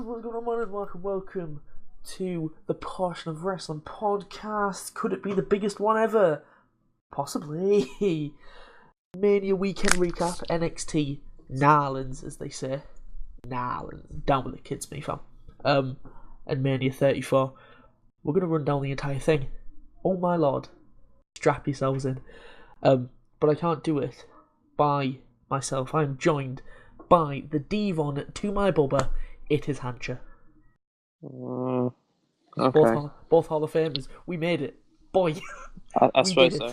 what's going on, man, and welcome to the Portion of Wrestling podcast. Could it be the biggest one ever? Possibly. Mania weekend recap, NXT Narlands, as they say. Narlands, down with the kids, me fam. And Mania 34. We're going to run down the entire thing. Oh my lord. Strap yourselves in. But I can't do it by myself. I am joined by the Devon to my Bubba. It is Hancha. Okay. Both Hall of Famers. We made it. Boy. I suppose so.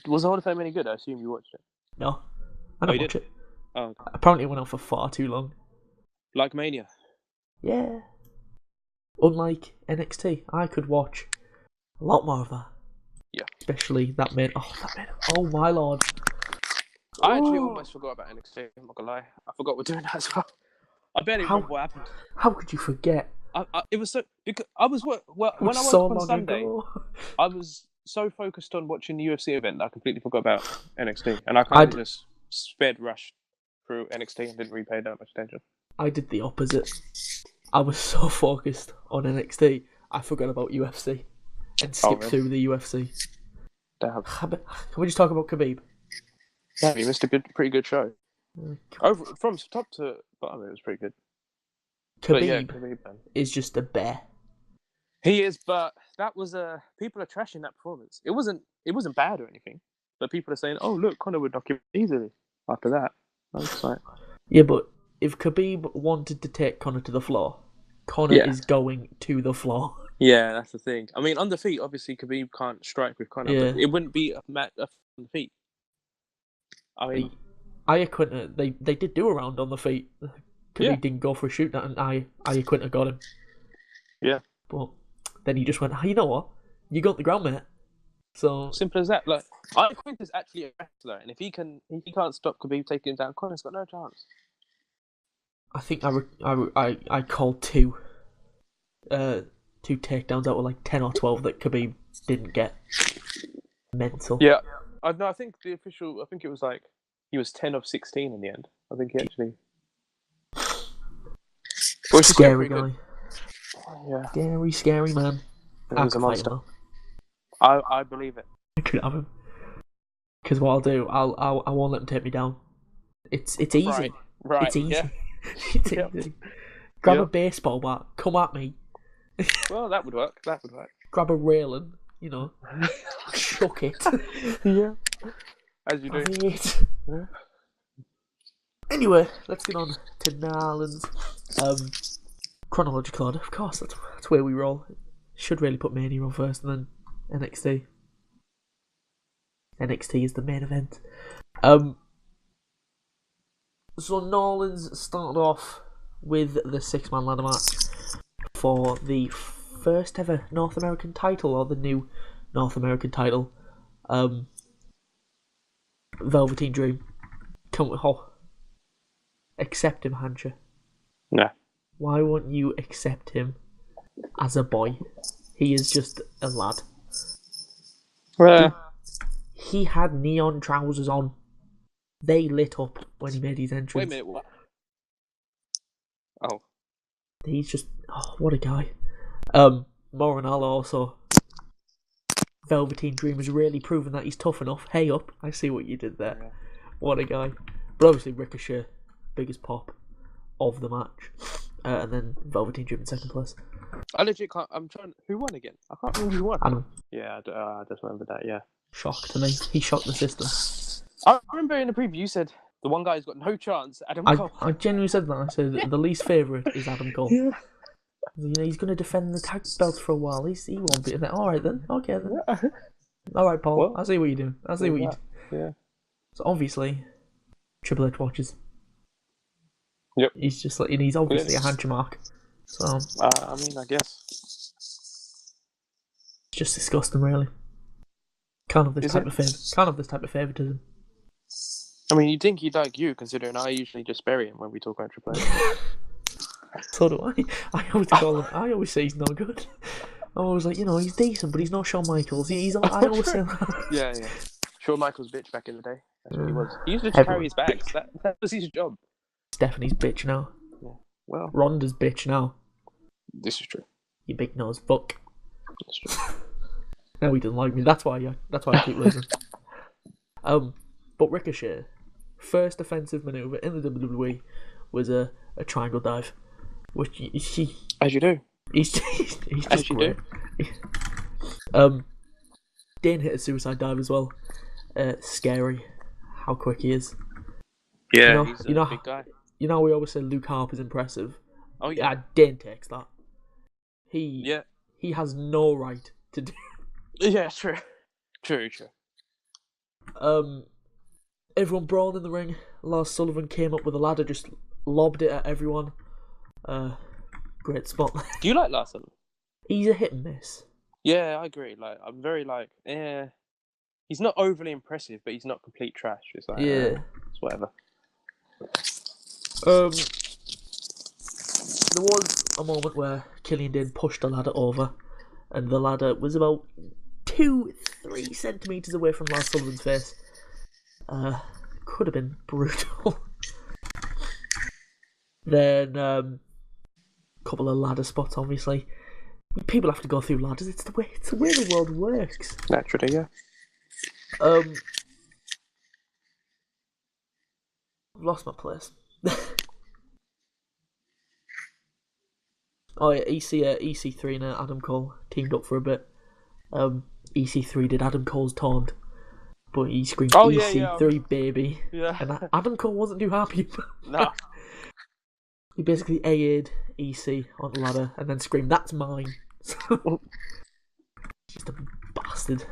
Was the Hall of Fame any good? I assume you watched it. No. I didn't watch it. Oh, okay. Apparently it went on for far too long. Like Mania. Yeah. Unlike NXT, I could watch a lot more of that. Yeah. Especially that main. Oh my lord. I actually almost forgot about NXT, I'm not gonna lie. I forgot we're doing that as well. I barely remember what happened. How could you forget? It was so... Because I was... when I woke so up on long Sunday, ago. I was so focused on watching the UFC event that I completely forgot about NXT. And I kind of just sped rushed through NXT and didn't really pay that much attention. I did the opposite. I was so focused on NXT, I forgot about UFC. And skipped through the UFC. Damn. Can we just talk about Khabib? Yeah, you missed a pretty good show. From top to bottom, it was pretty good. Khabib is just a bear. He is, but that was people are trashing that performance. It wasn't bad or anything, but people are saying, "Oh, look, Conor would knock him easily." After that, I was like, yeah, but if Khabib wanted to take Conor to the floor, Conor is going to the floor. Yeah, that's the thing. I mean, on the feet, obviously, Khabib can't strike with Conor, but it wouldn't be a match on the feet. I mean, Iaquinta, they did do a round on the feet. Khabib didn't go for a shoot, and Iaquinta got him. Yeah. But then he just went, you know what? You got the ground, mate. So simple as that. Like, Iaquinta's actually a wrestler, and if he can't stop Khabib taking him down, Conor's got no chance. I think I called two takedowns out of like 10 or 12 that Khabib didn't get. Mental. Yeah. I think it was like he was 10 of 16 in the end. I think he actually. Scary guy. Yeah. Scary man. He's a monster. I believe it. I could have him. Because what I'll do, I won't let him take me down. It's easy. Right. It's easy. Yeah. It's easy. Grab a baseball bat, come at me. Well, that would work. Grab a railing, chuck it. Yeah. As you do. Yeah. Anyway, let's get on to Narlands. Chronological order, of course, that's where we roll. Should really put Mania on first and then NXT. NXT is the main event. So Narlands started off with the 6-man ladder match for the first ever North American title, or the new North American title. Velveteen Dream. Accept him, Hancha. No. Why won't you accept him as a boy? He is just a lad. He had neon trousers on. They lit up when he made his entrance. Wait a minute, what? Oh. He's just... Oh, what a guy. Morinala also. Velveteen Dream has really proven that he's tough enough. Hey up, I see what you did there. Yeah. What a guy. But obviously Ricochet, biggest pop of the match. And then Velveteen Dream in second place. I legit can't... Who won again? I can't remember who won. Adam. Yeah, I just remember that, yeah. Shock to me. He shocked the system. I remember in the preview you said the one guy's got no chance, Adam Cole. I genuinely said that. I said the least favourite is Adam Cole. Yeah. He's going to defend the tag belts for a while. He won't be. Alright then. Okay then. Alright, Paul. Well, I see what you're doing. Yeah. So obviously, Triple H watches. Yep. He's just like, he's obviously a Hancha mark. So. I mean, I guess. It's just disgusting, really. Can't have this type of favoritism. I mean, you'd think he'd like you, considering I usually just bury him when we talk about Triple H. So do I. I always say he's not good. I'm always like, he's decent, but he's not Shawn Michaels. I always say that. Yeah. Shawn Michaels' bitch back in the day. That's what he was. He used to carry his bags. That was his job. Stephanie's bitch now. Yeah. Well, Ronda's bitch now. this is true. You big nose fuck. That's true. No, he doesn't like me. That's why I keep losing. But Ricochet, first offensive maneuver in the WWE was a triangle dive, which As you do. he's just As you great. Dane hit a suicide dive as well. Scary, how quick he is. Yeah, he's a big guy. You know, we always say Luke Harper's impressive. Oh yeah. Dane takes that. He has no right to do. Yeah, true. True. Everyone brawled in the ring. Lars Sullivan came up with a ladder, just lobbed it at everyone. Great spot. Do you like Lars Sullivan? He's a hit and miss. Yeah, I agree. Like, I'm very he's not overly impressive, but he's not complete trash. It's like, Yeah. It's whatever. There was a moment where Killian Dane pushed the ladder over, and the ladder was about 2-3 centimeters away from Lars Sullivan's face. Could have been brutal. Then couple of ladder spots, obviously. People have to go through ladders. It's the way the world works. Naturally, yeah. I've lost my place. Oh yeah, EC3 and Adam Cole teamed up for a bit. EC3 did Adam Cole's taunt, but he screamed EC3 baby. Yeah. And Adam Cole wasn't too happy. No. He basically AA'd EC on the ladder and then screamed, "That's mine." Just a bastard.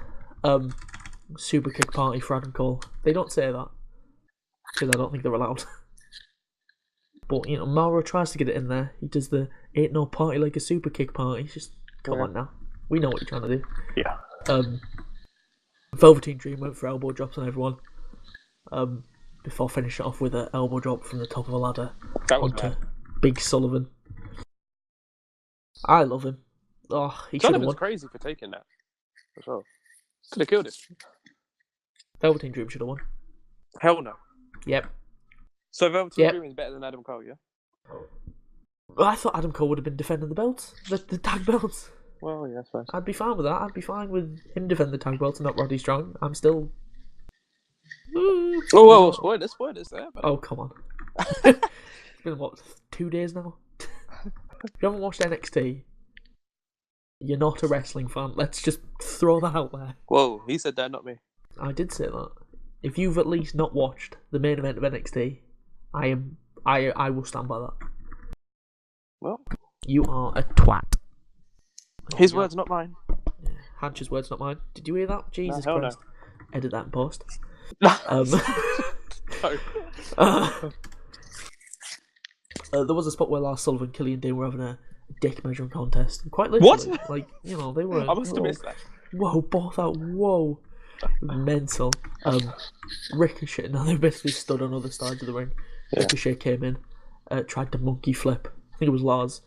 Super kick party for Adam Cole. They don't say that because I don't think they're allowed. But you know, Mauro tries to get it in there. He does the "ain't no party like a super kick party." It's just come on now. We know what you're trying to do. Yeah. Velveteen Dream went for elbow drops on everyone. Before finishing off with an elbow drop from the top of a ladder onto Big Sullivan. I love him. Oh, he should have won. Crazy for taking that as well. Could have killed him. Velveteen Dream should have won. Hell no. Yep. So Velveteen Dream is better than Adam Cole, yeah? I thought Adam Cole would have been defending the belts, the tag belts. Well, yeah, I suppose. I'd be fine with that. I'd be fine with him defending the tag belts and not Roddy Strong. I'm still. Oh, spoilers there. But... Oh, come on. It's been, what, 2 days now? If you haven't watched NXT, you're not a wrestling fan. Let's just throw that out there. Whoa, he said that, not me. I did say that. If you've at least not watched the main event of NXT, I will stand by that. Well, you are a twat. His words, not mine. Yeah. Hancha's words, not mine. Did you hear that? Jesus Christ. No. Edit that in post. There was a spot where Lars Sullivan and Killian Dane were having a dick measuring contest. Quite literally. What? Like, you know, they were. I must have missed that. Whoa, both out. Whoa. Mental. Ricochet. Now they basically stood on other sides of the ring. Yeah. Ricochet came in, tried to monkey flip. I think it was Lars.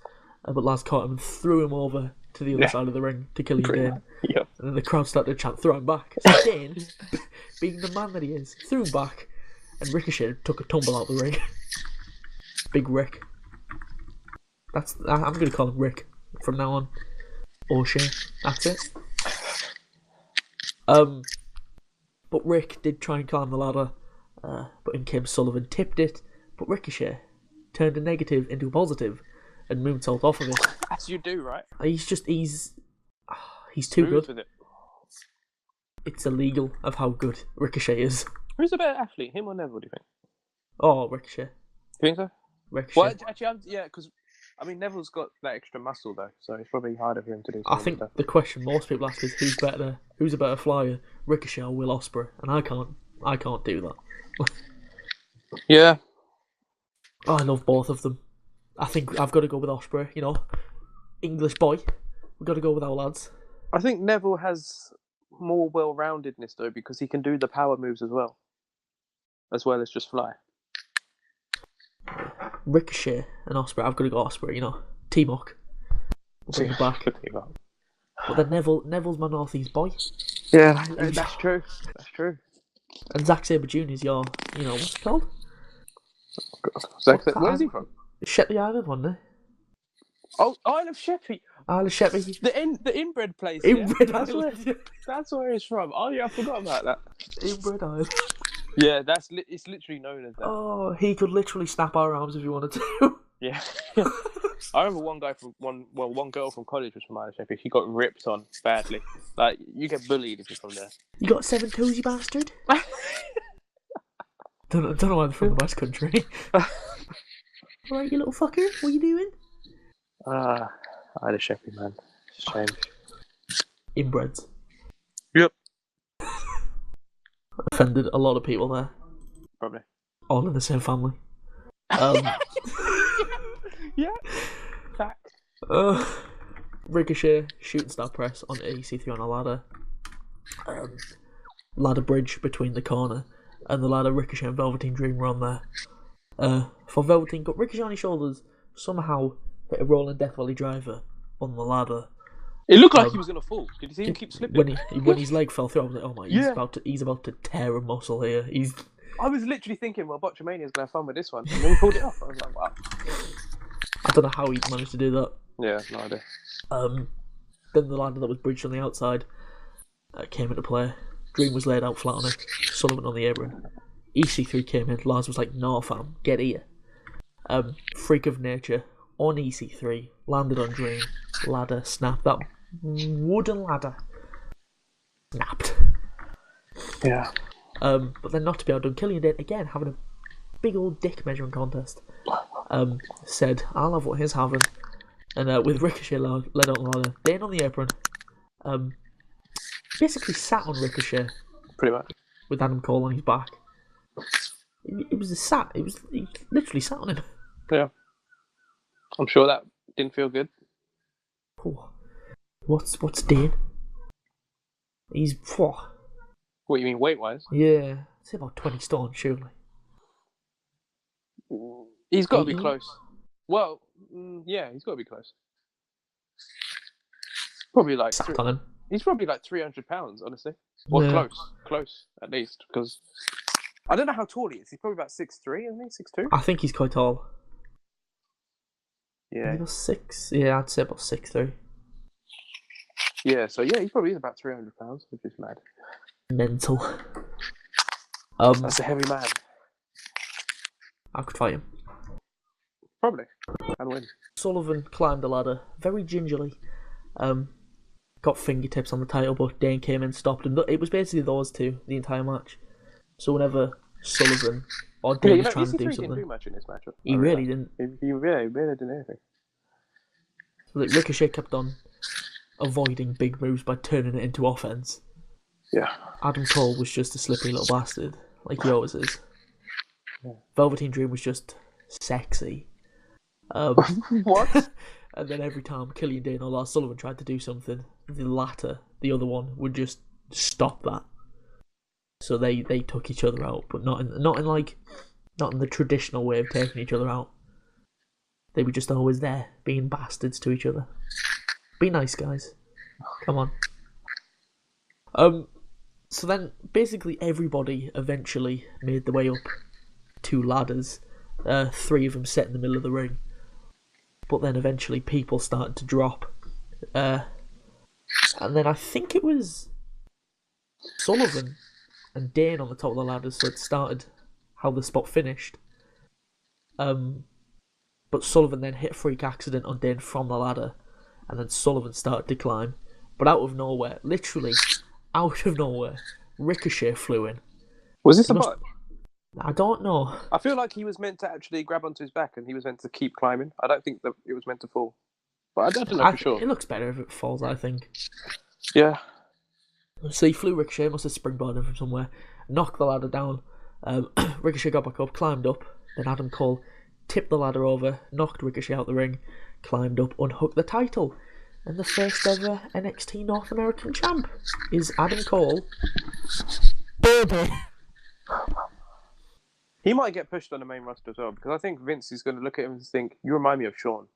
But Lars caught him and threw him over to the other side of the ring to Killian Dane. Yeah. And then the crowd started to chant, "Throw him back." So Dane, being the man that he is, threw him back, and Ricochet took a tumble out the ring. Big Rick. I'm going to call him Rick from now on. O'Shea. That's it. But Rick did try and climb the ladder, but in came Sullivan, tipped it, but Ricochet turned a negative into a positive and moonsault off of it. As you do, right? He's too good. With it. It's illegal of how good Ricochet is. Who's a better athlete, him or Neville, do you think? Oh, Ricochet. You think so? Ricochet. Well, actually, yeah, because Neville's got that extra muscle though, so it's probably harder for him to do. I think the question most people ask is who's a better flyer, Ricochet or Will Ospreay, and I can't do that. Yeah. Oh, I love both of them. I think I've got to go with Ospreay. You know, English boy. We've got to go with our lads. I think Neville has more well-roundedness though because he can do the power moves as well as just fly. Ricochet and Ospreay. I've got to go Ospreay. You know, T-Mock. Bring it back. But then Neville's my northeast boy. Yeah, that's true. That's true. And Zack Sabre Jr. is your, what's it called? Zack Sabre. Where's he from? Shepley Island, wasn't it? Oh, Isle of Sheppey. Isle of Shepley. The inbred place. Inbred That's Island. that's where it's from. Oh yeah, I forgot about that. Inbred Island. Yeah, it's literally known as that. Oh, he could literally snap our arms if he wanted to. Yeah. I remember one girl from college was from Isle of Sheppey. She got ripped on badly. Like, you get bullied if you're from there. You got 7 toes, you bastard? don't know why they're from the West Country. Alright, you little fucker, what are you doing? Isle of Sheppey, man. Shame. Inbreds. Yep. Offended a lot of people there. Probably. All in the same family. Yeah. Fact. Ricochet, shooting star press on EC3 on a ladder. Ladder bridge between the corner and the ladder. Ricochet and Velveteen Dream were on there. For Velveteen, got Ricochet on his shoulders, somehow hit a rolling Death Valley driver on the ladder. It looked like he was going to fall. Did you see him keep slipping? When his leg fell through, I was like, oh my, he's about to tear a muscle here. I was literally thinking, well, Botchamania's going to have fun with this one. And then he pulled it off. I was like, wow. I don't know how he managed to do that. Yeah, no idea. Then the ladder that was bridged on the outside came into play. Dream was laid out flat on it. Sullivan on the apron. EC3 came in. Lars was like, no fam, get here. Freak of nature on EC3. Landed on Dream. Ladder snapped. That wooden ladder snapped. Yeah. But then not to be outdone, Killian Dane, again, having a big old dick measuring contest, said, I'll have what he's having. And with Ricochet led on the ladder, Dane on the apron, basically sat on Ricochet. Pretty much. With Adam Cole on his back. It was he literally sat on him. Yeah. I'm sure that didn't feel good. Oh. What's Dane? He's... Oh. What, you mean weight-wise? Yeah. I'd say about 20 stone, surely. He's got to be close. Well, yeah, he's got to be close. Probably like... He's probably like 300 pounds, honestly. Or yeah. Close, at least. Because I don't know how tall he is. He's probably about 6'3", isn't he? 6'2"? I think he's quite tall. Yeah. Maybe 6? Yeah, I'd say about 6'3". Yeah, so yeah, he probably is about 300 pounds, which is mad. Mental. That's a heavy man. I could fight him. Probably. I'd win. Sullivan climbed the ladder very gingerly. Got fingertips on the title, but Dane came in and stopped him. It was basically those two the entire match. So whenever Sullivan or Dane was trying to do something, didn't do much in this match. He really didn't. He really didn't anything. So like, Ricochet kept on avoiding big moves by turning it into offense. Yeah. Adam Cole was just a slippery little bastard, like he always is. Yeah. Velveteen Dream was just sexy. What? And then every time Killian Dane or Lars Sullivan tried to do something, the other one, would just stop that. So they took each other out, but not in the traditional way of taking each other out. They were just always there, being bastards to each other. Be nice, guys. Come on. So then, basically everybody eventually made their way up 2 ladders. 3 of them set in the middle of the ring. But then eventually people started to drop. And then I think it was Sullivan and Dane on the top of the ladders, so it started how the spot finished. But Sullivan then hit a freak accident on Dane from the ladder, and then Sullivan started to climb. But out of nowhere, literally out of nowhere, Ricochet flew in. Was this a botch? I don't know. I feel like he was meant to actually grab onto his back and he was meant to keep climbing. I don't think that it was meant to fall. But I don't know for sure. It looks better if it falls, I think. Yeah. So he flew Ricochet, must have springboarded from somewhere, knocked the ladder down. Ricochet got back up, climbed up. Then Adam Cole tipped the ladder over, knocked Ricochet out the ring, climbed up, unhooked the title. And the first ever NXT North American champ is Adam Cole. Baby. He might get pushed on the main roster as well, because I think Vince is going to look at him and think, you remind me of Shawn.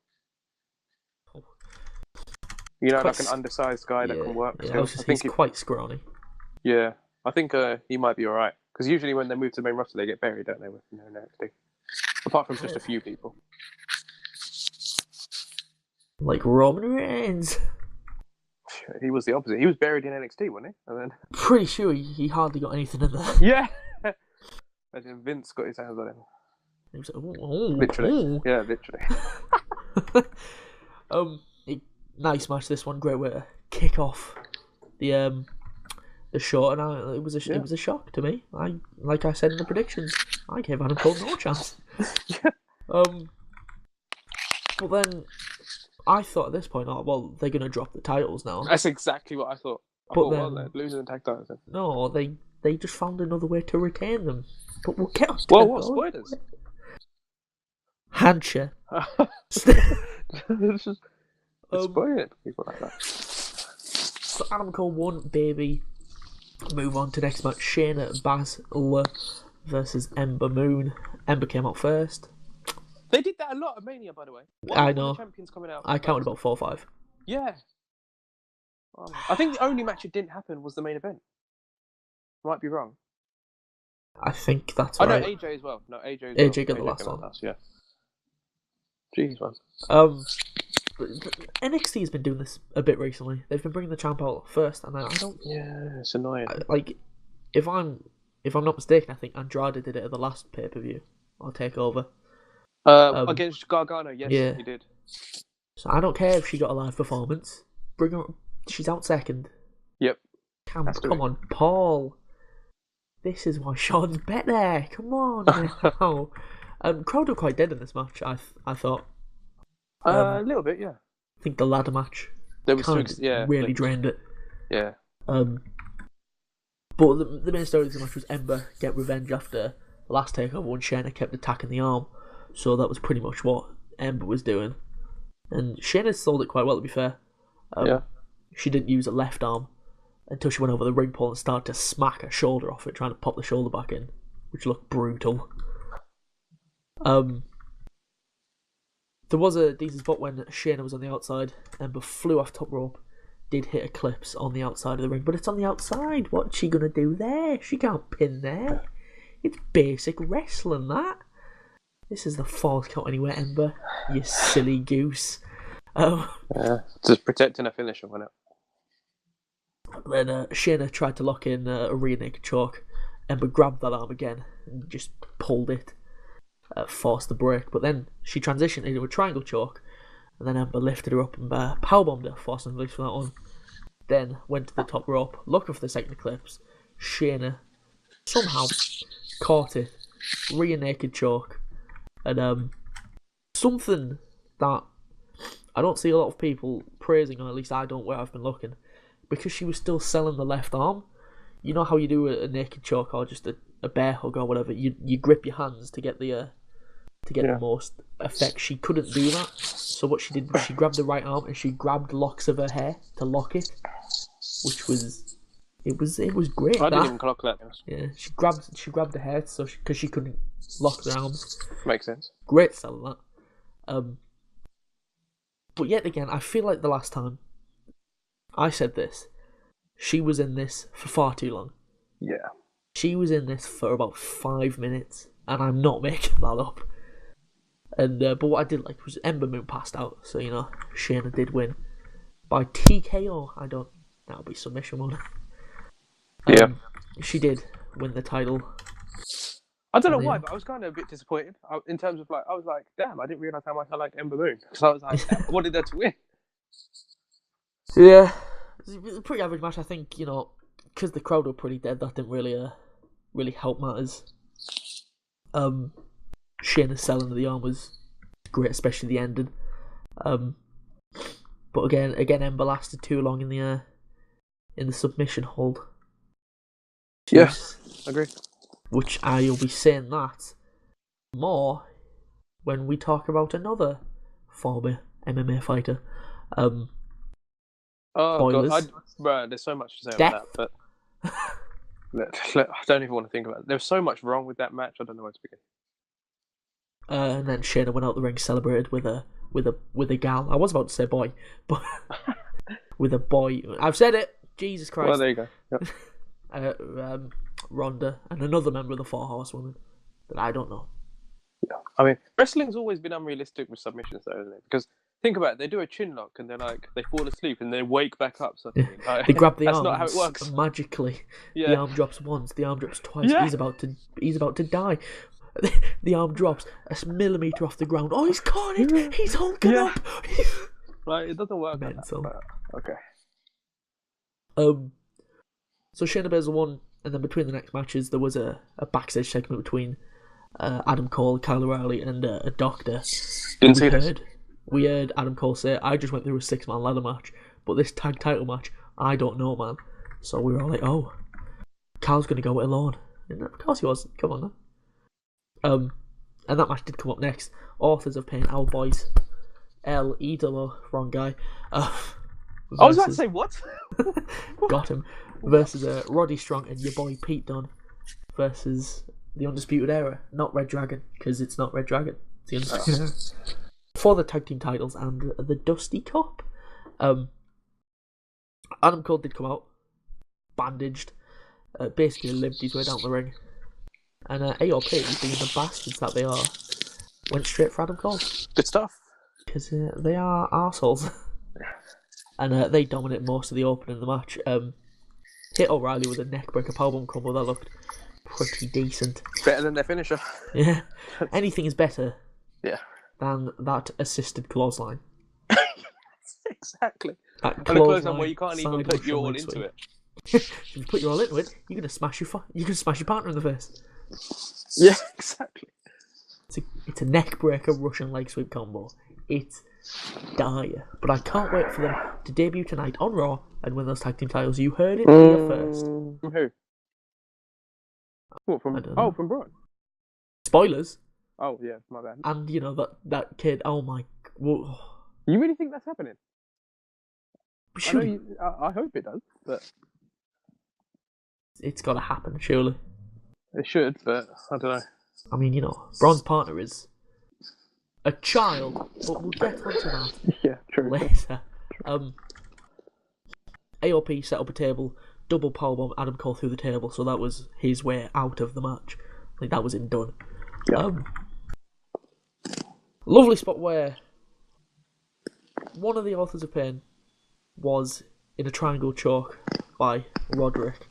You know, like an undersized guy that can work. Yeah, he's quite scrawny. Yeah, I think he might be alright. Because usually when they move to the main roster, they get buried, don't they? With NXT. Apart from just a few people. Like Roman Reigns. He was the opposite. He was buried in NXT, wasn't he? And then... Pretty sure he hardly got anything in there. Yeah! Imagine Vince got his hands on him. He was like, Literally. Yeah, literally. Nice match, this one. Great way to kick off the show, and it was a shock to me. Like I said in the predictions, I gave Adam Cole no chance. But then I thought at this point, oh well, they're gonna drop the titles now. That's exactly what I thought. Well, they're losing the tag titles. No, they just found another way to retain them. But we'll get on to what spoilers? Hancha. It's just spoiling people like that. So Adam Cole won, baby. Move on to next match. Shayna Baszler versus Ember Moon. Ember came out first. They did that a lot at Mania, by the way. I know. Champions coming out. I counted about 4 or 5. Yeah. I think the only match that didn't happen was the main event. Might be wrong. I think that's right. Oh no, AJ as well. No, AJ. AJ got the last one. Yeah. Jeez, man. NXT has been doing this a bit recently. They've been bringing the champ out first, and I don't. Yeah, it's annoying. If I'm not mistaken, I think Andrade did it at the last pay-per-view or takeover. Against Gargano, yes, yeah. He did. So I don't care if she got a live performance. Bring her. She's out second. Yep. Come on, Paul. This is why Sean's better. Come on now. Crowd were quite dead in this match. I thought. A little bit, yeah. I think the ladder match really drained it. Yeah. But the main story of the match was Ember get revenge after the last takeover when Shayna kept attacking the arm. So that was pretty much what Ember was doing. And Shayna sold it quite well, to be fair. She didn't use her left arm until she went over the ring pole and started to smack her shoulder off it, trying to pop the shoulder back in, which looked brutal. There was a decent spot when Shayna was on the outside. Ember flew off top rope, did hit Eclipse on the outside of the ring, but it's on the outside. What's she gonna do there? She can't pin there. It's basic wrestling, that. This is the false count anywhere, Ember. You silly goose. Just protecting a finisher, wasn't it? Then Shayna tried to lock in a rear naked choke. Ember grabbed that arm again and just pulled it. Forced the break, but then she transitioned into a triangle choke, and then Ember lifted her up and powerbombed her, forcing the release from that one. Then went to the top rope, looking for the second Eclipse. Shayna somehow caught it, rear naked choke, and something that I don't see a lot of people praising, or at least I don't where I've been looking, because she was still selling the left arm. You know how you do a naked choke or just a bear hug or whatever. You grip your hands to get the most effect. She couldn't do that, so what she did was she grabbed the right arm and she grabbed locks of her hair to lock it, which was great. I didn't even clock that. Yeah, she grabbed the hair so because she couldn't lock the arms. Makes sense. Great selling that. But yet again, I feel like the last time I said this, she was in this for far too long. Yeah. She was in this for about 5 minutes, and I'm not making that up. And but what I did like was Ember Moon passed out, so Shayna did win by TKO. That'll be submission, won't it? Yeah. She did win the title. I don't know why, but I was kind of a bit disappointed in terms of I was like, damn, I didn't realise how much I liked Ember Moon, because I was like, I wanted her to win. Yeah, it was a pretty average match, I think. Because the crowd were pretty dead, that didn't really help matters. Shayna's selling of the arm was great, especially the ending. But again, Ember lasted too long in the submission hold. Yes, agree. Which I'll be saying that more when we talk about another former MMA fighter. Oh God, bro, there's so much to say about that, but I don't even want to think about it. There's so much wrong with that match. I don't know where to begin. And then Shayna went out the ring, celebrated with a gal. I was about to say boy, but with a boy. I've said it. Jesus Christ. Well, there you go. Yep. Ronda and another member of the Four Horsewomen that I don't know. Yeah. I mean, wrestling's always been unrealistic with submissions, though, isn't it? Because think about it, they do a chin lock and they're like, they fall asleep and they wake back up suddenly. Like, They grab the that's arm not and how it works. magically the Yeah. arm drops once, the arm drops twice. Yeah. He's about to die. The arm drops a millimetre off the ground. Oh, he's caught it! He's hulking Yeah. up. Like, it doesn't work like that. Mental. But, okay. So Shayna Baszler won, and then between the next matches, there was a backstage segment between Adam Cole, Kyle O'Reilly, and a doctor. Didn't see this. We heard Adam Cole say, "I just went through a 6-man ladder match, but this tag title match, I don't know, man." So we were all like, "Oh, Kyle's gonna go it alone," and of course he was. Come on, now. And that match did come up next. Authors of Pain, our boys, El Idolo, wrong guy. I was about to say what? Got him. Versus Roddy Strong and your boy Pete Dunne versus the Undisputed Era, not Red Dragon, because it's not Red Dragon. It's the Undisputed Era. For the tag team titles and the Dusty Cup. Adam Cole did come out, bandaged, basically limped his way down the ring. And AOP, being the bastards that they are, went straight for Adam Cole. Good stuff. Because they are arseholes. And they dominate most of the opening of the match. Hit O'Reilly with a neckbreaker powerbomb combo that looked pretty decent. Better than their finisher. Yeah. Anything is better than that assisted clothesline. Exactly. That and a clothesline where you can't even put your all into it. If you put your all into it, you're gonna smash your partner in the face. Yeah, exactly. It's a neckbreaker Russian leg sweep combo. It's dire. But I can't wait for them to debut tonight on Raw and win those tag team titles. You heard it here first. From who? What, from Braun. Spoilers. Oh yeah, my bad. And you know that kid. Oh my. Whoa. You really think that's happening? Surely. I hope it does, but it's got to happen. Surely. It should, but I don't know. I mean, you know, Braun's partner is a child, but we'll get onto that later. AOP set up a table, double powerbomb Adam Cole through the table, so that was his way out of the match. Like, that was in done. Yeah. Lovely spot where one of the Authors of Pain was in a triangle choke by Roderick,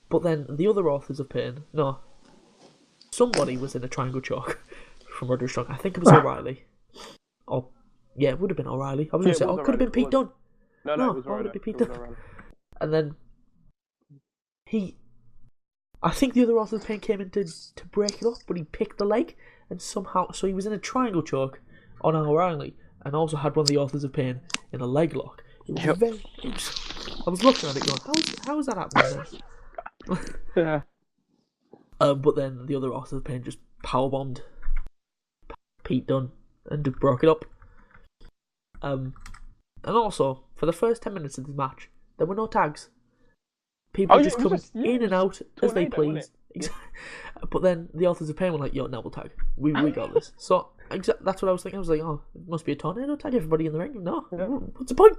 but then the other Authors of Pain, somebody was in a triangle choke from Roderick Strong. I think it was O'Reilly. Yeah, it would have been O'Reilly. I was going to say, it could have been Pete Dunne. No, it was O'Reilly. Pete Dunne. And then I think the other Author of Pain came in to break it up, but he picked the leg, and somehow, so he was in a triangle choke on O'Reilly, and also had one of the Authors of Pain in a leg lock. I was looking at it going, how is that happening then? Yeah. But then the other Authors of Pain just powerbombed Pete Dunne and just broke it up. And also, for the first 10 minutes of the match, there were no tags. People just coming in and out as they pleased. But then the Authors of Pain were like, "Yo, now we'll tag. We got this." So that's what I was thinking. I was like, "Oh, it must be a tornado tag. Everybody in the ring." No, what's the point?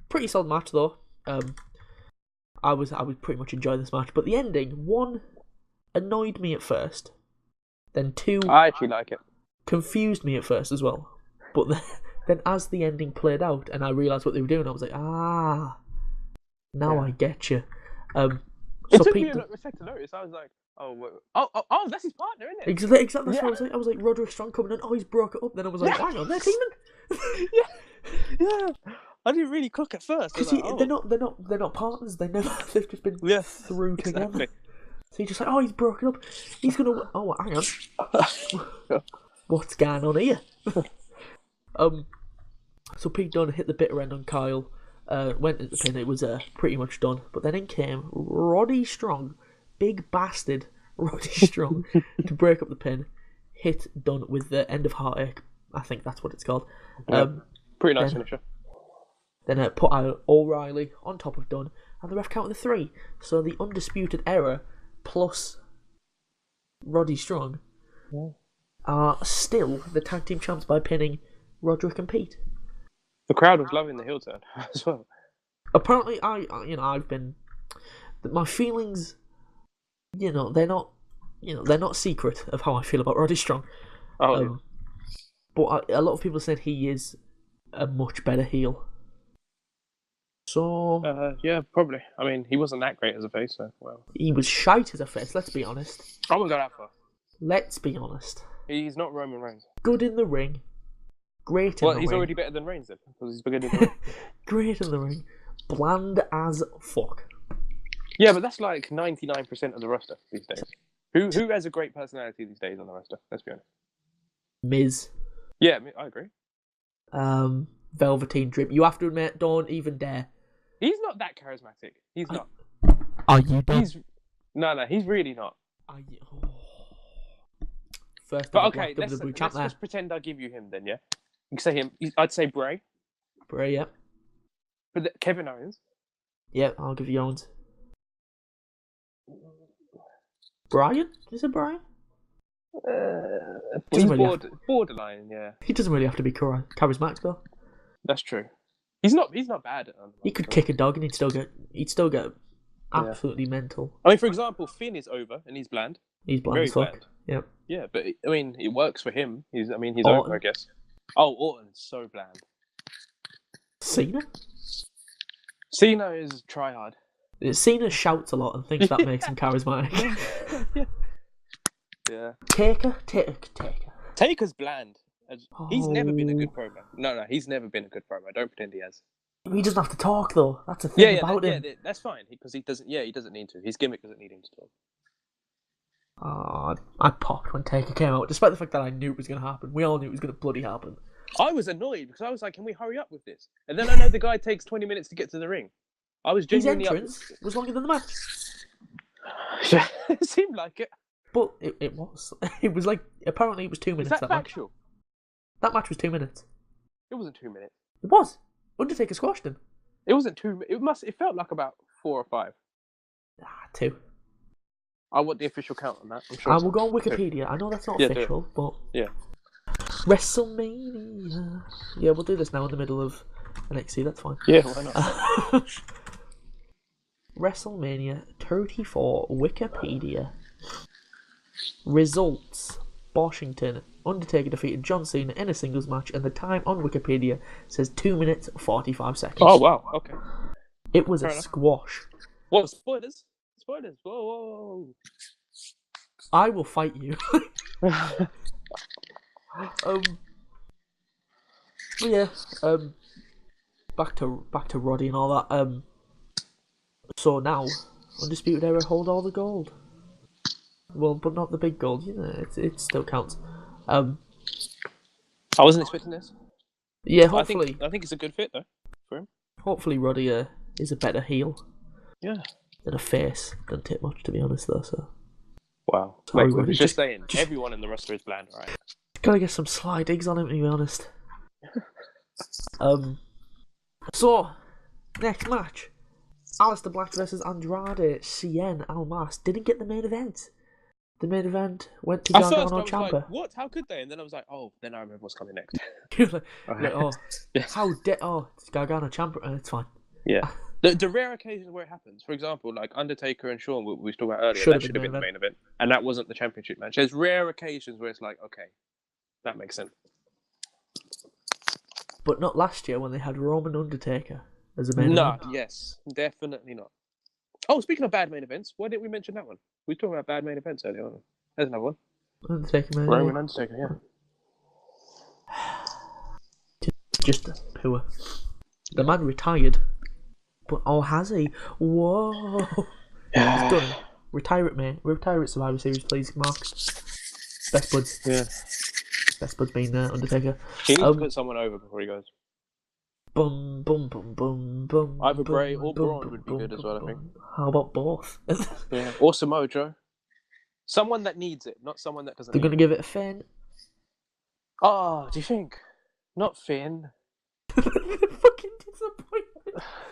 Pretty solid match though. I was pretty much enjoying this match, but the ending, one, annoyed me at first, then two, I actually like it. Confused me at first as well. But then as the ending played out and I realised what they were doing, I was like, now I get you. It took me a second to notice. I was like, oh, that's his partner, isn't it? Exactly. That's what I was like. I was like, Roderick Strong coming in. Oh, he's broke it up. Then I was like, hang on, they're teaming. Yeah. I didn't really clock at first. Because they're not partners. They've just been through together. So you're just like, oh, he's broken up. He's gonna. Oh, hang on. What's going on here? So Pete Dunne hit the bitter end on Kyle. Went at the pin. It was pretty much done. But then in came Roddy Strong, big bastard Roddy Strong, to break up the pin. Hit Dunne with the end of Heartache. I think that's what it's called. Pretty nice finisher. Then put O'Reilly on top of Dunne, and the ref counted the 3. So the Undisputed Era plus Roddy Strong are still the tag team champs by pinning Roderick and Pete. The crowd was loving the heel turn as well. Apparently, I've been. My feelings, they're not they're not secret of how I feel about Roddy Strong. Oh, But a lot of people said he is a much better heel. So yeah, probably. I mean, he wasn't that great as a face, so well. he was shite as a face. Let's be honest. I wouldn't go that far. Let's be honest. He's not Roman Reigns. Good in the ring. Great in the ring. Well, he's already better than Reigns then, because he's beginning in the ring. Great in the ring. Bland as fuck. Yeah, but that's like 99% of the roster these days. Who has a great personality these days on the roster? Let's be honest. Miz. Yeah, I agree. Velveteen Dream. You have to admit, don't even dare. He's not that charismatic. He's not. Are you done? No, he's really not. First but okay, let's just pretend I give you him then, yeah? You can say him. I'd say Bray. Bray, yeah. But Kevin Owens. Yeah, I'll give you Owens. Brian? Is it Brian? He's borderline, yeah. He doesn't really have to be charismatic though. That's true. He's not bad at it. He could kick a dog and he'd still get absolutely mental. I mean, for example, Finn is over and he's bland. He's bland Very as fuck. bland. Yep. Yeah, but I mean, it works for him. He's over, I guess. Oh, Orton's so bland. Cena is try hard. Cena shouts a lot and thinks that makes him charismatic. Yeah. Taker. Taker's bland. He's never been a good promo. No, he's never been a good promo. Don't pretend he has. He doesn't have to talk though. That's the thing about him. Yeah, that's fine because he doesn't. Yeah, he doesn't need to. His gimmick doesn't need him to talk. Oh, I popped when Taker came out, despite the fact that I knew it was going to happen. We all knew it was going to bloody happen. I was annoyed because I was like, "Can we hurry up with this?" And then I know the guy takes 20 minutes to get to the ring. I was genuinely. His entrance was longer than the match. It seemed like it. But it was. It was like apparently it was 2 minutes. Is that factual? Match. That match was 2 minutes. It wasn't 2 minutes. It was. Undertaker squashed him. It wasn't 2 minutes. It felt like about 4 or 5. 2. I want the official count on that. I'm sure. I will go on Wikipedia. 2. I know that's not official, but yeah. WrestleMania. Yeah, we'll do this now in the middle of NXT. That's fine. Yeah, why not? WrestleMania 34 Wikipedia. Results. Washington. Undertaker defeated John Cena in a singles match, and the time on Wikipedia says 2 minutes 45 seconds. Oh wow! Okay. It was a squash. What spoilers? Spoilers! Whoa! I will fight you. Back to Roddy and all that. So now, Undisputed Era hold all the gold. Well, but not the big gold. You know, it still counts. I wasn't expecting this. Yeah, hopefully. I think it's a good fit though for him. Hopefully, Roddy is a better heel. Yeah. Than a face. Doesn't take much, to be honest, though. So. Wow. Sorry, Roddy. Just saying, everyone in the roster is bland, right? Gotta get some sly digs on him, to be honest. So, next match. Aleister Black versus Andrade Cien Almas didn't get the main event. The main event went to Gargano Ciampa. Like, what? How could they? And then I was like, oh, then I remember what's coming next. It's Gargano Ciampa, and it's fine. Yeah. The rare occasions where it happens, for example, like Undertaker and Shawn, we was talking about earlier, that should have been the main event, and that wasn't the championship match. There's rare occasions where it's like, okay, that makes sense. But not last year when they had Roman Undertaker as a main event. No, yes, definitely not. Oh, speaking of bad main events, why didn't we mention that one? We were talking about bad main events earlier on. There's another one. Undertaker, Roman Undertaker, yeah. Just poor. The man retired. But has he? Whoa! Yeah. He's done. Retire it, mate. Retire it, Survivor Series, please, Mark. Best buds. Yeah. Best buds being Undertaker. He needs to put someone over before he goes. Bum bum bum bum bum. Either Bray or Braun would be good as well, I think. How about both? Yeah. Or Samoa Joe. Someone that needs it, not someone that doesn't. They're gonna give it a Finn. Oh, do you think? Not Finn. Fucking disappointment.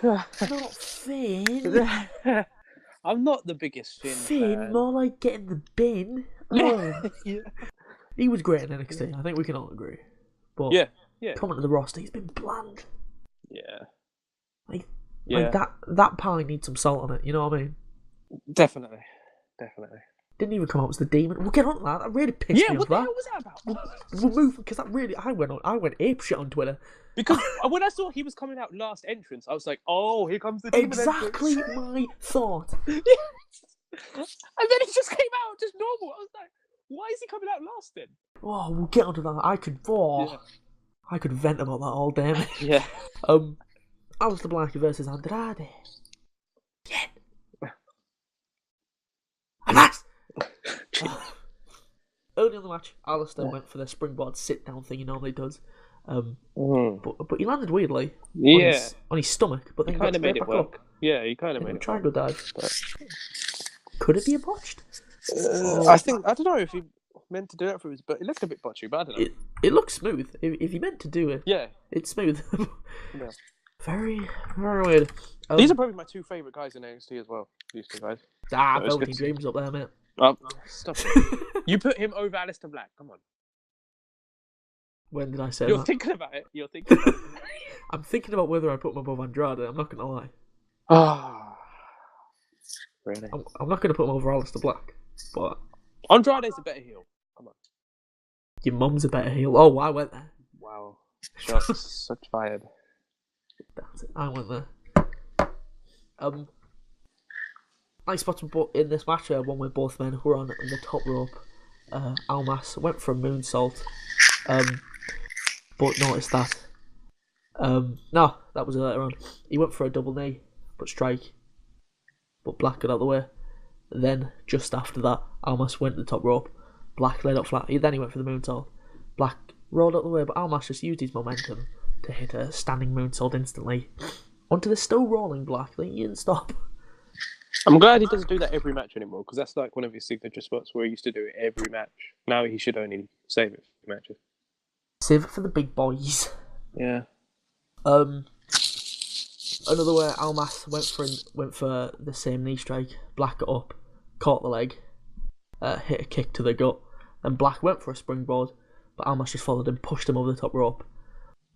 Not Finn. I'm not the biggest Finn fan. More like getting the bin. Oh. Yeah. He was great in NXT. I think we can all agree. But yeah. Coming to the roster, he's been bland. Yeah. Like that pie needs some salt on it. You know what I mean? Definitely. Didn't even come out as the demon. We'll get on that. That really pissed me off. What the hell was that about? We'll move because that really. I went ape shit on Twitter because when I saw he was coming out last entrance, I was like, "Oh, here comes the demon exactly entrance." my thought. And then he just came out just normal. I was like, "Why is he coming out last then?" Oh, we'll get onto that. I could vent about that all day. Mate. Yeah. Aleister Black versus Andrade. Yeah. Alas. Early in the match, Aleister went for the springboard sit-down thing he normally does, but he landed weirdly on his stomach, but then he got straight back up. Yeah, he kind of made it. Triangle dive. Could it be a botched? I don't know if he meant to do that for his, but it looked a bit botchy. But I don't know. It looks smooth. If he meant to do it, it's smooth. Yeah. Very, very weird. These are probably my two favourite guys in NXT as well. These two guys. Velveteen Dream's up there, mate. Oh, stop it. You put him over Aleister Black. Come on. When did I say You're that? thinking about it. I'm thinking about whether I put him above Andrade. I'm not going to lie. Really? I'm not going to put him over Aleister Black, but Andrade's a better heel. Come on. Your mum's a better heel. Oh, I went there. Wow. Shots such fired. That's it. I went there. Nice spots in this match. One where both men were on the top rope. Almas went for a moonsault, but noticed that. No, that was later on. He went for a double knee, but strike. But Black got out of the way. Then, just after that, Almas went to the top rope. Black laid out flat. Then he went for the moonsault. Black rolled out of the way, but Almas just used his momentum to hit a standing moonsault instantly onto the still rolling Black. He didn't stop. I'm glad he doesn't do that every match anymore, because that's like one of his signature spots where he used to do it every match. Now he should only save it for matches. Save it for the big boys. Yeah. Another way, Almas went for the same knee strike. Black got up, caught the leg, hit a kick to the gut, and Black went for a springboard, but Almas just followed him, pushed him over the top rope,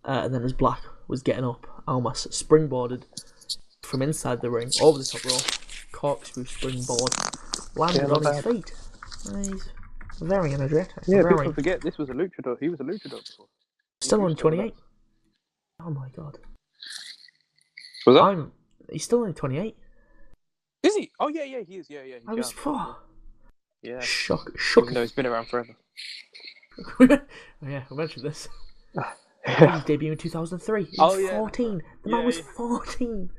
and then as Black was getting up, Almas springboarded from inside the ring over the top rope, corkscrew springboard, landed on his feet. He's very energetic. Yeah, people forget this was a luchador. He was a luchador before. Still only 28. Oh my god. Was that? He's still only 28. Is he? Oh yeah, he is. Yeah. I was 4. Yeah. Shock. Even though he's been around forever. Yeah, I mentioned this. He debuted in 2003. He was 14. The man was 14.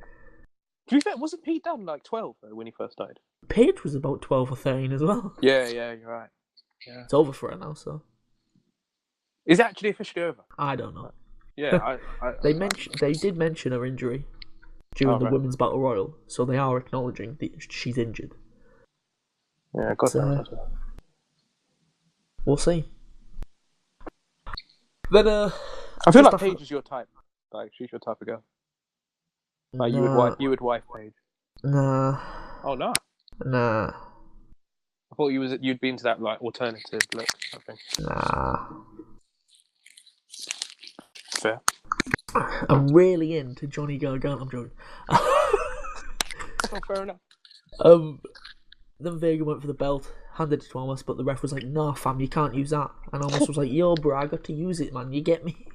To be fair, wasn't Pete Dunne like 12 though when he first died? Paige was about 12 or 13 as well. Yeah, you're right. Yeah. It's over for her now, so. Is it actually officially over? I don't know. Yeah, They did mention her injury during the Women's Battle Royal, so they are acknowledging that she's injured. Yeah, God knows. We'll see. Then I feel like Paige is your type. Like she's your type of girl. Like you would wife Paige. Nah. Oh no. Nah. I thought you'd be into that like alternative look. I think. Nah. Fair. I'm really into Johnny Gargano. I'm joking. Oh, fair enough. Then Vega went for the belt, handed it to Almas, but the ref was like, "Nah, fam, you can't use that." And Almas was like, "Yo, bro, I got to use it, man. You get me?"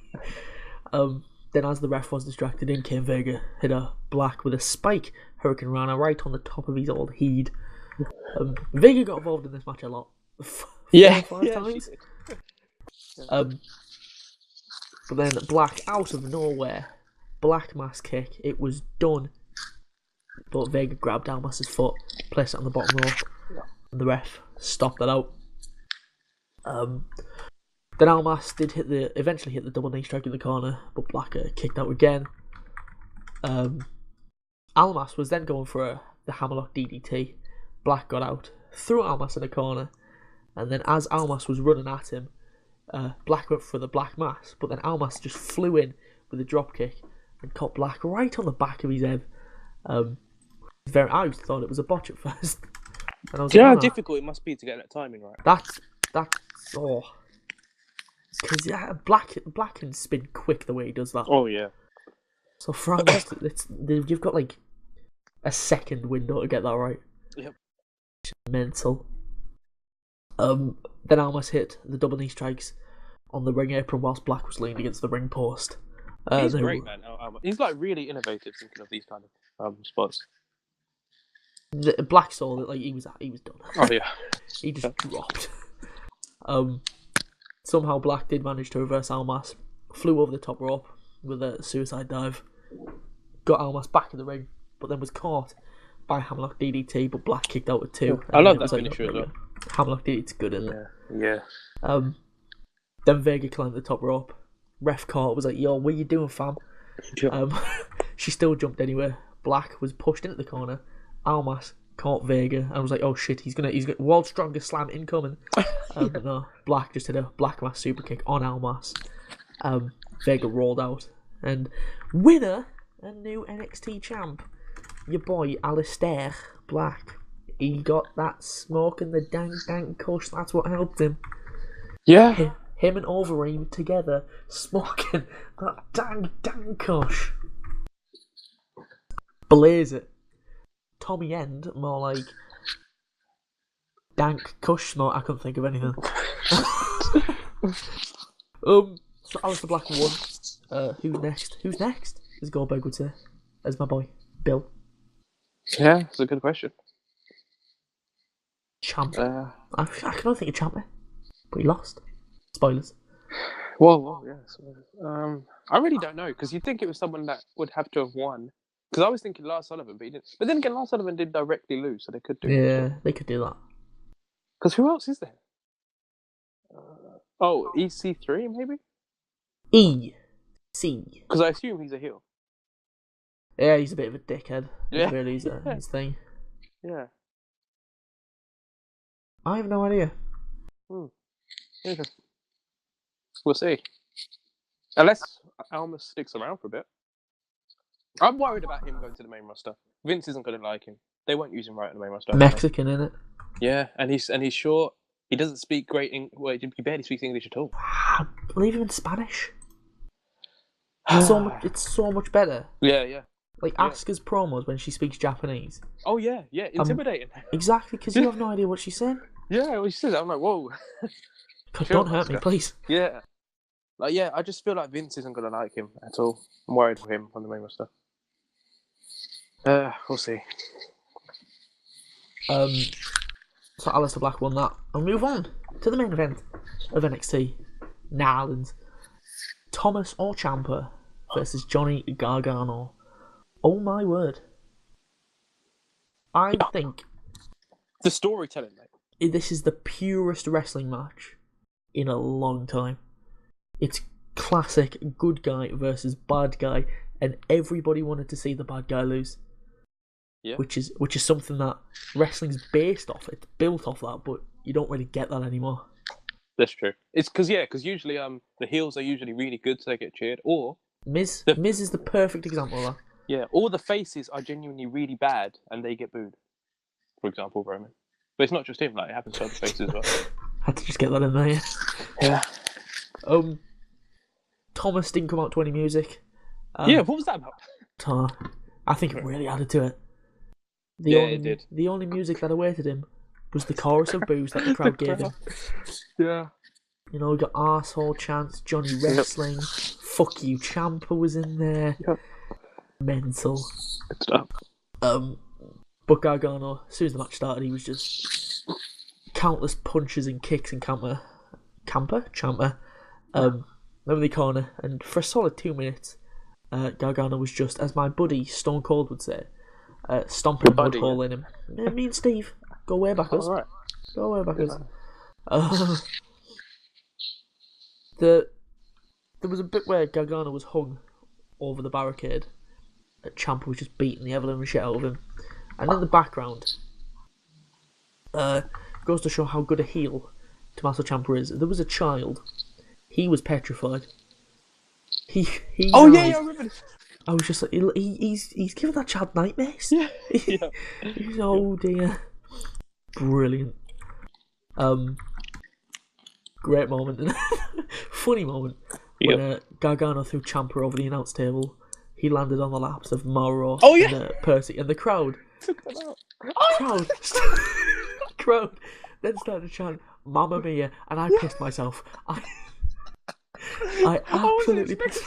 Then, as the ref was distracted, in came Vega, hit a Black with a spike Hurricane Rana right on the top of his old head. Vega got involved in this match a lot. 5 times. But then Black, out of nowhere, Black mass kick. It was done. But Vega grabbed Almas's foot, placed it on the bottom rope, and the ref stopped that out. Then Almas did eventually hit the double knee strike in the corner, but Black kicked out again. Almas was then going for the hammerlock DDT. Black got out, threw Almas in the corner, and then as Almas was running at him, Black went for the Black Mass, but then Almas just flew in with a drop kick and caught Black right on the back of his head. I thought it was a botch at first. And I was how difficult it must be to get that timing right? That's because Black can spin quick the way he does that. Oh yeah. So for Almas, you've got like a second window to get that right. Yep. Mental. Then Almas hit the double knee strikes on the ring apron whilst Black was leaned against the ring post. He's great, man. He's like really innovative thinking of these kind of spots. Black saw that he was done. Oh yeah, he just dropped. Somehow Black did manage to reverse Almas, flew over the top rope with a suicide dive, got Almas back in the ring, but then was caught by Hammerlock DDT, but Black kicked out with 2. I love that finisher as well. Hammerlock DDT's good, isn't it? Yeah. Then Vega climbed the top rope. Ref caught, was like, yo, what are you doing, fam? She still jumped anyway. Black was pushed into the corner. Almas caught Vega and was like, oh shit, he's gonna world's strongest slam incoming. No, Black just hit a Black Mass super kick on Almas. Vega rolled out. And winner, a new NXT champ, your boy Alistair Black. He got that smoke and the dank kush, that's what helped him. Yeah. Him and Overeem together, smoking that dank kush. Blaze it. Tommy End, more like dank kush smoke. I couldn't think of anything. So Alistair Black won. Who's next? As Goldberg would say. As my boy, Bill. Yeah, it's a good question. Champ. I can't think of champ there. But he lost. Spoilers. Well, yeah. I really don't know, because you'd think it was someone that would have to have won. Because I was thinking Lars Sullivan, but he didn't. But then again, Lars Sullivan did directly lose, so they could do it. Yeah, they could do that. Because who else is there? EC3, maybe? EC. Because I assume he's a heel. Yeah, he's a bit of a dickhead. Yeah. Really, his thing. Yeah. I have no idea. Interesting. We'll see. Unless Almas sticks around for a bit. I'm worried about him going to the main roster. Vince isn't going to like him. They won't use him right in the main roster. Mexican, innit? Yeah, and he's short. He doesn't speak great English. He barely speaks English at all. Leave him in Spanish. It's so much better. Yeah. Like, Asuka's promos when she speaks Japanese. Oh, yeah. Intimidating. Exactly, because you have no idea what she's saying. Yeah, well, she says that. I'm like, whoa. God, don't hurt me, please. Yeah. I just feel like Vince isn't going to like him at all. I'm worried for him on the main roster. We'll see. So Alistair Black won that. And move on to the main event of NXT. Narland. Thomas or Ciampa versus Johnny Gargano. Oh my word. I think the storytelling, mate. This is the purest wrestling match in a long time. It's classic good guy versus bad guy, and everybody wanted to see the bad guy lose. Yeah. Which is something that wrestling's based off. It's built off that, but you don't really get that anymore. That's true. It's because usually the heels are usually really good, so they get cheered. Or Miz is the perfect example of that. Yeah, or the faces are genuinely really bad and they get booed. For example, Roman. But it's not just him; it happens to other faces as well. Had to just get that in there. Yeah. Thomas didn't come out to any music. What was that about? I think it really added to it. It did. The only music that awaited him was the chorus of boos that the crowd gave him. Yeah. You know, we got arsehole chants, Johnny Wrestling, Fuck You Ciampa was in there. Yep. Mental. Good stuff. But Gargano, as soon as the match started, he was just countless punches and kicks and Ciampa over the corner, and for a solid 2 minutes, Gargano was just, as my buddy Stone Cold would say, stomping a mud hole in him. Yeah, me and Steve go way backwards. All right. Go way backwards. There was a bit where Gargano was hung over the barricade. Ciampa was just beating the ever-living shit out of him. And in the background, goes to show how good a heel Tommaso Ciampa is. There was a child. He was petrified. He I remember this. I was just like, he's giving that child nightmares. Yeah. Oh dear. Brilliant. Great moment. Funny moment. When Gargano threw Ciampa over the announce table. He landed on the laps of Mauro and Percy, and the crowd. Crowd then started to chant Mamma mia, and I pissed myself. I absolutely pissed.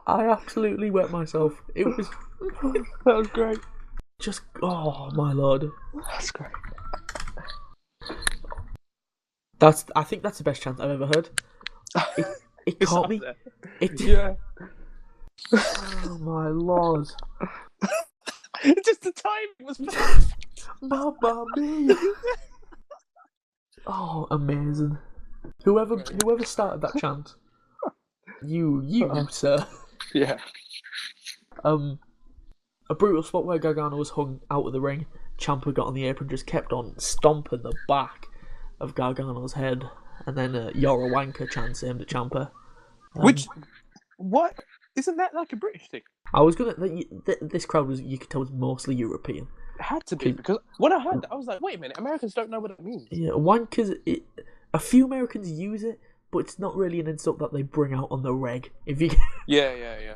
I absolutely wet myself. It was. That was great. Just, oh my lord. That's great. I think that's the best chant I've ever heard. It caught me. Yeah. Oh my lord. Just the time was perfect. Mamma mia. Oh, amazing. Whoever started that chant. You, sir. Yeah. A brutal spot where Gargano was hung out of the ring. Ciampa got on the apron, just kept on stomping the back of Gargano's head, and then You're a wanker chants aimed at Ciampa. What? Isn't that like a British thing? I was gonna. This crowd was, you could tell, was mostly European. It had to be, because when I heard that, I was like, wait a minute, Americans don't know what it means. Yeah, wankers. A few Americans use it, but it's not really an insult that they bring out on the reg. If you. Yeah.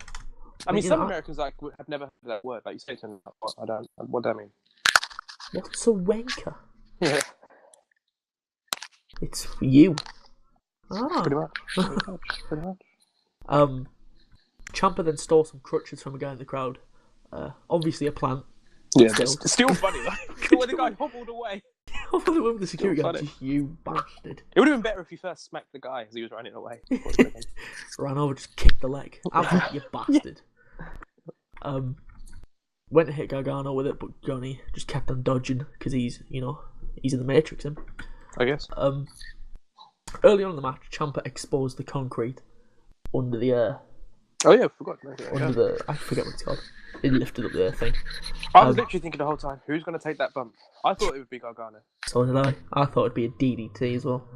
I mean, some know, Americans have never heard that word. Like you say to them, what do I mean? What's a wanker? Yeah. It's you. Pretty much. Ciampa then stole some crutches from a guy in the crowd. Obviously a plant. Yeah, still funny. Like, when the guy hobbled away. Hobbled away with the security guard. You bastard. It would have been better if he first smacked the guy as he was running away. Ran over, just kicked the leg. You bastard. Went to hit Gargano with it, but Johnny just kept on dodging because he's in the Matrix, him. I guess. Early on in the match, Ciampa exposed the concrete under the Oh yeah, I forgot. I forget what it's called. It lifted up the thing. I was literally thinking the whole time, who's going to take that bump? I thought it would be Gargano. So did I. I thought it'd be a DDT as well.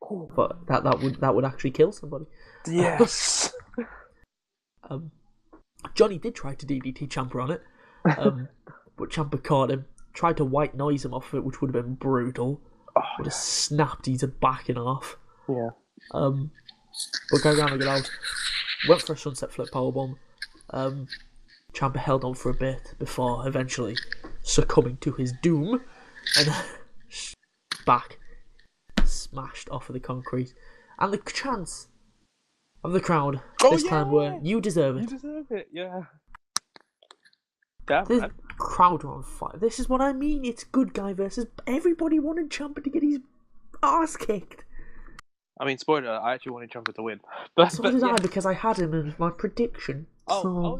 Ooh. But that would actually kill somebody. Yes. Johnny did try to DDT Ciampa on it, but Ciampa caught him. Tried to white noise him off of it, which would have been brutal. Would have snapped his back in half. Yeah. But Gargano got out. Went for a sunset flip powerbomb. Ciampa held on for a bit before eventually succumbing to his doom, and back smashed off of the concrete. And the chants of the crowd this time were, "You deserve it." You deserve it. Yeah. The crowd were on fire. This is what I mean. It's good guy versus. Everybody wanted Ciampa to get his ass kicked. I mean, spoiler, I actually wanted Ciampa to win. So did I, because I had him in my prediction. Yeah.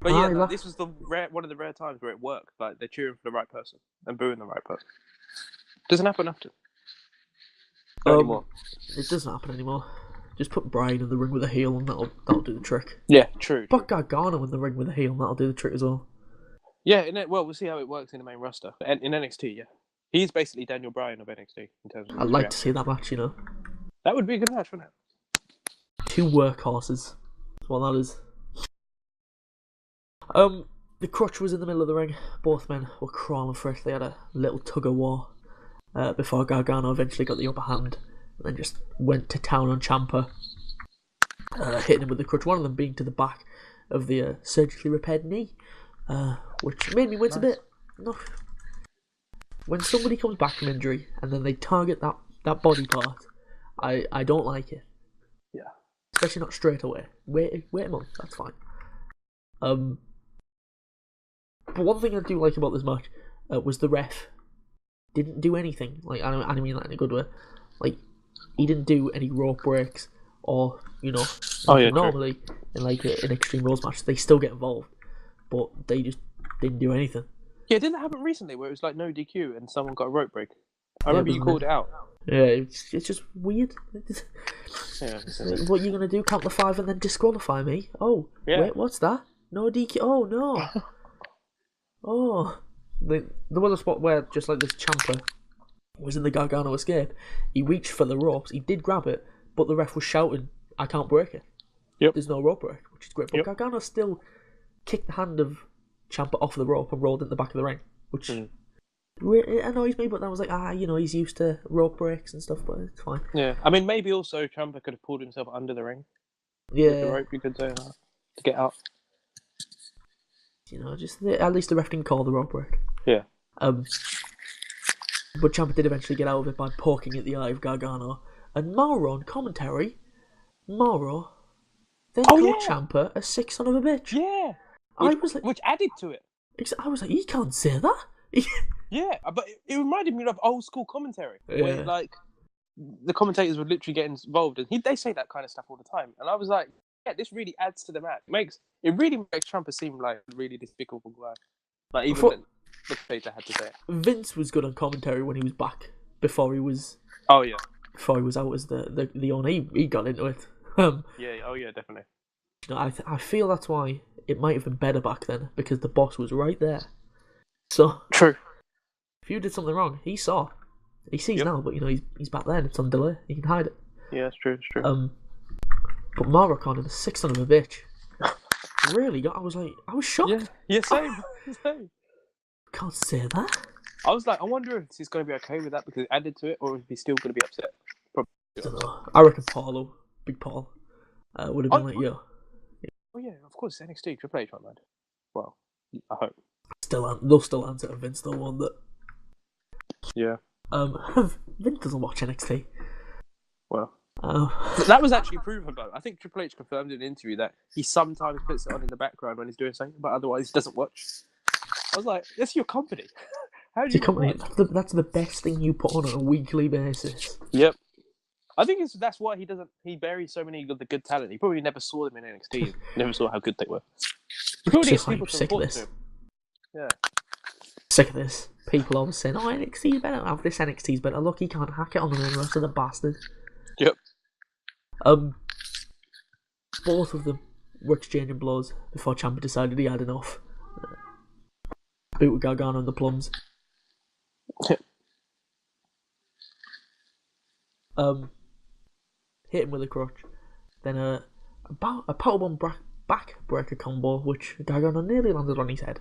But yeah, this was one of the rare times where it worked. Like, they're cheering for the right person and booing the right person. Doesn't happen often. Not anymore. It doesn't happen anymore. Just put Bryan in the ring with a heel and that'll do the trick. Yeah, true. Put Gargano in the ring with a heel and that'll do the trick as well. Yeah, we'll see how it works in the main roster. In NXT, yeah. He's basically Daniel Bryan of NXT in terms of. I'd like to see that match, That would be a good match, wouldn't it? Two workhorses. That's what that is. The crutch was in the middle of the ring. Both men were crawling for it. They had a little tug of war before Gargano eventually got the upper hand and then just went to town on Ciampa, hitting him with the crutch. One of them being to the back of the surgically repaired knee, which made me wince a bit. No. When somebody comes back from injury and then they target that body part, I don't like it. Yeah. Especially not straight away. Wait a month, that's fine. But one thing I do like about this match was the ref didn't do anything. Like, I don't mean that in a good way. Like, he didn't do any rope breaks or, normally in like an Extreme Rules match they still get involved, but they just didn't do anything. Yeah, didn't that happen recently where it was like no DQ and someone got a rope break? I remember you called it out. Yeah, it's just weird. Yeah. What are you gonna do? Count the 5 and then disqualify me? Oh, yeah. Wait, what's that? No DQ. Oh no. Oh, there was a spot where just like this Ciampa was in the Gargano escape. He reached for the ropes. He did grab it, but the ref was shouting, "I can't break it." Yep. There's no rope break, which is great. But Gargano still kicked the hand of Ciampa off the rope and rolled in the back of the ring, which it annoys me. But I was like, he's used to rope breaks and stuff, but it's fine. Yeah, I mean, maybe also Ciampa could have pulled himself under the ring. Yeah, with the rope, you could say that to get out. Just at least the ref didn't call the rope break. Yeah. But Ciampa did eventually get out of it by poking at the eye of Gargano. And Mauro on commentary, Mauro then called Ciampa a sick son of a bitch. Yeah. Which added to it. I was like, you can't say that. Yeah, but it reminded me of old school commentary. Yeah. Where, like, the commentators would literally get involved. And they say that kind of stuff all the time. And I was like, yeah, this really adds to the match. It really makes Ciampa seem like a really despicable guy. Like, even the commentator had to say it. Vince was good on commentary when he was back. Before he was... Oh, yeah. Before he was out as the owner. He got into it. Yeah, oh yeah, definitely. You know, I feel that's why it might have been better back then, because the boss was right there. So... True. If you did something wrong, he saw. He sees now, but you know he's back then. It's on delay. He can hide it. Yeah, it's true. It's true. But Mauro called him a sick son of a bitch. Really? I was shocked. Yeah, same. Same. Can't say that. I was like, I wonder if he's going to be okay with that because it added to it, or if he's still going to be upset. Probably. I don't know. I reckon Paulo, Big Paul, would have been like, yo. Oh yeah, of course, NXT Triple H, right, man. Well, I hope. They'll still answer to Vince. They'll want that. Yeah. Vince doesn't watch NXT. Well. That was actually proven, though. I think Triple H confirmed in an interview that he sometimes puts it on in the background when he's doing something, but otherwise he doesn't watch. I was like, that's your company. How do you company? That's the best thing you put on a weekly basis. Yep. I think that's why he buries so many of the good talent. He probably never saw them in NXT. Never saw how good they were. He probably just like sick of this. Yeah. Sick of this. People always saying, oh, NXT's better. Oh, this NXT's better. Look, he can't hack it on the main roster, the bastard. Yep. Both of them were exchanging blows before Ciampa decided he had enough. Boot with Gargano and the Plums. Hit him with a crutch. Then a powerbomb backbreaker combo, which Gargano nearly landed on his head.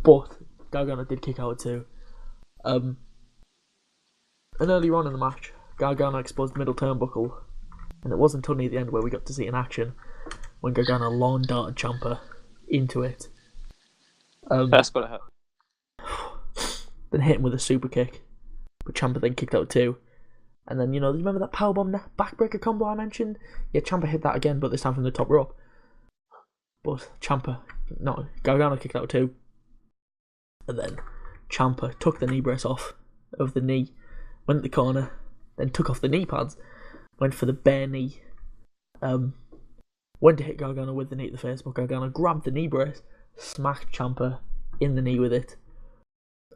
But Gargano did kick out too. And earlier on in the match, Gargano exposed the middle turnbuckle, and it wasn't until near the end where we got to see it in action when Gargano lawn darted Ciampa into it. That's gotta hurt. Then hit him with a super kick, but Ciampa then kicked out too. And then, you remember that powerbomb backbreaker combo I mentioned? Yeah, Ciampa hit that again, but this time from the top rope. But Gargano kicked out too. And then Ciampa took the knee brace off of the knee, went to the corner, then took off the knee pads, went for the bare knee, went to hit Gargano with the knee to the face, but Gargano grabbed the knee brace, smacked Ciampa in the knee with it.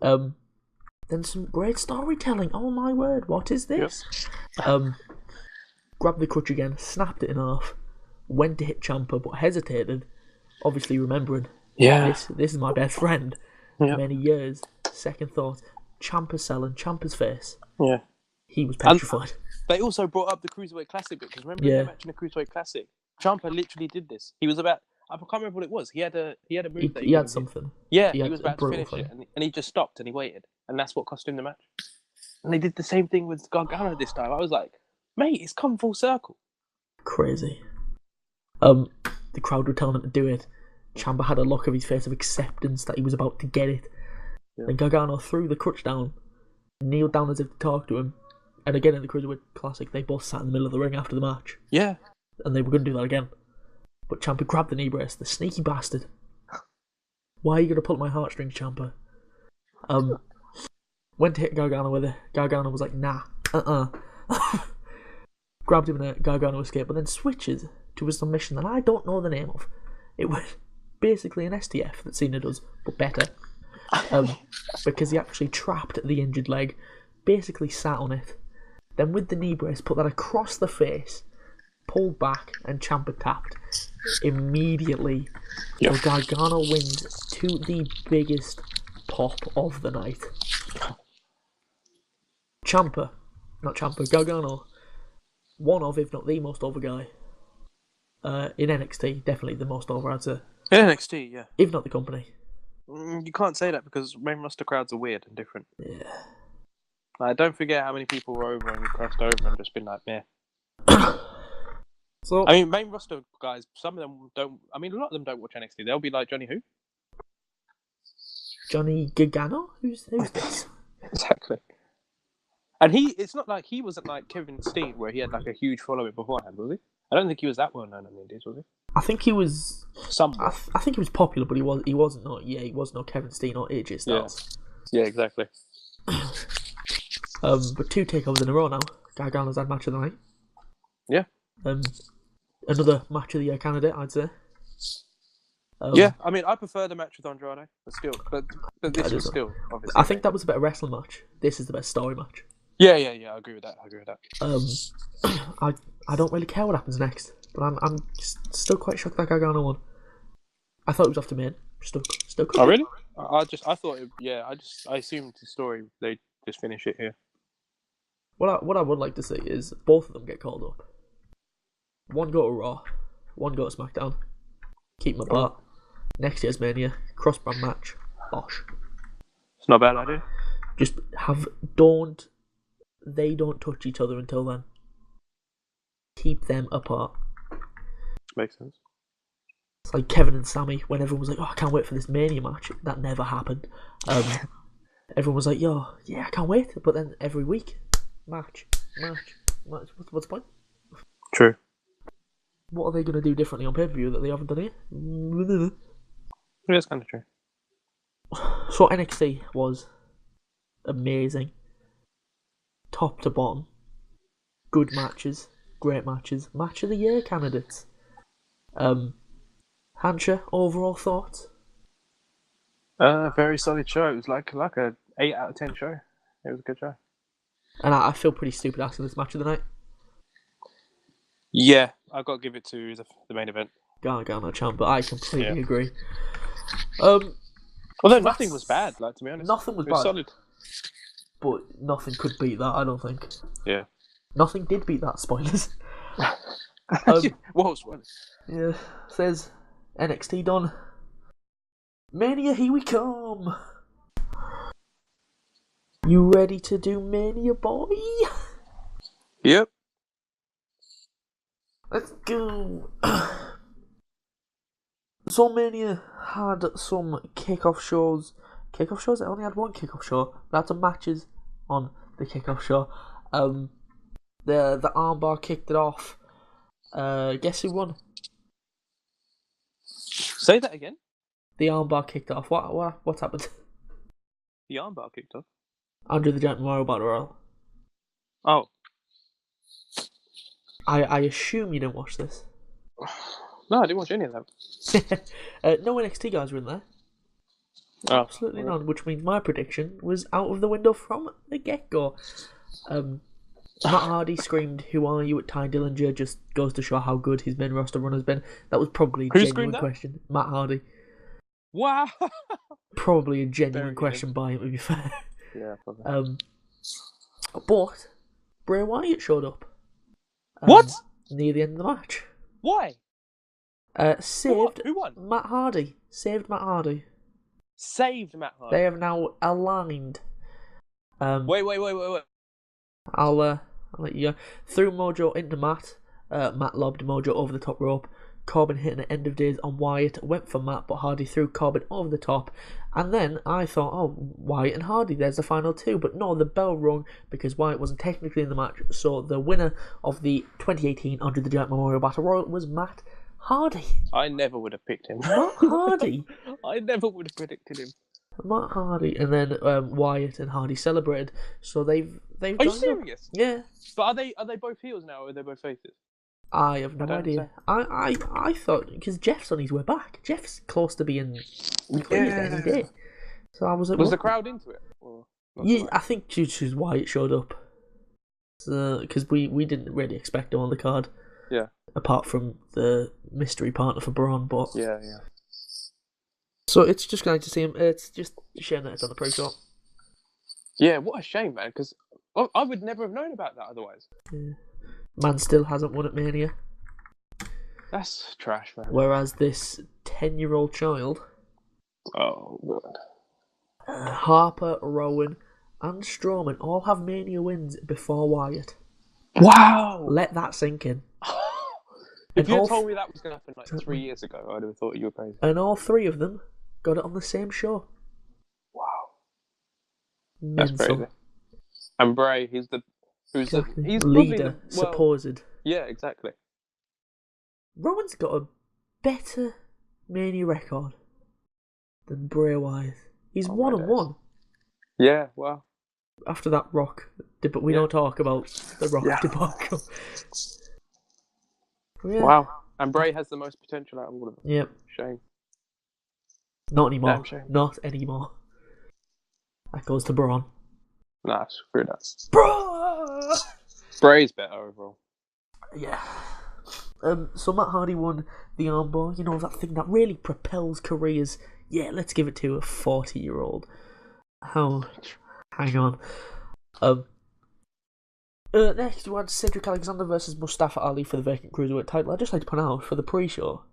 Then some great storytelling. Oh my word, what is this? Yep. Grabbed the crutch again, snapped it in half, went to hit Ciampa, but hesitated, obviously remembering, this is my best friend. Yep. Many years. Second thought, Ciampa's selling Ciampa's face. Yeah. He was petrified. They also brought up the Cruiserweight Classic because remember the match in the Cruiserweight Classic? Ciampa literally did this. He was about, I can't remember what it was. He had a move that he had something. Yeah, he was about to finish it, and he just stopped and he waited, and that's what cost him the match. And they did the same thing with Gargano this time. I was like, mate, it's come full circle. Crazy. The crowd were telling him to do it. Ciampa had a look of his face of acceptance that he was about to get it. Yeah. Then Gargano threw the crutch down, kneeled down as if to talk to him, and again in the Cruiserweight Classic, they both sat in the middle of the ring after the match. Yeah. And they were going to do that again. But Ciampa grabbed the knee brace, the sneaky bastard. Why are you going to pull my heartstrings, Ciampa? Went to hit Gargano with it. Gargano was like, nah, Grabbed him in a Gargano escape, but then switches to a submission that I don't know the name of. It was basically an STF that Cena does, but better. Because he actually trapped the injured leg, basically sat on it, then with the knee brace put that across the face, pulled back, and Ciampa tapped immediately. Yep. So Gargano wins to the biggest pop of the night. Gargano, one of, if not the most over guy in NXT, definitely the most over, I'd say. NXT, yeah. If not the company. You can't say that because main roster crowds are weird and different. Yeah. Don't forget how many people were over and crossed over and just been like, meh. So, I mean, main roster guys, some of them don't. I mean, a lot of them don't watch NXT. They'll be like, Johnny who? Johnny Gargano? Who's this? Exactly. And it's not like he wasn't like Kevin Steen, where he had like a huge following beforehand, was he? I don't think he was that well known on the Indies, was he? I think he was. Somewhat. I think he was popular, but he wasn't not. Yeah, he was not Kevin Steen or AJ Styles. Yeah, exactly. But 2 takeovers in a row now. Gargano's had match of the night. Yeah. Another match of the year candidate, I'd say. Yeah, I mean, I prefer the match with Andrade, but this was still obviously. I think that was a better wrestling match. This is the best story match. Yeah. I agree with that. I don't really care what happens next, but I'm still quite shocked that Gargano won. I thought it was off to main. Still could. Oh really? I thought I assumed the story they just finish it here. What I would like to see is both of them get called up. One go to Raw, one go to SmackDown. Keep them apart. Next year's Mania, cross-brand match. Bosh. It's not a bad idea. Just they don't touch each other until then. Keep them apart. Makes sense. It's like Kevin and Sammy when everyone was like, "Oh, I can't wait for this Mania match." That never happened. Everyone was like, yeah, I can't wait. But then every week, match. What's the point? True. What are they going to do differently on pay-per-view that they haven't done here? Yeah, that's kind of true. So NXT was amazing. Top to bottom. Good matches. Great matches. Match of the year candidates. Hancha, overall thoughts? Very solid show. It was like a 8 out of 10 show. It was a good show. And I feel pretty stupid asking this match of the night. Yeah, I've got to give it to the main event. Gargano champ, but I completely agree. Although nothing was bad, to be honest. Nothing was bad. Solid. But nothing could beat that, I don't think. Yeah. Nothing did beat that, spoilers. Whoa, spoilers. Yeah, says NXT done. Mania, here we come. You ready to do Mania, boy? Yep. Let's go. So Mania had some kickoff shows. Kickoff shows? It only had one kickoff show. But had some matches on the kickoff show. The armbar kicked it off. Guess who won? Say that again. The armbar kicked off. What's happened? The armbar kicked off. Andre the Giant Memorial Battle Royal. Oh. I assume you didn't watch this. No, I didn't watch any of that. No NXT guys were in there. Oh, Absolutely none, which means my prediction was out of the window from the get-go. Matt Hardy screamed, "Who are you?" at Ty Dillinger. Just goes to show how good his main roster run has been. That was probably a genuine question. Matt Hardy. Wow. Probably a genuine question by him, to be fair. Yeah, probably. But Bray Wyatt showed up. What? Near the end of the match. Why? Saved Who won? Matt Hardy. Saved Matt Hardy. Saved Matt Hardy. They have now aligned. Wait. I'll let you go. Threw Mojo into Matt. Matt lobbed Mojo over the top rope. Corbin hit an end of days on Wyatt. Went for Matt, but Hardy threw Corbin over the top. And then I thought, oh, Wyatt and Hardy, there's the final two. But no, the bell rung because Wyatt wasn't technically in the match. So the winner of the 2018 Andre the Giant Memorial Battle Royal was Matt Hardy. I never would have picked him. Matt Hardy. I never would have predicted him. Matt Hardy, and then Wyatt and Hardy celebrated. So they've. Are you serious? Yeah. But are they both heels now, or are they both faces? I have no idea. I thought because Jeff's on his way back. Jeff's close to being cleared any day. So I was like, was the crowd into it? Yeah, I think just Wyatt showed up. Because we didn't really expect him on the card. Yeah. Apart from the mystery partner for Braun, but yeah. So it's just going to see him. It's just a shame that it's on the pre-show. Yeah, what a shame, man. Because I would never have known about that otherwise. Yeah. Man still hasn't won at Mania. That's trash, man. Whereas this 10-year-old child... Oh, God. Harper, Rowan, and Strowman all have Mania wins before Wyatt. Wow! Let that sink in. If you had told me that was going to happen 3 years ago, I'd have thought you were crazy. And all three of them got it on the same show. That's Mental. crazy. And Bray, he's Exactly. he's Leader, probably supposed. yeah, exactly. Rowan's got a better Mania record than Bray Wyatt. He's 1-1 Yeah, well, after that Rock, but we don't talk about the Rock debacle. Yeah. Wow. And Bray has the most potential out of all of them. Yep. Shame. Not anymore. Damn shame. Not anymore. That goes to Braun. Nah, screw that. Braun! Bray's better overall. Yeah. So Matt Hardy won the armbar. You know, that thing that really propels careers. Yeah, let's give it to a 40-year-old. Hang on. Next, we had Cedric Alexander versus Mustafa Ali for the vacant cruiserweight title. I'd just like to point out, for the pre-show,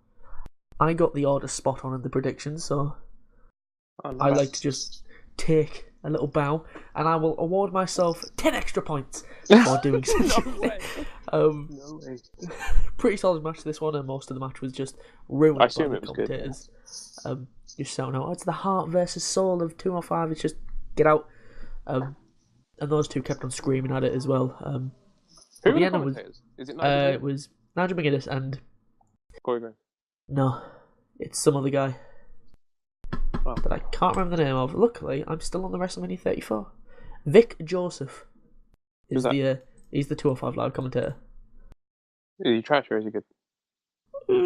I got the order spot on in the predictions, so I like to just take a little bow, and I will award myself 10 extra points for doing so. No way. No way. Pretty solid match, this one, and most of the match was just ruined I by assume the it was commentators. Just shouting out, it's the heart versus soul of 205, it's just get out. And those two kept on screaming at it as well. Who were the commentators? Is it Nigel it was Nigel McGuinness and... Corey Graham? No, it's some other guy. Oh. That I can't remember the name of. Luckily, I'm still on the WrestleMania 34. Vic Joseph is he's the 205 Live commentator. Is he trash or is he good?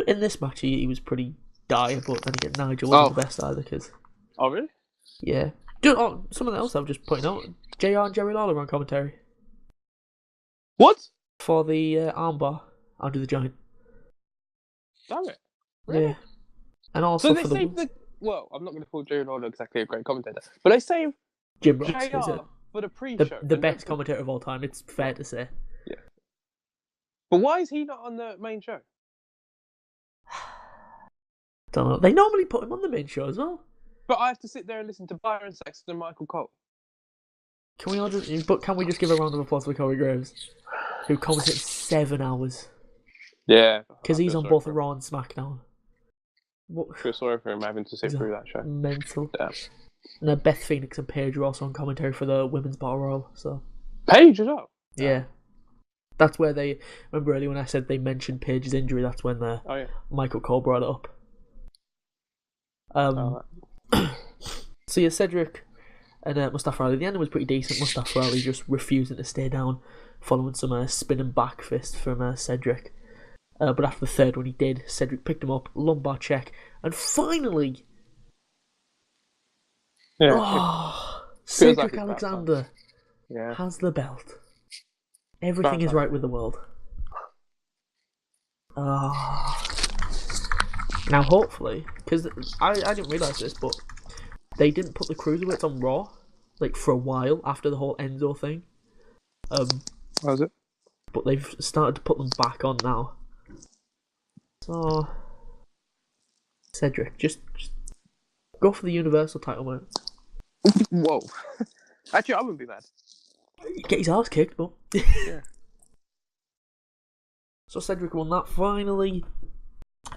In this match, he was pretty dire, but then again, Nigel wasn't the best either. Oh, really? Yeah. Something else I've just pointed out. JR and Jerry Lawler on commentary. What? For the armbar under the giant. Damn it. Really? Yeah. And also so they saved the... Well, I'm not going to call Jerry Lawler exactly a great commentator, but they saved Jim Ross, JR for the pre-show. The best commentator of all time, it's fair to say. Yeah. But why is he not on the main show? Don't know. They normally put him on the main show as well. But I have to sit there and listen to Byron Saxton and Michael Cole. Can we just give a round of applause for Corey Graves, who commentated 7 hours? Yeah. Because he's on both Raw and SmackDown. I feel sorry for him having to sit through that show. Mental. Yeah. And then Beth Phoenix and Paige are also on commentary for the Women's Battle Royal. So. Paige as well? Yeah. That's where they... Remember earlier when I said they mentioned Paige's injury, that's when Michael Cole brought it up. So yeah, Cedric and Mustafa Ali. The ending was pretty decent. Mustafa Ali just refusing to stay down, following some spinning back fist from Cedric. But after the third one he did, Cedric picked him up, lumbar check, and finally... Cedric Alexander has the belt. Everything is right with the world. Now hopefully, because I didn't realise this, but they didn't put the cruiserweights on Raw, like, for a while after the whole Enzo thing. Was it? But they've started to put them back on now. So, Cedric, just go for the Universal title, man. Whoa. Actually, I wouldn't be mad. Get his ass kicked, but... Yeah. So Cedric won that finally.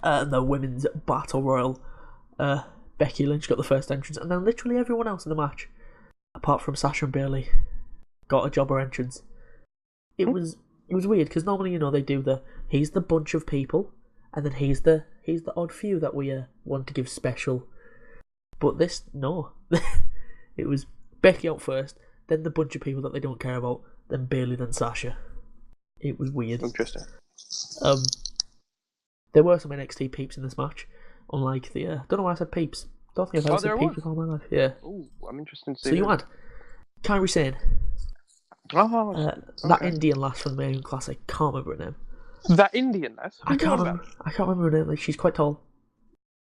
And the Women's Battle Royal. Becky Lynch got the first entrance, and then literally everyone else in the match, apart from Sasha and Bayley, got a jobber entrance. It was weird, because normally, they do he's the bunch of people, and then he's the odd few that we want to give special. But this, no. It was Becky out first, then the bunch of people that they don't care about, then Bayley, then Sasha. It was weird. Interesting. There were some NXT peeps in this match, unlike the... don't know why I said peeps. Don't think I've ever said peeps in all my life. Yeah. Ooh, I'm interested to see. So you had Kairi Sane. That Indian lass from the American Classic. Can't remember her name. That Indian lass? I can't remember her name. Like, she's quite tall.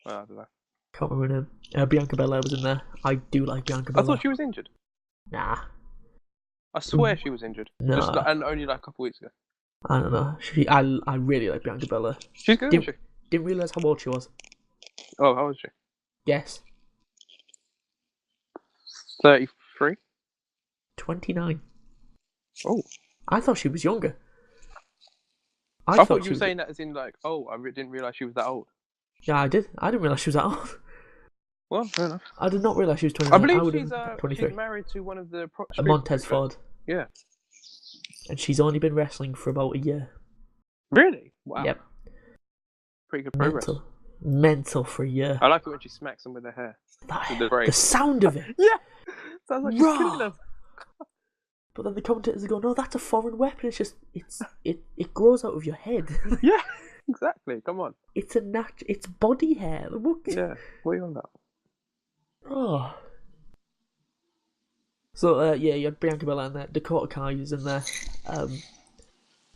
I don't know. Can't remember her name. Bianca Belair was in there. I do like Bianca Belair. I thought she was injured. Nah. I swear she was injured. No. And only like a couple weeks ago. I don't know. I really like Bianca Belair. She's good, isn't she? Didn't realise how old she was. Oh, how old is she? Guess. 33? 29. Oh. I thought she was younger. I thought you were saying that as in like, I didn't realise she was that old. Yeah, I did. I didn't realise she was that old. Well, fair enough. I did not realise she was 29. I I believe would she's have 23. she's married to one of the Montez Ford. Yeah. And she's only been wrestling for about a year. Really? Wow. Yep. Pretty good progress. Mental for a year. I like it when she smacks them with her hair. The sound of it. Yeah. Sounds like she's killing them. But then the commentators go, no, that's a foreign weapon. It's just, it grows out of your head. Yeah, exactly. Come on. It's body hair. Yeah, what are you on about? Oh. So, you had Bianca Belair in there. Dakota Kai is in there.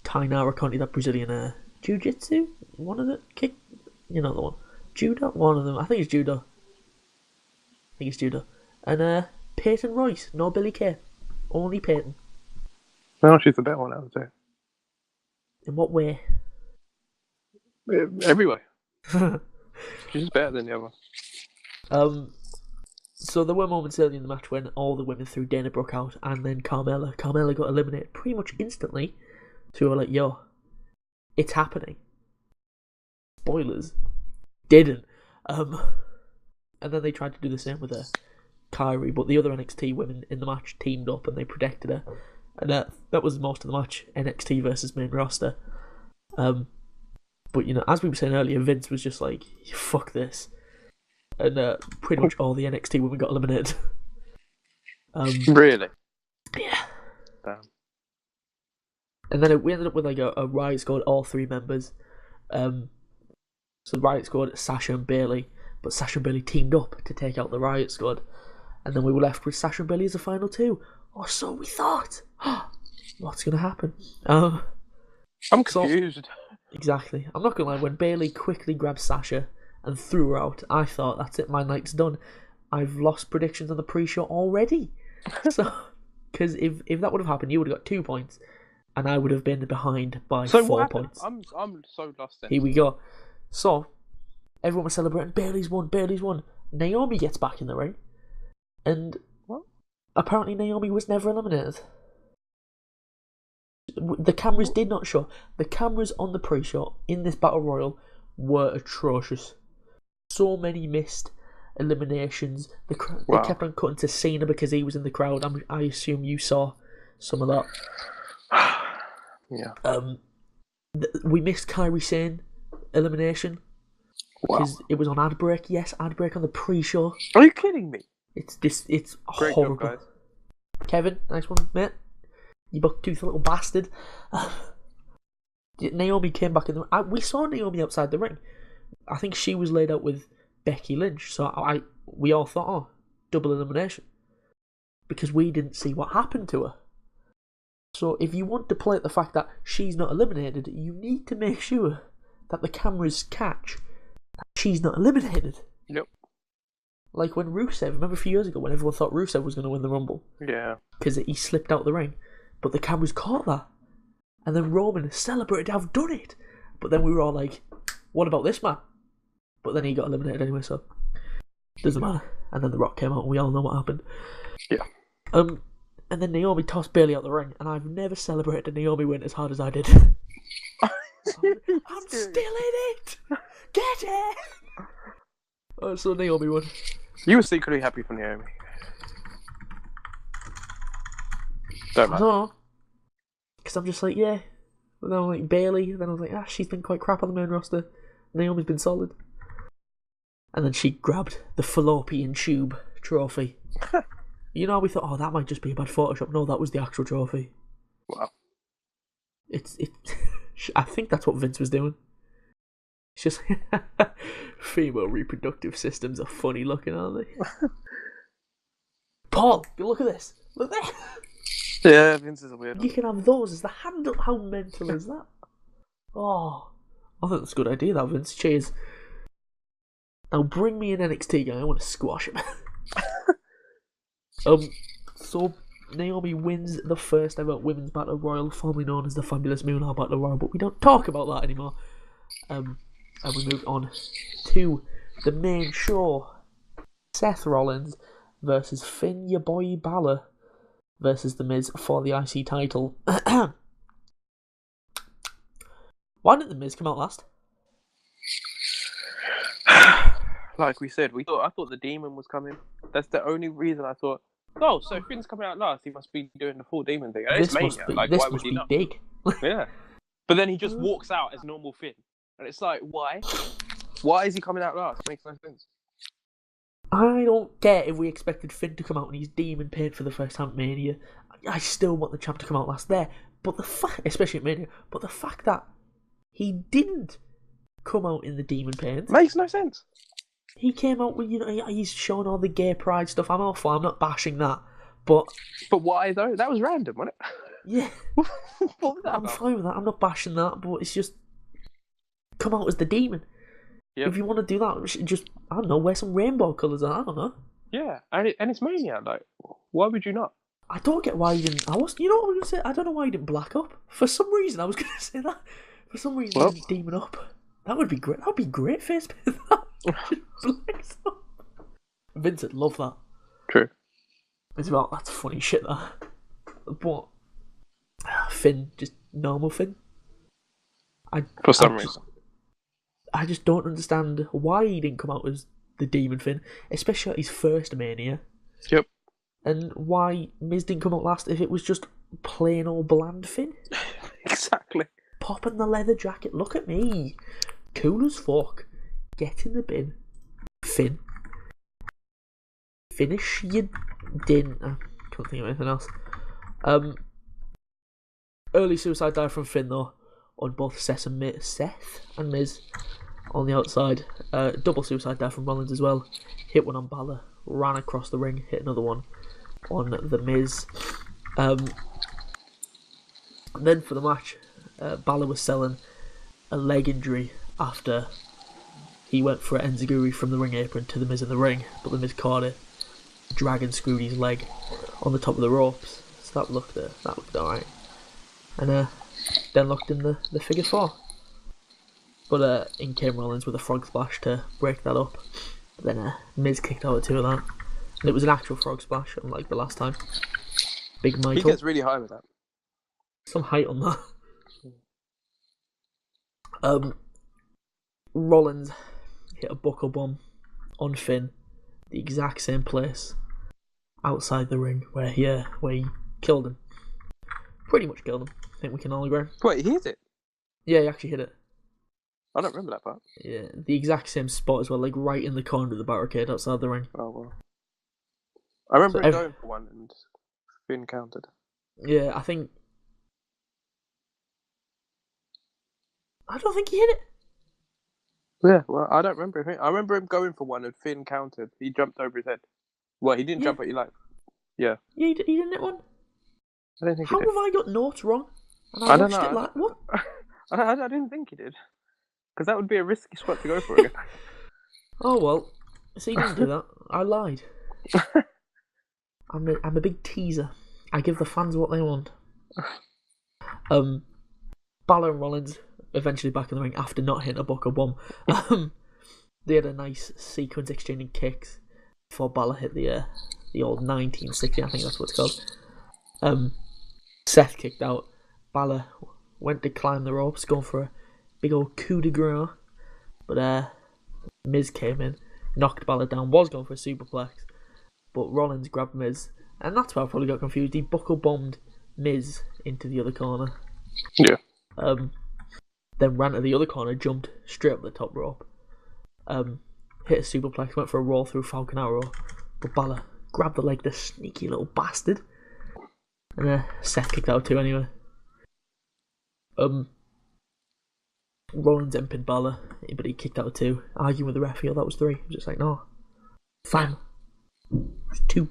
Kai Conti, that Brazilian jiu-jitsu. One of the kick. You know the one. Judo. One of them. I think it's judo. And Peyton Royce. No Billy Kay. Only Peyton. No, she's the better one, I would say. In what way? Every way. She's better than the other. So there were moments early in the match when all the women threw Dana Brooke out, and then Carmella got eliminated pretty much instantly. So we were like, yo, it's happening. Spoilers. Didn't. And then they tried to do the same with Kyrie, but the other NXT women in the match teamed up and they protected her. And that was most of the match, NXT versus main roster. But, as we were saying earlier, Vince was just like, fuck this. And pretty much all the NXT women got eliminated. Really? Yeah. Damn. And then we ended up with like a Riot Squad, all three members. So the Riot Squad, Sasha and Bayley, but Sasha and Bayley teamed up to take out the Riot Squad. And then we were left with Sasha and Bayley as the final two. Or so we thought. What's going to happen? I'm confused. Exactly. I'm not going to lie, when Bayley quickly grabbed Sasha and threw her out, I thought, that's it, my night's done. I've lost predictions on the pre-show already. So, because if that would have happened, you would have got 2 points, and I would have been behind by 4 points. I'm so lost then. Here we go. So, everyone was celebrating, Bayley's won. Naomi gets back in the ring, and apparently Naomi was never eliminated. The cameras did not show. The cameras on the pre-show in this Battle Royal were atrocious. So many missed eliminations. They kept on cutting to Cena because he was in the crowd. I assume you saw some of that. Yeah. We missed Kairi Sane elimination because it was on ad break. Yes, ad break on the pre-show. Are you kidding me? It's Great horrible. job, guys. Kevin, nice one, mate. You buck-toothed little bastard. Naomi came back in the ring. We saw Naomi outside the ring. I think she was laid out with Becky Lynch. So we all thought, double elimination. Because we didn't see what happened to her. So if you want to play at the fact that she's not eliminated, you need to make sure that the cameras catch that she's not eliminated. Yep. Like when Rusev, remember a few years ago when everyone thought Rusev was going to win the Rumble? Yeah. Because he slipped out the ring. But the cameras caught that. And then Roman celebrated to have done it. But then we were all like, what about this man? But then he got eliminated anyway, so doesn't matter. And then The Rock came out and we all know what happened. Yeah. And then Naomi tossed Bayley out the ring, and I've never celebrated a Naomi win as hard as I did. I'm still in it! Get it! So Naomi won. You were secretly happy for Naomi. Don't matter. No. Because I'm just like, yeah. But then I'm like, Bayley. Then I was like, she's been quite crap on the main roster. Naomi's been solid. And then she grabbed the fallopian tube trophy. You know, we thought, that might just be a bad Photoshop. No, that was the actual trophy. Wow. I think that's what Vince was doing. It's just female reproductive systems are funny looking, aren't they? Paul, look at this. Look there. Yeah, Vince is a weird one. You can have those as the handle. How mental is that? Oh, I think that's a good idea, that Vince. Cheers. Now bring me an NXT guy. I want to squash him. So Naomi wins the first ever Women's Battle Royal, formerly known as the Fabulous Moolah Battle Royal, but we don't talk about that anymore. And we move on to the main show. Seth Rollins versus Finn, your boy Balor, versus The Miz for the IC title. Why didn't The Miz come out last? like we said, I thought the demon was coming. That's the only reason I thought. Oh, so Finn's coming out last. He must be doing the full demon thing. And it's Mania. Why would he not? Big. Yeah. But then he just walks out as normal Finn, and it's like, why? Why is he coming out last? Makes no sense. I don't get if we expected Finn to come out and he's demon paint for the first time at Mania. I still want the champ to come out last there, but especially at Mania, but the fact that he didn't come out in the demon paint makes no sense. He came out with, he's showing all the gay pride stuff. I'm all for. I'm not bashing that, but why though? That was random, wasn't it? Yeah, what was that I'm fine with that. I'm not bashing that, but it's just come out as the demon. Yep. If you want to do that, just I don't know, wear some rainbow colours. I don't know. Yeah, and it's Mania. Like, why would you not? I don't get why he didn't. You know what I was gonna say? I don't know why he didn't black up. For some reason, I was gonna say that. For some reason, he didn't demon up. That would be great. That would be great face paint. Vincent, love that. True. It's about that's funny shit. That, but Finn, just normal Finn. For some reason. I just don't understand why he didn't come out as the Demon Finn, especially at his first Mania. Yep. And why Miz didn't come out last if it was just plain old bland Finn. Exactly. Popping the leather jacket. Look at me. Cool as fuck. Get in the bin. Finn. Finish your din. I can't think of anything else. Early suicide dive from Finn though. On both Seth and Miz on the outside. Double suicide dive from Rollins as well. Hit one on Balor. Ran across the ring. Hit another one on the Miz. And then for the match, Balor was selling a leg injury after he went for an enziguri from the ring apron to the Miz in the ring, but the Miz caught it. Dragon screwed his leg on the top of the ropes, so that looked alright. And then looked in the figure four. But in came Rollins with a frog splash to break that up. But then Miz kicked out at two of that. And it was an actual frog splash, unlike the last time. Big Michael. He gets really high with that. Some height on that. Rollins hit a buckle bomb on Finn, the exact same place outside the ring where he killed him. Pretty much killed him. I think we can all agree. Wait, he hit it? Yeah, he actually hit it. I don't remember that part. Yeah, the exact same spot as well, like right in the corner of the barricade outside the ring. Oh well. I remember him going for one and being counted. Yeah, I don't think he hit it. Yeah, well, I don't remember him. I remember him going for one and Finn counted. He jumped over his head. Well, he didn't jump at you like. Yeah. Yeah, he didn't hit one. I don't think How he did. have I got notes wrong? And I don't know. It like, what? I didn't think he did. Because that would be a risky spot to go for again. Oh well. See, he didn't do that. I lied. I'm a big teaser. I give the fans what they want. Balor and Rollins eventually back in the ring after not hitting a buckle bomb. They had a nice sequence exchanging kicks before Balor hit the old 1960, I think that's what it's called. Seth kicked out. Balor went to climb the ropes, going for a big old coup de grace. But Miz came in, knocked Balor down, was going for a superplex. But Rollins grabbed Miz, and that's where I probably got confused. He buckle bombed Miz into the other corner. Yeah. Then ran to the other corner, jumped straight up the top rope. Hit a superplex, went for a roll through Falcon Arrow. But Balor grabbed the leg, the sneaky little bastard. And Seth kicked out too anyway. Rollins pinned Balor, but he kicked out too. Arguing with the referee, that was 3. Just like, no. Fam. 2.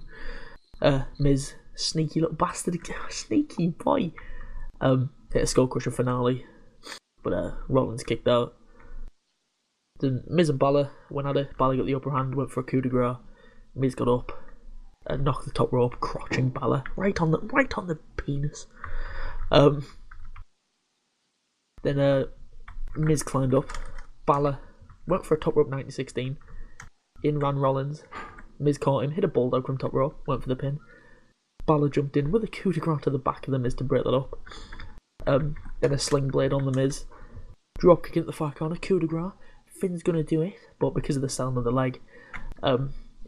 Miz, sneaky little bastard. Sneaky boy. Hit a skull crusher finale. But Rollins kicked out. Then Miz and Balor went at it. Balor got the upper hand, went for a coup de grace. Miz got up, knocked the top rope, crotching Balor right on the penis. Then Miz climbed up. Balor went for a top rope 1916. In ran Rollins. Miz caught him, hit a bulldog from top rope, went for the pin. Balor jumped in with a coup de grace to the back of the Miz to break that up. Then a sling blade on the Miz. Drop kick into the far corner, coup de grace. Finn's going to do it, but because of the sound of the leg,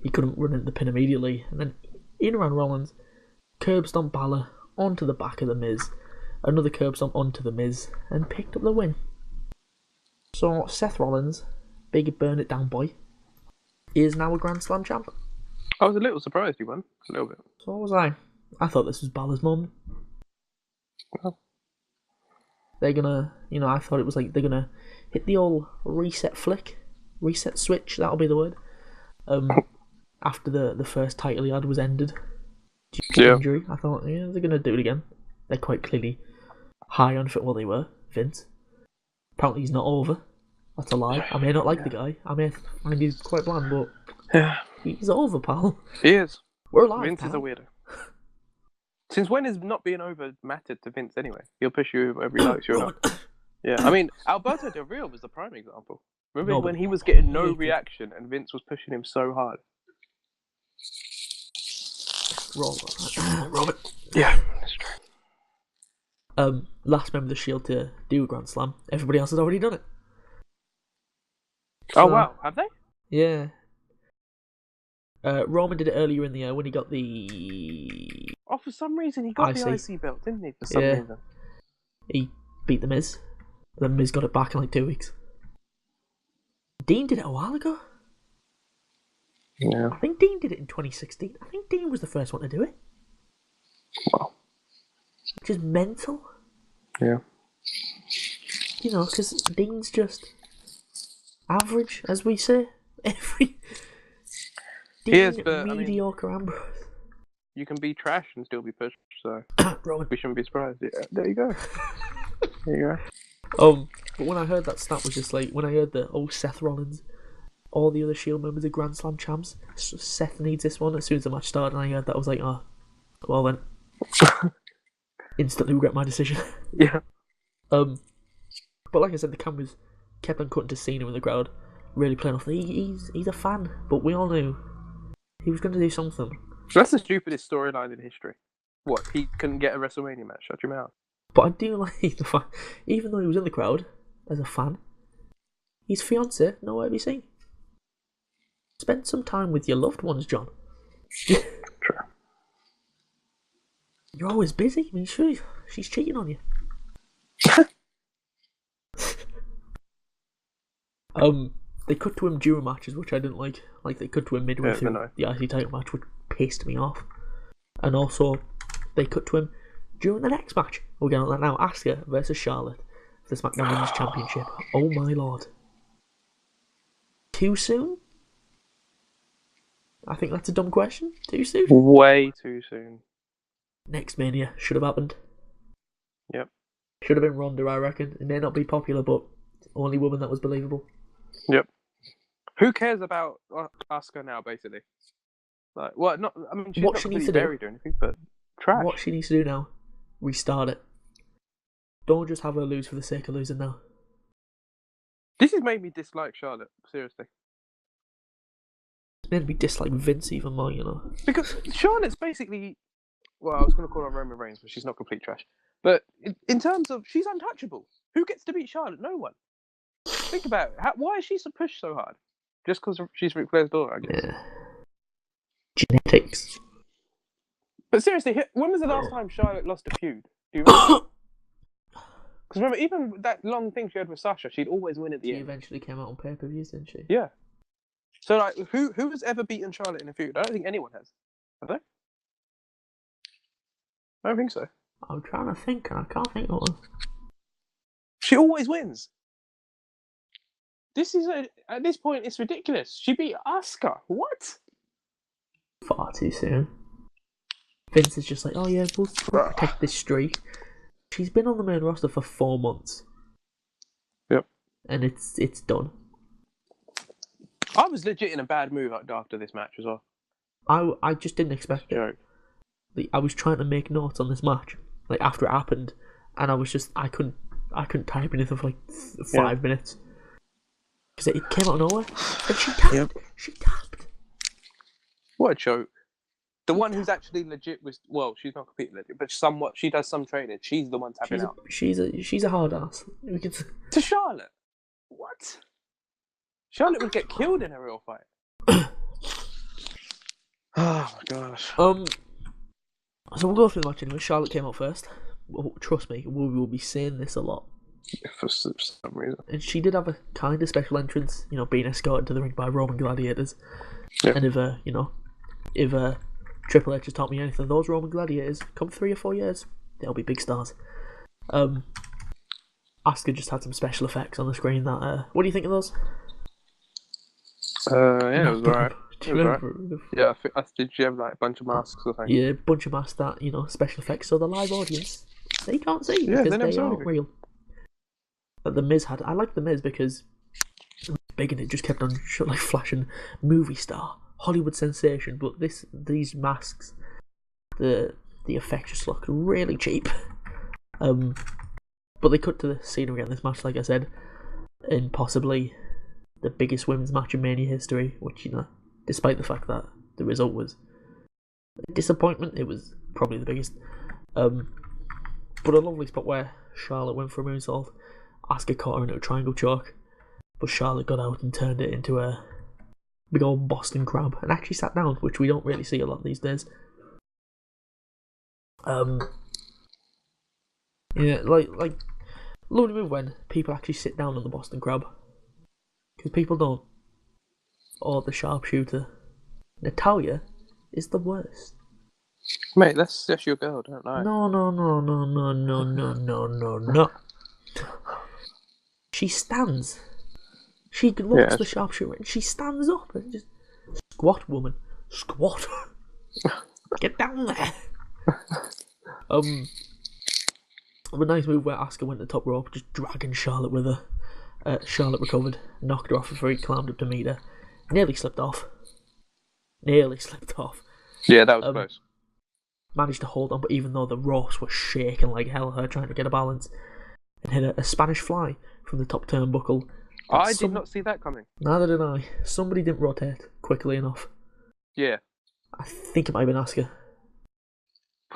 he couldn't run into the pin immediately. And then in ran Rollins, curb stomp Balor onto the back of the Miz, another curb stomp onto the Miz, and picked up the win. So Seth Rollins, big burn it down boy, is now a Grand Slam champ. I was a little surprised he won. A little bit. So was I. I thought this was Balor's moment. Well. They're gonna, I thought it was like they're gonna hit the old reset switch, that'll be the word. After the first title he had was ended due to injury, I thought, they're gonna do it again. They're quite clearly high on what they were, Vince. Apparently he's not over. That's a lie. I may not like the guy. I may find he's quite bland, but he's over, pal. He is. We're alive, Vince pal. is a weirdo. Since when has not being over mattered to Vince anyway? He'll push you wherever he likes you or not. Yeah, I mean, Alberto Del Rio was the prime example. Remember when he was getting no reaction and Vince was pushing him so hard? Robert. Yeah, that's true. Last member of the Shield to do a Grand Slam. Everybody else has already done it. Oh wow, have they? Yeah. Roman did it earlier in the year when he got the... Oh, for some reason he got the IC belt, didn't he? For some reason. He beat The Miz. The Miz got it back in like 2 weeks. Dean did it a while ago. Yeah. I think Dean did it in 2016. I think Dean was the first one to do it. Wow. Which is mental. Yeah. Because Dean's just average, as we say. Dean, mediocre Ambrose. You can be trash and still be pushed, so Roman. We shouldn't be surprised. Yeah, there you go. There you go. But when I heard that stat was just like, when I heard that, Seth Rollins, all the other Shield members are Grand Slam champs, so Seth needs this one. As soon as the match started and I heard that, I was like, oh, well then. Instantly regret my decision. Yeah. But like I said, the cameras kept on cutting to Cena in the crowd, really playing off. He's a fan, but we all knew he was going to do something. That's the stupidest storyline in history. What, he couldn't get a WrestleMania match? Shut your mouth. But I do like the fact, even though he was in the crowd as a fan, his fiancée nowhere to be seen. Spend some time with your loved ones, John. True. You're always busy. I mean, sure, she's cheating on you. They cut to him during matches, which I didn't like. Like, they cut to him midway through the IC title match, which pissed me off. And also, they cut to him during the next match. We're getting on that now. Asuka versus Charlotte for the SmackDown Women's Championship. Oh my lord. Too soon? I think that's a dumb question. Too soon? Way too soon. Next Mania should have happened. Yep. Should have been Ronda, I reckon. It may not be popular, but only woman that was believable. Yep. Who cares about Asuka now, basically? Like, what? Not. I mean, she's what not she needs to buried or anything, but trash. What she needs to do now, restart it. Don't just have her lose for the sake of losing now. This has made me dislike Charlotte, seriously. It's made me dislike Vince even more, Because Charlotte's basically... Well, I was going to call her Roman Reigns, but she's not complete trash. But in terms of... She's untouchable. Who gets to beat Charlotte? No one. Think about it. Why is she pushed so hard? Just because she's Ric Flair's daughter, I guess. Yeah. Genetics. But seriously, when was the last time Charlotte lost a feud? Do you remember? Because remember, even that long thing she had with Sasha, she'd always win at the end. She eventually came out on pay-per-views, didn't she? Yeah. So, like, who has ever beaten Charlotte in a feud? I don't think anyone has. Have they? I don't think so. I'm trying to think, and I can't think of one. She always wins. At this point, it's ridiculous. She beat Asuka. What? Far too soon. Vince is just like, oh yeah, we'll protect this streak. She's been on the main roster for 4 months. Yep. And it's done. I was legit in a bad mood after this match as well. I just didn't expect it. Like, I was trying to make notes on this match, like after it happened, and I couldn't type anything for like 5 minutes because it came out of nowhere. And she tapped. Yep. She tapped. What a joke! The one who's actually legit was she's not completely legit, but somewhat she does some training. She's the one tapping out. She's a hard ass. To Charlotte. What? Charlotte would get killed in a real fight. Oh my gosh. So we'll go through the match anyway. Charlotte came out first. Well, trust me, we will be saying this a lot. For some reason. And she did have a kind of special entrance, being escorted to the ring by Roman gladiators. Yeah. And if Triple H has taught me anything, those Roman gladiators, come 3 or 4 years, they'll be big stars. Asuka just had some special effects on the screen. That what do you think of those? Yeah, it was alright. Do you remember? Yeah, did you have like a bunch of masks or something? Yeah, a bunch of masks that, special effects, so the live audience, they can't see Yeah, because they they aren't anything. real. But the Miz I liked the Miz because big and it just kept on like flashing movie star, Hollywood sensation, but these masks, the effects just look really cheap. But they cut to the scenery in this match, like I said, in possibly the biggest women's match in Mania history, which, despite the fact that the result was a disappointment, it was probably the biggest. But a lovely spot where Charlotte went for a moonsault, Asuka caught her into a triangle choke, but Charlotte got out and turned it into a big old Boston crab and actually sat down, which we don't really see a lot these days. Yeah, like lovely move when people actually sit down on the Boston crab, because people don't. Or the sharpshooter. Natalia is the worst. Mate, that's just your girl, don't lie. No. She stands. She looks the sharpshooter and she stands up and just squat, woman, squat. Get down there. A nice move where Asuka went to the top rope, just dragging Charlotte with her. Charlotte recovered, knocked her off before he climbed up to meet her. Nearly slipped off. Yeah, that was close. Managed to hold on, but even though the ropes were shaking like hell, her trying to get a balance, and hit a Spanish fly from the top turnbuckle. I did not see that coming. Neither did I. Somebody didn't rotate quickly enough. Yeah. I think it might have been Asuka.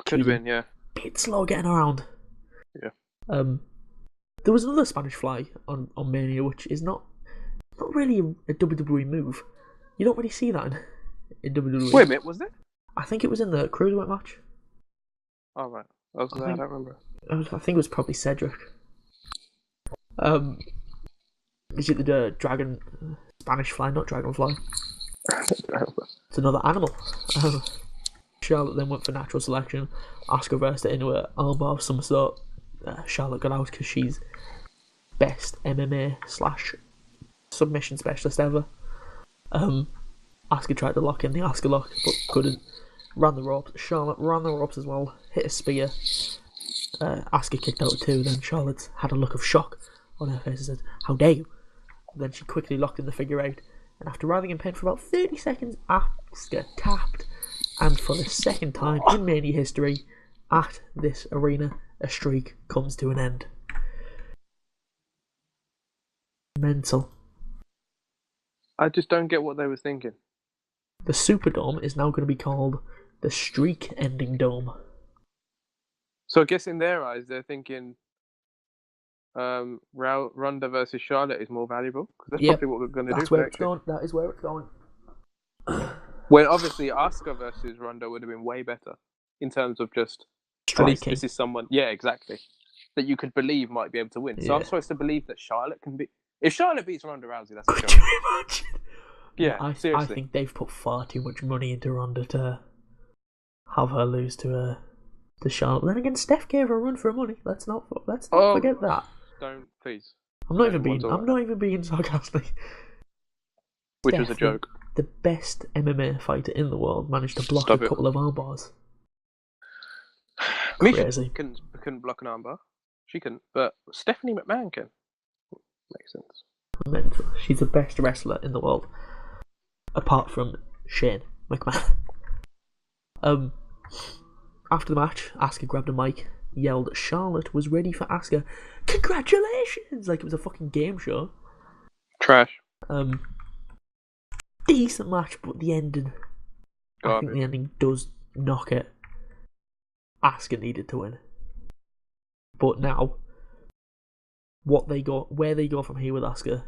Could have been, yeah. Bit slow getting around. Yeah. There was another Spanish fly on Mania, which is not really a WWE move. You don't really see that in WWE. Wait a minute, was it? I think it was in the Cruiserweight match. Oh, right. I don't remember. I think it was probably Cedric. Is it the dragon Spanish fly, not dragonfly? It's another animal. Charlotte then went for natural selection. Asuka reversed it into an armbar of some sort. Charlotte got out because she's best MMA / submission specialist ever. Asuka tried to lock in the Asuka lock, but couldn't. Ran the ropes. Charlotte ran the ropes as well. Hit a spear. Asuka kicked out at 2. Then Charlotte had a look of shock on her face and said, "How dare you?" Then she quickly locked in the figure 8. And after writhing in pain for about 30 seconds, Asuka tapped. And for the second time in Mania history, at this arena, a streak comes to an end. Mental. I just don't get what they were thinking. The Superdome is now going to be called the Streak Ending Dome. So I guess in their eyes, they're thinking Ronda versus Charlotte is more valuable. Because that's probably what we're going to do. Where it's going. That is where it's going. When obviously Asuka versus Ronda would have been way better in terms of just striking. At least this is someone, yeah, exactly, that you could believe might be able to win. Yeah. So I'm supposed to believe that Charlotte can be. If Charlotte beats Ronda Rousey, that's. Could you imagine? Yeah, seriously. I think they've put far too much money into Ronda to have her lose to Charlotte. Then again, Steph gave her a run for her money. Let's not forget that. Don't please. I'm not even being sarcastic. Which was a joke. The best MMA fighter in the world managed to block a couple of armbars. Crazy. Couldn't block an armbar. She couldn't, but Stephanie McMahon can. Makes sense. Mental. She's the best wrestler in the world, apart from Shane McMahon. After the match, Asuka grabbed a mic, yelled Charlotte was ready for Asuka. Congratulations! Like it was a fucking game show. Trash. Decent match, but the ending. Garbage. I think the ending does knock it. Asuka needed to win. But now, where they go from here with Asuka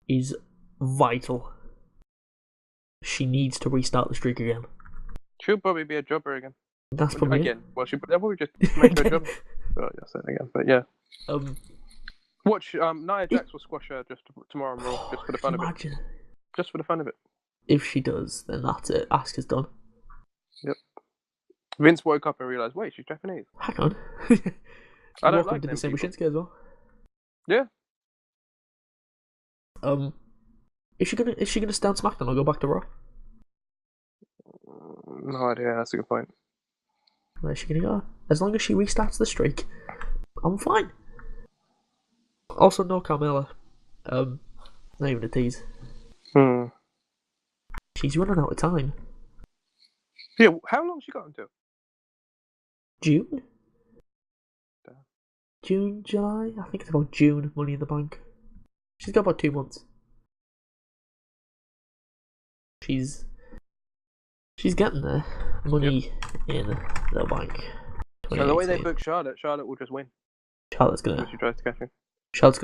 is vital. She needs to restart the streak again. She'll probably be a jobber again. That's probably again. Well, they'll probably just make her a jobber. Oh, yeah, say it again. But yeah. Watch Nia Jax will squash her just tomorrow on Raw, just for the fun of it. Just for the fun of it. If she does, then that's it. Asuka's done. Yep. Vince woke up and realised, wait, she's Japanese. Hang on. I don't walk like into them the same people. Shinsuke as well. Yeah. Is she gonna stay on SmackDown or go back to Raw? No idea. That's a good point. Where's she gonna go? As long as she restarts the streak, I'm fine. Also, no Carmella. Not even a tease. She's running out of time. Yeah, how long she got until? June? June, July? I think it's about June, Money in the Bank. She's got about 2 months. She's getting there. Money in the Bank. So the way they book Charlotte will just win. Charlotte's gonna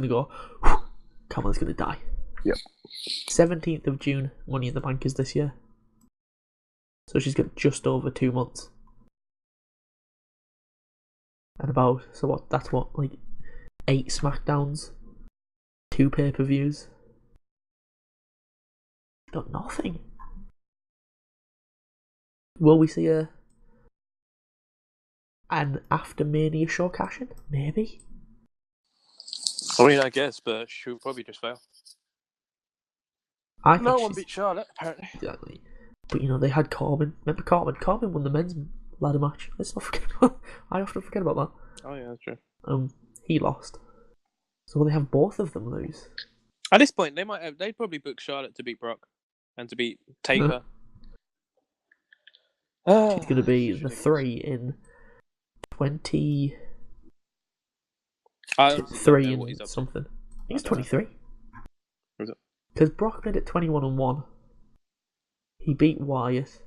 go. Carmella's gonna die. Yep. 17th of June, Money in the Bank is this year. So she's got just over 2 months. And that's like 8 SmackDowns, 2 pay-per-views. Got nothing. Will we see an after Mania show cash-in? Maybe. I mean, I guess, but she'll probably just fail. No one beat Charlotte, apparently. Exactly. But they had Corbin. Remember Corbin? Corbin won the men's ladder match. Let's not forget about that. I often forget about that. Oh yeah, that's true. He lost. So will they have both of them lose? At this point, they'd probably book Charlotte to beat Brock and to beat Taker. She's going to be the 3 in 20... 3 in something. I think it's 23. Is it? Because Brock made it 21-1. He beat Wyatt.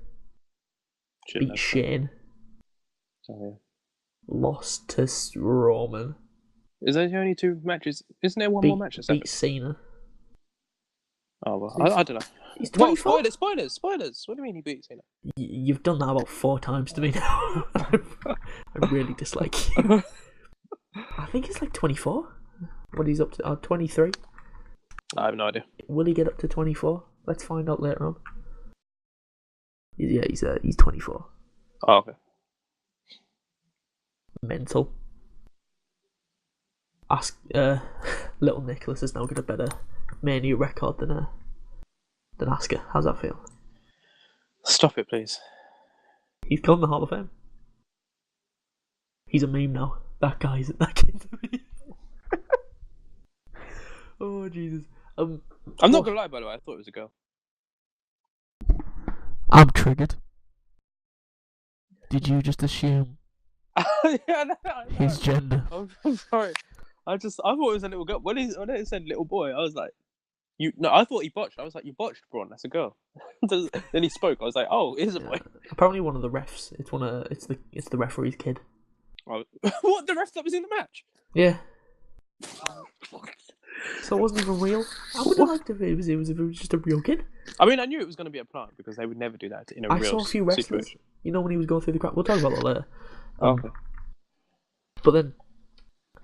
Beat Shane. Oh, yeah. Lost to Roman. Is there only 2 matches? Isn't there one more match? Beat Cena. Oh, well, I don't know. He's 24. Spoilers. What do you mean he beat Cena? You've done that about 4 times to me now. I really dislike you. I think he's like 24. What he's up to? 23. I have no idea. Will he get up to 24? Let's find out later on. Yeah, he's 24. Oh, okay. Mental. Little Nicholas has now got a better Mania record than Asuka. How's that feel? Stop it, please. He's gone the Hall of Fame. He's a meme now. That kid's a meme. Oh Jesus. I'm not gonna lie, by the way. I thought it was a girl. I'm triggered. Did you just assume yeah, no. his gender? I'm sorry. I thought it was a little girl. When it said little boy, I was like, I thought he botched. I was like, you botched, Braun. That's a girl. Then he spoke. I was like, oh, it is a boy. Apparently, one of the refs. It's the referee's kid. Oh, what, the ref that was in the match? Yeah. So it wasn't even real. I would have liked if it was just a real kid. I mean, I knew it was going to be a plant because they would never do that in a real situation. I saw a few wrestlers. When he was going through the crowd. We'll talk about that later. Okay. But then,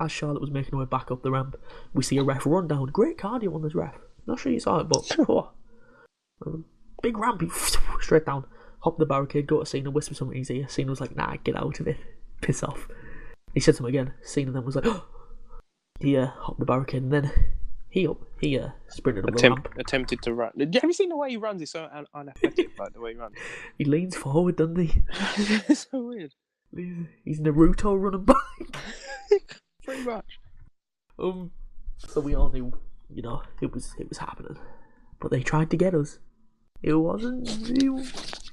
as Charlotte was making her way back up the ramp, we see a ref run down. Great cardio on this ref. Not sure you saw it, but big ramp, he straight down, hop the barricade, go to Cena, whisper something in his ear. Cena was like, "Nah, get out of it, piss off." He said something again. Cena then was like, "Oh." He hopped the barricade and then he sprinted up the ramp. Attempted to run. Have you seen the way he runs? He's so unathletic, like the way he runs. He leans forward, doesn't he? It's so weird. He's Naruto running back. Pretty much. So we all knew, it was happening, but they tried to get us. It wasn't you.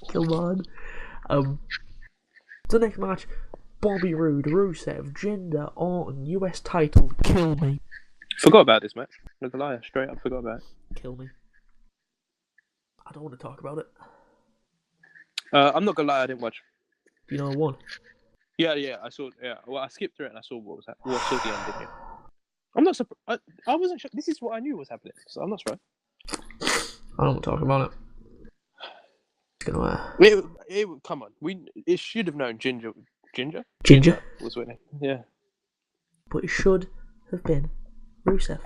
Come on. The next match, Bobby Roode, Rusev, Jinder, Orton, US title. Kill me. Forgot about this match. Not gonna lie, straight up forgot about it. Kill me. I don't want to talk about it. I'm not gonna lie, I didn't watch. Do you know who won? Yeah, I saw. Yeah, well, I skipped through it and I saw what was that. Well, I saw the end, didn't you? I'm not surprised. I wasn't sure. This is what I knew was happening, so I'm not surprised. I don't want to talk about it. It's gonna Come on. It should have known Ginger was winning. Yeah. But it should have been Rusev.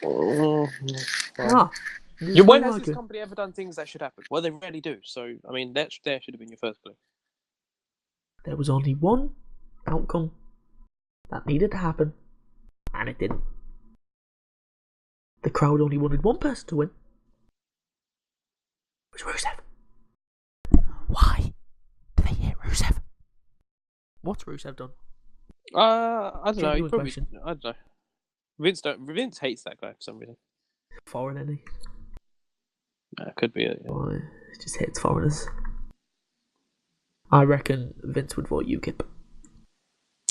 When has this company ever done things that should happen? Well, they rarely do. So, I mean, that should have been your first play. There was only one outcome that needed to happen, and it didn't. The crowd only wanted one person to win. It was Rusev. Why do they hate Rusev? What's Rusev done? I don't know. I don't know. Vince hates that guy for some reason. Foreign, isn't he? Could be it. Yeah. Well, he just hates foreigners. I reckon Vince would vote UKIP.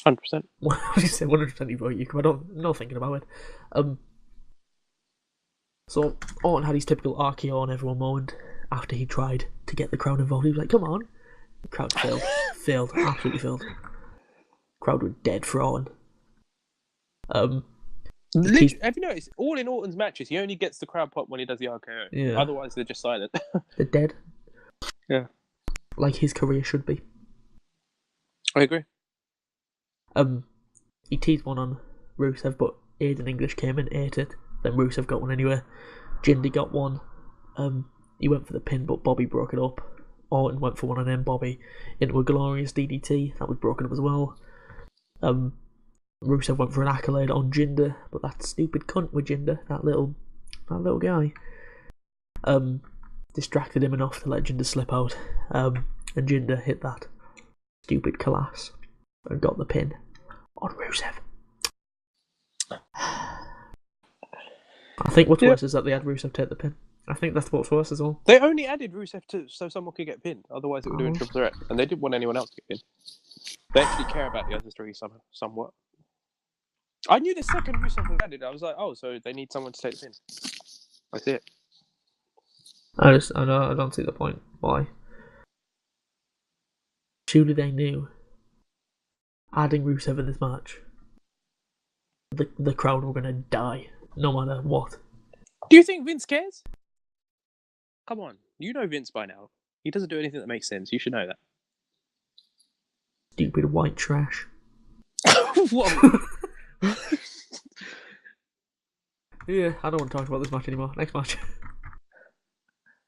100%. Well, I just say 100% he'd vote UKIP. I'm not thinking about it. So Orton had his typical RKO on everyone moment after he tried to get the crowd involved. He was like, "Come on!" The crowd failed, absolutely failed. Crowd were dead for Orton. Have you noticed? All in Orton's matches, he only gets the crowd pop when he does the RKO. Yeah. Otherwise, they're just silent. They're dead. Yeah. Like his career should be. I agree. He teased one on Rusev, but Aiden English came and ate it. Then Rusev got one anyway. Jindy got one. He went for the pin, but Bobby broke it up. Orton went for one and then Bobby into a glorious DDT. That was broken up as well. Rusev went for an accolade on Jinder, but that stupid cunt with Jinder, that little guy, distracted him enough to let Jinder slip out. And Jinder hit that stupid collapse and got the pin on Rusev. I think what's worse is that they had Rusev take the pin. I think that's what's worse as well. They only added Rusev so someone could get pinned. Otherwise, it would have been triple threat, and they didn't want anyone else to get pinned. They actually care about the other three somewhat. I knew the second Rusev was added. I was like, oh, so they need someone to take the pin. That's it. I don't see the point. Why? Surely they knew adding Rusev in this match, the crowd were gonna die no matter what. Do you think Vince cares? Come on, you know Vince by now. He doesn't do anything that makes sense. You should know that. Stupid white trash. Whoa. Yeah, I don't want to talk about this match anymore. Next match.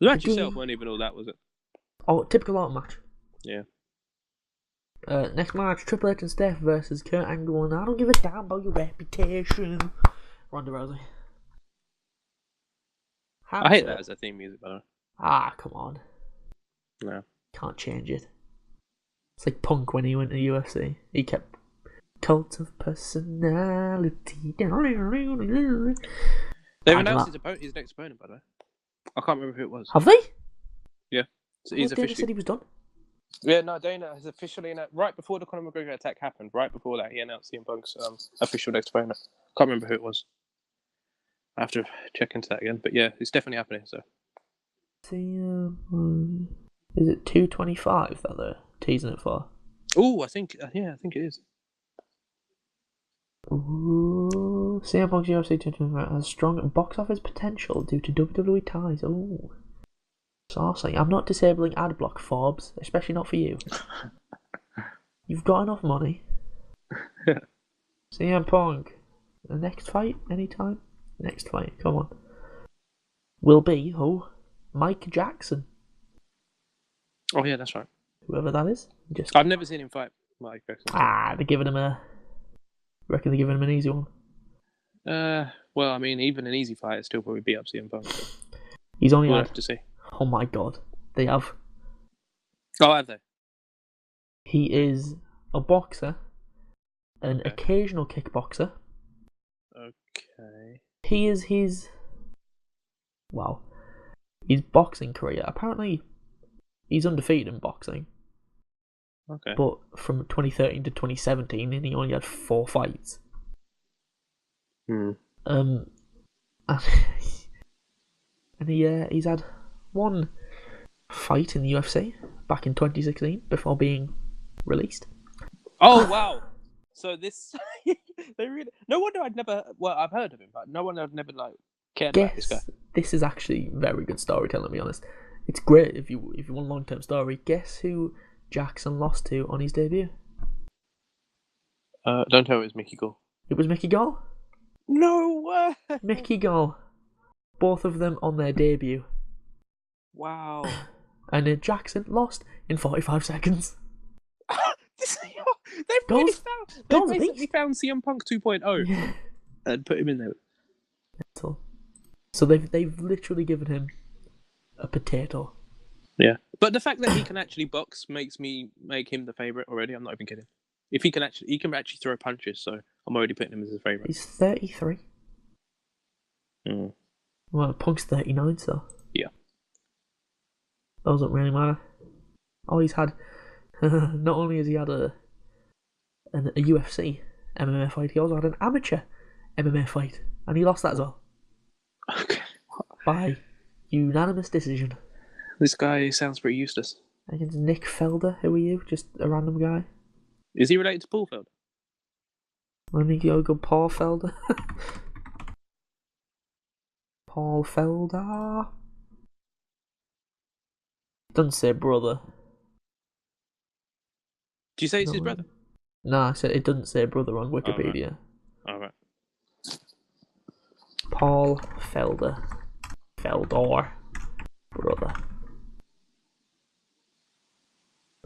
The match itself wasn't even all that, was it? Oh, typical Orton match. Yeah. Next match, Triple H and Steph versus Kurt Angle, and I don't give a damn about your reputation. Ronda Rousey. I hate that as a theme music, by the way. Ah, come on. No. Can't change it. It's like Punk when he went to the UFC. He kept Cult of Personality. They've announced his next opponent, by the way. I can't remember who it was. Have they? Yeah. So he's Dana said he was done. Yeah, no, Dana has officially announced, right before the Conor McGregor attack happened, right before that, he announced CM Punk's official next opponent. Can't remember who it was. I have to check into that again, but yeah, it's definitely happening. So, is it 225 that they're teasing it for? Oh, I think it is. Ooh, CM Punk's UFC 225 has strong box office potential due to WWE ties. Ooh, saucy. I'm not disabling ad block, Forbes, especially not for you. You've got enough money. CM Punk, the next fight, anytime. Next fight, come on. Will be Mike Jackson. Oh yeah, that's right. Whoever that is. I've never seen him fight Mike Jackson. They're giving him reckon they're giving him an easy one. Well, I mean, even an easy fight still probably beat up CM Punk. So. He's only we'll have to see. Oh my god, they have. Oh, have they? He is a boxer, an occasional kickboxer. Okay. He is his boxing career. Apparently, he's undefeated in boxing. Okay. But from 2013 to 2017, and he only had 4 fights. And he's had 1 fight in the UFC back in 2016 before being released. Oh wow! So this, they really. No wonder I'd never. Well, I've heard of him, but no one I've never like cared about this guy. This is actually very good storytelling. To be honest, it's great if you want a long term story. Guess who Jackson lost to on his debut? Don't tell me it was Mickey Gall. It was Mickey Gall. No way. Mickey Gall. Both of them on their debut. Wow. And Jackson lost in 45 seconds. They've basically found CM Punk 2.0 and put him in there. So they've literally given him a potato. Yeah, but the fact that he can actually box makes me make him the favorite already. I'm not even kidding. If he can actually throw punches, so I'm already putting him as a favorite. He's 33. Well, Punk's 39, so yeah, doesn't really matter. Oh, he's had. Not only has he had a UFC MMA fight, he also had an amateur MMA fight, and he lost that as well. Okay. By unanimous decision. This guy sounds pretty useless. Against Nick Felder, who are you? Just a random guy? Is he related to Paul Felder? Let me go Paul Felder. Paul Felder. Doesn't say brother. Do you say it's his brother? No, I said it doesn't say brother on Wikipedia. All right. Paul Felder. Feldor. Brother.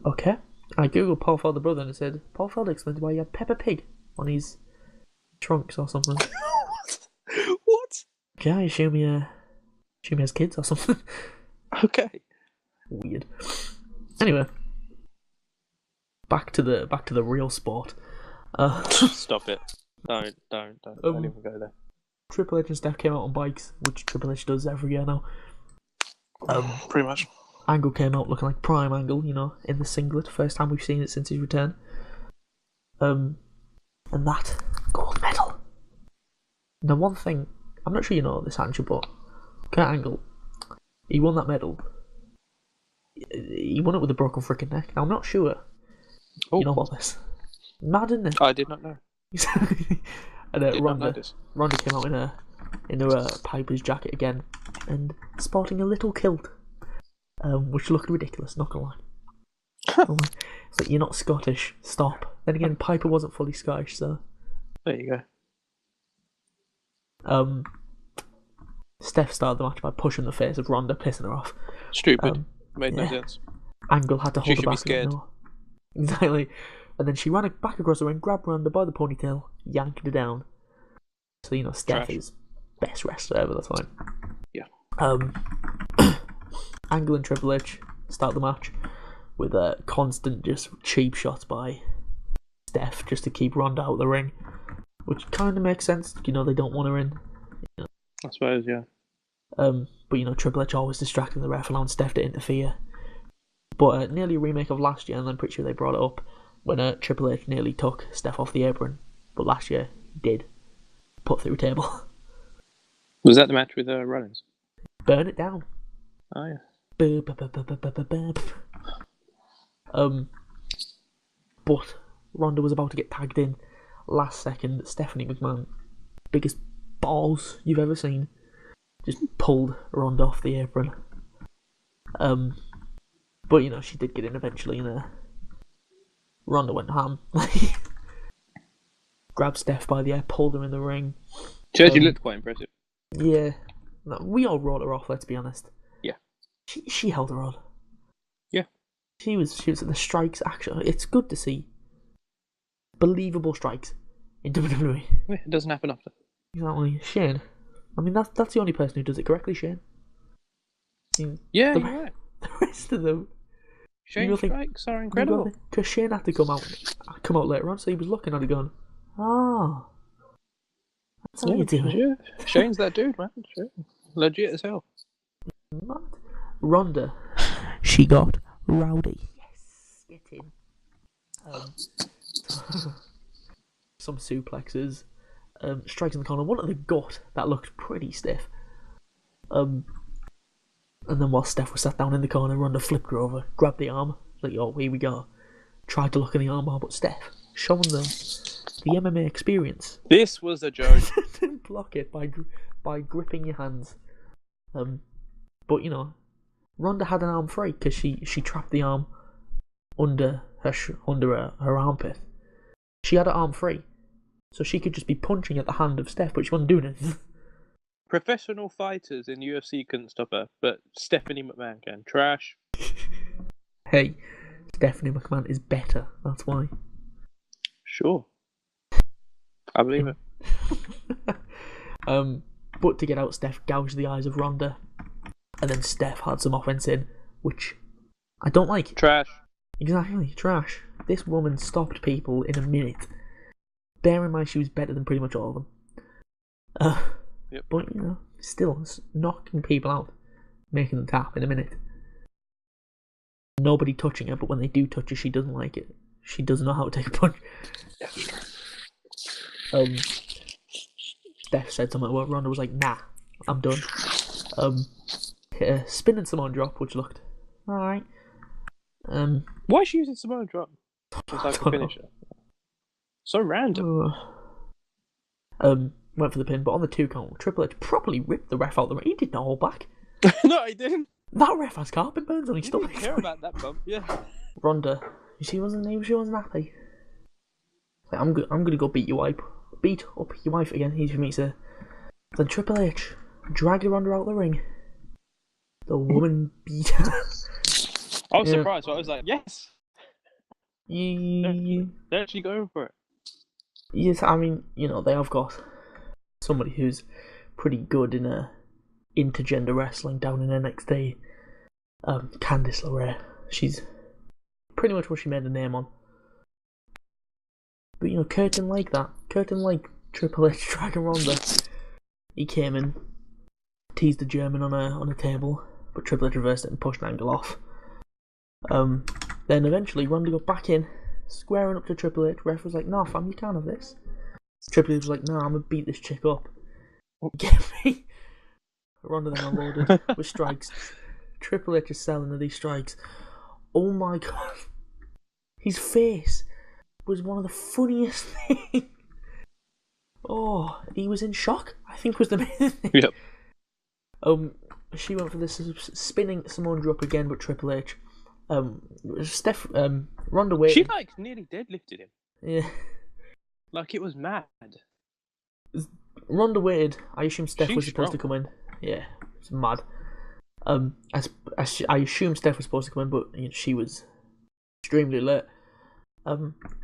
Okay. I googled Paul Felder brother and it said Paul Felder explained why he had Peppa Pig on his trunks or something. What? Okay, I assume he has kids or something. Okay. Weird. Anyway. Back to the real sport. Stop it. Don't even go there. Triple H and Steph came out on bikes, which Triple H does every year now. Pretty much. Angle came out looking like prime Angle, in the singlet. First time we've seen it since his return. And that gold medal. Now, one thing, I'm not sure you know this, Hancha, but Kurt Angle, he won that medal. He won it with a broken freaking neck. Now, I'm not sure. You know about this? Mad, isn't it? I did not know. And Ronda came out in her Piper's jacket again, and sporting a little kilt, which looked ridiculous. Not gonna lie. It's like, you're not Scottish. Stop. Then again, Piper wasn't fully Scottish, so there you go. Steph started the match by pushing the face of Ronda, pissing her off. Stupid. Made no sense. Angle had to hold her back. She should be scared. Exactly. And then she ran back across the ring, grabbed Ronda by the ponytail, yanked her down. So, Steph is best wrestler ever, that's fine. Yeah. Angle and Triple H start the match with constant just cheap shots by Steph just to keep Ronda out of the ring, which kind of makes sense. They don't want her in. I suppose, yeah. But Triple H always distracting the ref, allowing Steph to interfere. But nearly a remake of last year, and I'm pretty sure they brought it up when Triple H nearly took Steph off the apron. But last year, he did put through table. Was that the match with Rollins? Burn it down. Oh, yeah. But Ronda was about to get tagged in last second. Stephanie McMahon, biggest balls you've ever seen, just pulled Ronda off the apron. But she did get in eventually, and Ronda went ham. Grabbed Steph by the hair, pulled her in the ring. She actually looked quite impressive. Yeah, we all wrote her off. Let's be honest. Yeah, she held her on. It doesn't happen often. Exactly, Shane. I mean, that's the only person who does it correctly, Shane. You're right. The rest of them. Shane strikes are incredible. Because Shane had to come out later on, so he was looking at it going, that's how you do it. Yeah. Shane's that dude, man. Legit as hell. Ronda, she got rowdy. Yes, get in. Some suplexes, strikes in the corner. One at the gut that looked pretty stiff. And then while Steph was sat down in the corner, Ronda flipped her over, grabbed the arm, like, here we go. Tried to look in the armbar, but Steph, showing the MMA experience. This was a joke. Block it by gripping your hands. But you know, Ronda had an arm free because she trapped the arm under her armpit. She had her arm free, so she could just be punching at the hand of Steph, but she wasn't doing it. Professional fighters in UFC couldn't stop her, but Stephanie McMahon can. Trash. Hey, Stephanie McMahon is better. That's why. Sure. I believe it. But to get out, Steph gouged the eyes of Ronda, and then Steph had some offense in, which I don't like. Trash. Exactly, trash. This woman stopped people in a minute. Bear in mind, she was better than pretty much all of them. Yep. But, you know, still knocking people out, making them tap in a minute. Nobody touching her, but when they do touch her, she doesn't like it. She doesn't know how to take a punch. Steph said something about Ronda was like, nah, I'm done. Hit a spinning Samoan drop, which looked alright. Why is she using Samoan drop? It's like a finisher. So random. Went for the pin, but on the 2 count, Triple H properly ripped the ref out the ring. He did not hold back. No, he didn't. That ref has carpet burns on his He stomach. didn't care about that bump. Yeah. Ronda, she wasn't happy. Like, I'm gonna go beat up your wife again. He meets her. Then Triple H dragged Ronda out the ring. The woman beat her. I was surprised, but I was like, yes. They're actually going for it. Yes, I mean, you know, they have got somebody who's pretty good in intergender wrestling down in NXT. Candice LeRae. She's pretty much what she made a name on. But you know, Curtin like that. Curtin like Triple H dragging Ronda. He came in, teased the German on a table, but Triple H reversed it and pushed an angle off. Then eventually Ronda got back in, squaring up to Triple H. Ref was like, "Nah, fam, you can't have this." Triple H was like, "Nah, I'm gonna beat this chick up." Get me. Ronda then unloaded with strikes. Triple H is selling her these strikes. Oh my god. His face was one of the funniest things. Oh, he was in shock, I think was the main thing. Yep. She went for this spinning Samoan drop again, but Triple H. Ronda waited. She like nearly deadlifted him. Yeah. Like it was mad. Ronda waited. I assume Steph She's was supposed to come in. Yeah, it's mad. I assume Steph was supposed to come in, but you know, she was extremely late.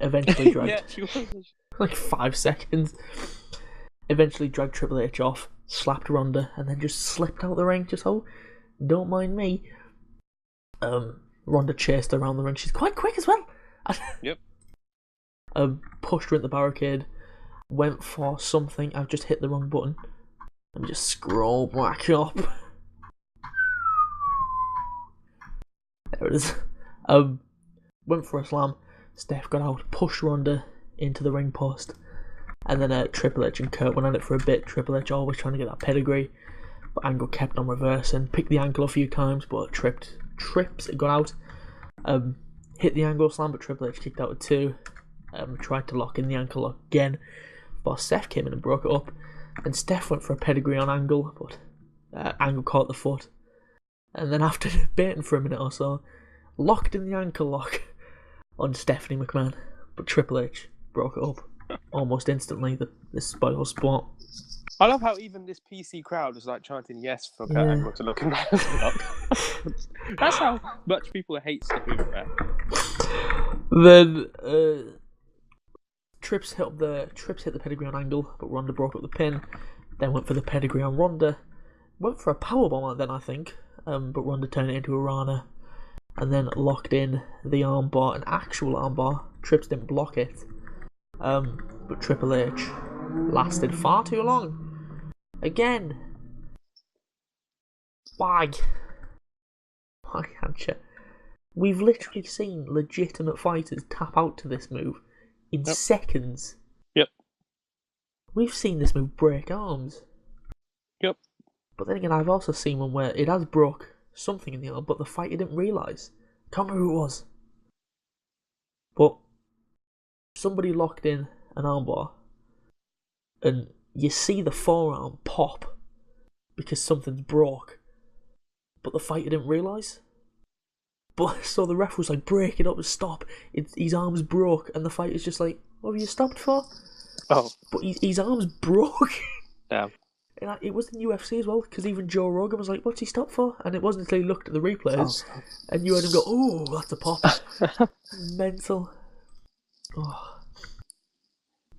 Eventually dragged. Yeah, she was. Like 5 seconds. Eventually dragged Triple H off, slapped Ronda, and then just slipped out the ring. Just don't mind me. Ronda chased her around the ring. She's quite quick as well. Yep. Pushed her at the barricade. Went for something. I've just hit the wrong button. Let me just scroll back up. There it is. Went for a slam. Steph got out, pushed Ronda into the ring post, and then Triple H and Kurt went at it for a bit. Triple H always trying to get that pedigree, but Angle kept on reversing, picked the ankle a few times, but trips, it got out. Hit the angle slam, but Triple H kicked out at 2. Tried to lock in the ankle lock again, but Steph came in and broke it up. And Steph went for a pedigree on Angle, but Angle caught the foot. And then after debating for a minute or so, locked in the ankle lock on Stephanie McMahon. But Triple H broke it up almost instantly, the spoil spot. I love how even this PC crowd was like chanting yes for Kurt Angle to look in the That's how much people hate Stephanie McMahon. Then Trips hit the pedigree on Angle, but Ronda broke up the pin. Then went for the pedigree on Ronda. Went for a powerbomb then, I think. But Ronda turned it into a Rana. And then locked in the armbar, an actual armbar. Trips didn't block it. But Triple H lasted far too long. Again. Why? Mark and Hancha. We've literally seen legitimate fighters tap out to this move in seconds. Yep. We've seen this move break arms. Yep. But then again, I've also seen one where it has broke something in the arm, but the fighter didn't realise. Can't remember who it was. But somebody locked in an armbar, and you see the forearm pop because something's broke, but the fighter didn't realise. But so the ref was like, break it up and stop. His arm's broke, and the fighter's just like, what have you stopped for? Oh. But his arm's broke. Damn. And it was in UFC as well, because even Joe Rogan was like, what's he stopped for? And it wasn't until he looked at the replays, and you heard him go, oh, that's a pop. Mental. Oh.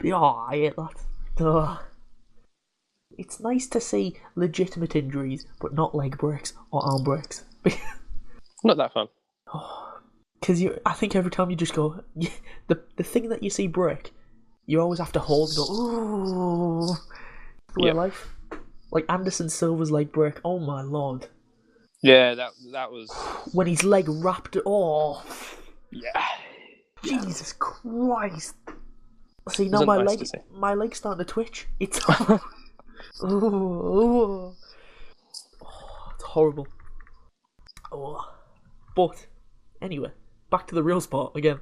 Yeah, I hate that. Oh. It's nice to see legitimate injuries, but not leg breaks or arm breaks. Not that fun. Because I think every time you just go, the thing that you see break, you always have to hold and go, ooh. Real life. Like Anderson Silva's leg break, oh my lord. Yeah, that was... When his leg wrapped, oh. Yeah. Jesus Christ. See, now my leg's starting to twitch. It's... oh, it's horrible. Oh. But, anyway, back to the real sport again.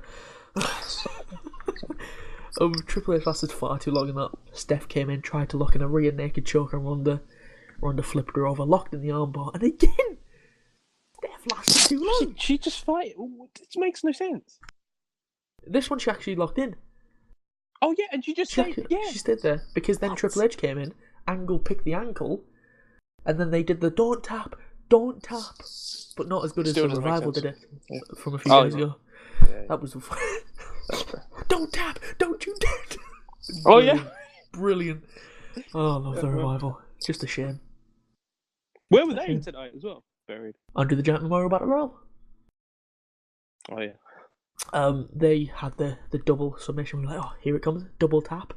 Triple H lasted far too long in that. Steph came in, tried to lock in a rear naked choke on Ronda. Ronda flipped her over, locked in the armbar, and again! Steph lasted too long. She just fight. It makes no sense. This one she actually locked in. Oh yeah, and she just stayed. Yeah, she stayed there because then Triple H came in. Angle picked the ankle, and then they did the don't tap, but not as good Still as the Revival did it from a few days ago. Yeah. That was don't tap, don't you dare! Oh yeah, brilliant. Oh, I love the Revival. Just a shame. Where were they tonight as well? Buried under the Giant Memorial Battle Royal. Oh yeah. They had the double submission. We were like, oh, here it comes, double tap,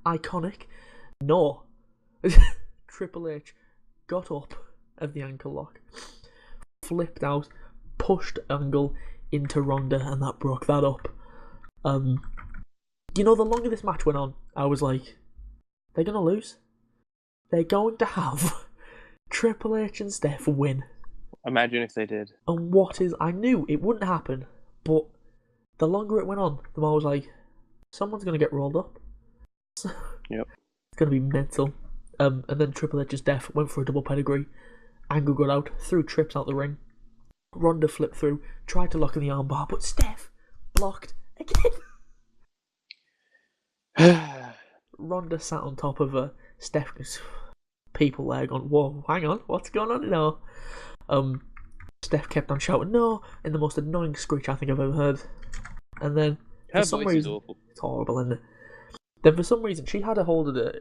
iconic. No, Triple H got up of the ankle lock, flipped out, pushed Angle into Ronda, and that broke that up. You know, the longer this match went on, I was like, they're gonna lose. They're going to have Triple H and Steph win. Imagine if they did. And I knew it wouldn't happen, but the longer it went on, the more I was like, someone's gonna get rolled up. Yep. It's gonna be mental. And then Triple H's Steph went for a double pedigree. Angle got out, threw Trips out the ring. Ronda flipped through, tried to lock in the armbar, but Steph blocked again. Ronda sat on top of her. Steph, people there going, whoa, hang on, what's going on now? Steph kept on shouting no in the most annoying screech I think I've ever heard. And then for some reason, it's horrible, isn't it? Then for some reason she had a hold of the,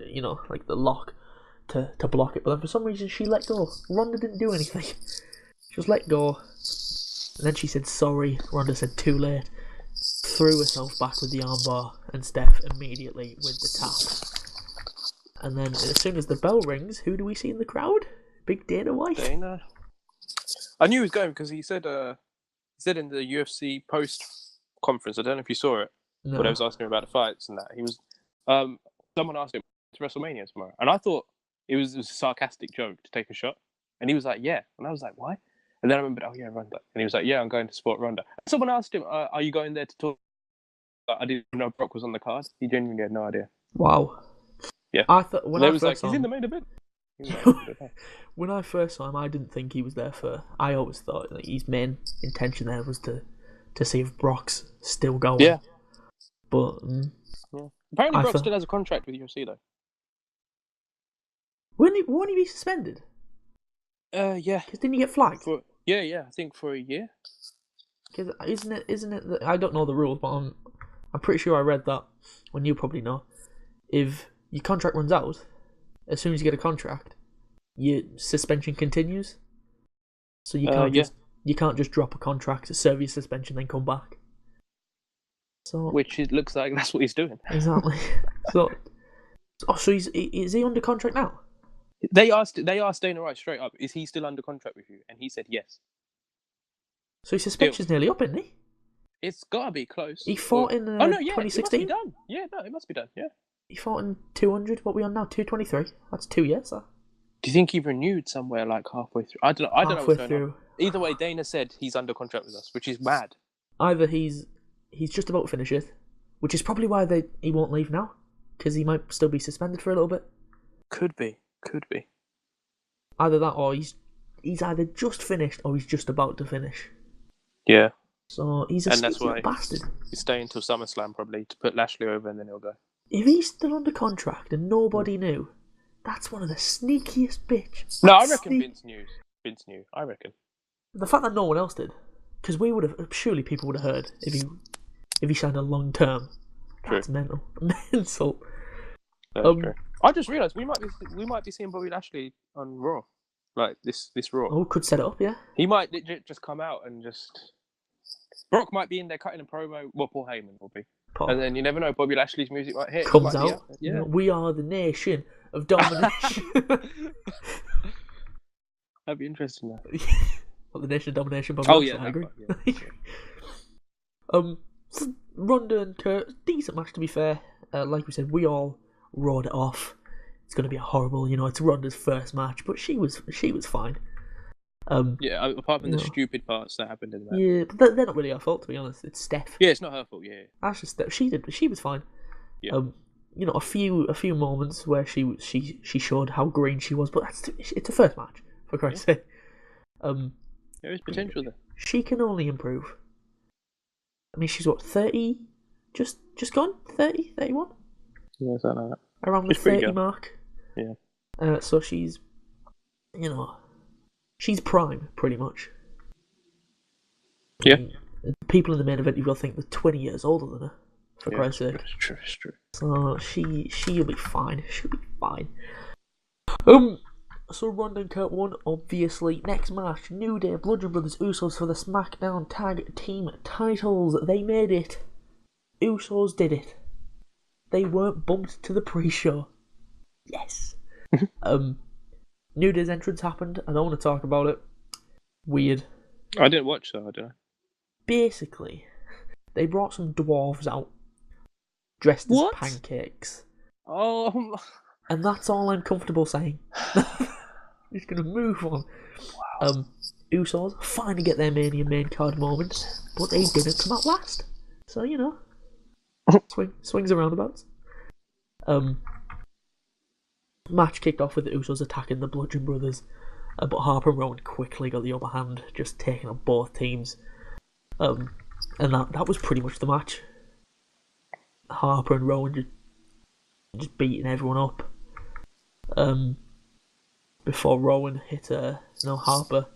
like the lock to block it, but then for some reason she let go. Ronda didn't do anything. She was let go, and then she said sorry. Ronda said too late. Threw herself back with the armbar, and Steph immediately with the tap. And then as soon as the bell rings, who do we see in the crowd? Big Dana White. Dana. I knew he was going because he said in the UFC post conference. I don't know if you saw it. No. But I was asking him about the fights and that. He was someone asked him to WrestleMania tomorrow, and I thought it was a sarcastic joke to take a shot, and he was like, "Yeah," and I was like, "Why?" And then I remembered, "Oh yeah, Ronda," and he was like, "Yeah, I'm going to support Ronda." Someone asked him, "Are you going there to talk?" I didn't know Brock was on the card. He genuinely had no idea. Wow. Yeah. I thought when I was first like, he's in the main event. When I first saw him, I didn't think he was there for. I always thought that his main intention there was to see if Brock's still going. Yeah. But apparently, Brock still has a contract with UFC though. Won't he be suspended? Yeah. Because didn't he get flagged? I think for a year. Because isn't it that I don't know the rules, but I'm pretty sure I read that. When you probably know, if your contract runs out, as soon as you get a contract, your suspension continues. So you can't just drop a contract, serve your suspension, then come back. So which it looks like that's what he's doing. Exactly. So is he under contract now? They asked Dana White straight up, "Is he still under contract with you?" And he said yes. So his suspension's nearly up, isn't he? It's gotta be close. He fought in 2016. It must be done. Yeah, no, it must be done. Yeah. He fought in 200. What are we on now? 223. That's 2 years. That. Do you think he renewed somewhere like halfway through? I don't know what's going on. Either way, Dana said he's under contract with us, which is mad. Either he's just about to finish it, which is probably why he won't leave now. because he might still be suspended for a little bit. Could be. Either that, or he's either just finished or he's just about to finish. Yeah. So he's a sneaky little bastard. He's staying till SummerSlam probably to put Lashley over, and then he'll go. If he's still under contract and nobody knew, that's one of the sneakiest bitch. No, I reckon Vince knew. I reckon. The fact that no one else did, because surely people would have heard if he signed a long term. That's mental. That's true. I just realised we might be seeing Bobby Lashley on Raw, like this Raw. Oh, could set it up, yeah. He might just come out and just. Brock might be in there cutting a promo. Well, Paul Heyman will be. And then you never know, Bobby Lashley's music might hit. Comes out. Yeah. You know, we are the nation of domination. That'd be interesting. What, the nation of domination? Bobby Lashley, I agree. Yeah. Ronda and Kurt, decent match to be fair. Like we said, we all roared it off. It's going to be a horrible, it's Ronda's first match, but she was fine. Apart from the stupid parts that happened in that. Yeah, but they're not really her fault, to be honest. It's Steph. Yeah, it's not her fault. Yeah, that's just Steph. She was fine. Yeah. A few moments where she showed how green she was, but it's a first match, for Christ's sake. There is potential there. She can only improve. I mean, she's what, 30? Just gone? 30, 31? Yeah, something like that. Around the 30 mark. Yeah. So she's, she's prime, pretty much. Yeah. People in the main event, you've got to think they're 20 years older than her, for Christ's sake. It's true. So she'll be fine. She'll be fine. So Ronda and Kurt won, obviously. Next match, New Day, Bludgeon Brothers, Usos for the SmackDown Tag Team titles. They made it. Usos did it. They weren't bumped to the pre-show. Yes. New Day's entrance happened. I don't want to talk about it. Weird. I didn't watch that, did I? Basically, they brought some dwarves out, dressed as pancakes. Oh. And that's all I'm comfortable saying. Just gonna move on. Wow. Usos finally get their Mania main card moment, but they didn't come out last. So, swings and roundabouts. Match kicked off with the Usos attacking the Bludgeon Brothers, but Harper and Rowan quickly got the upper hand, just taking on both teams. And that was pretty much the match. Harper and Rowan just beating everyone up. Before Rowan hit Harper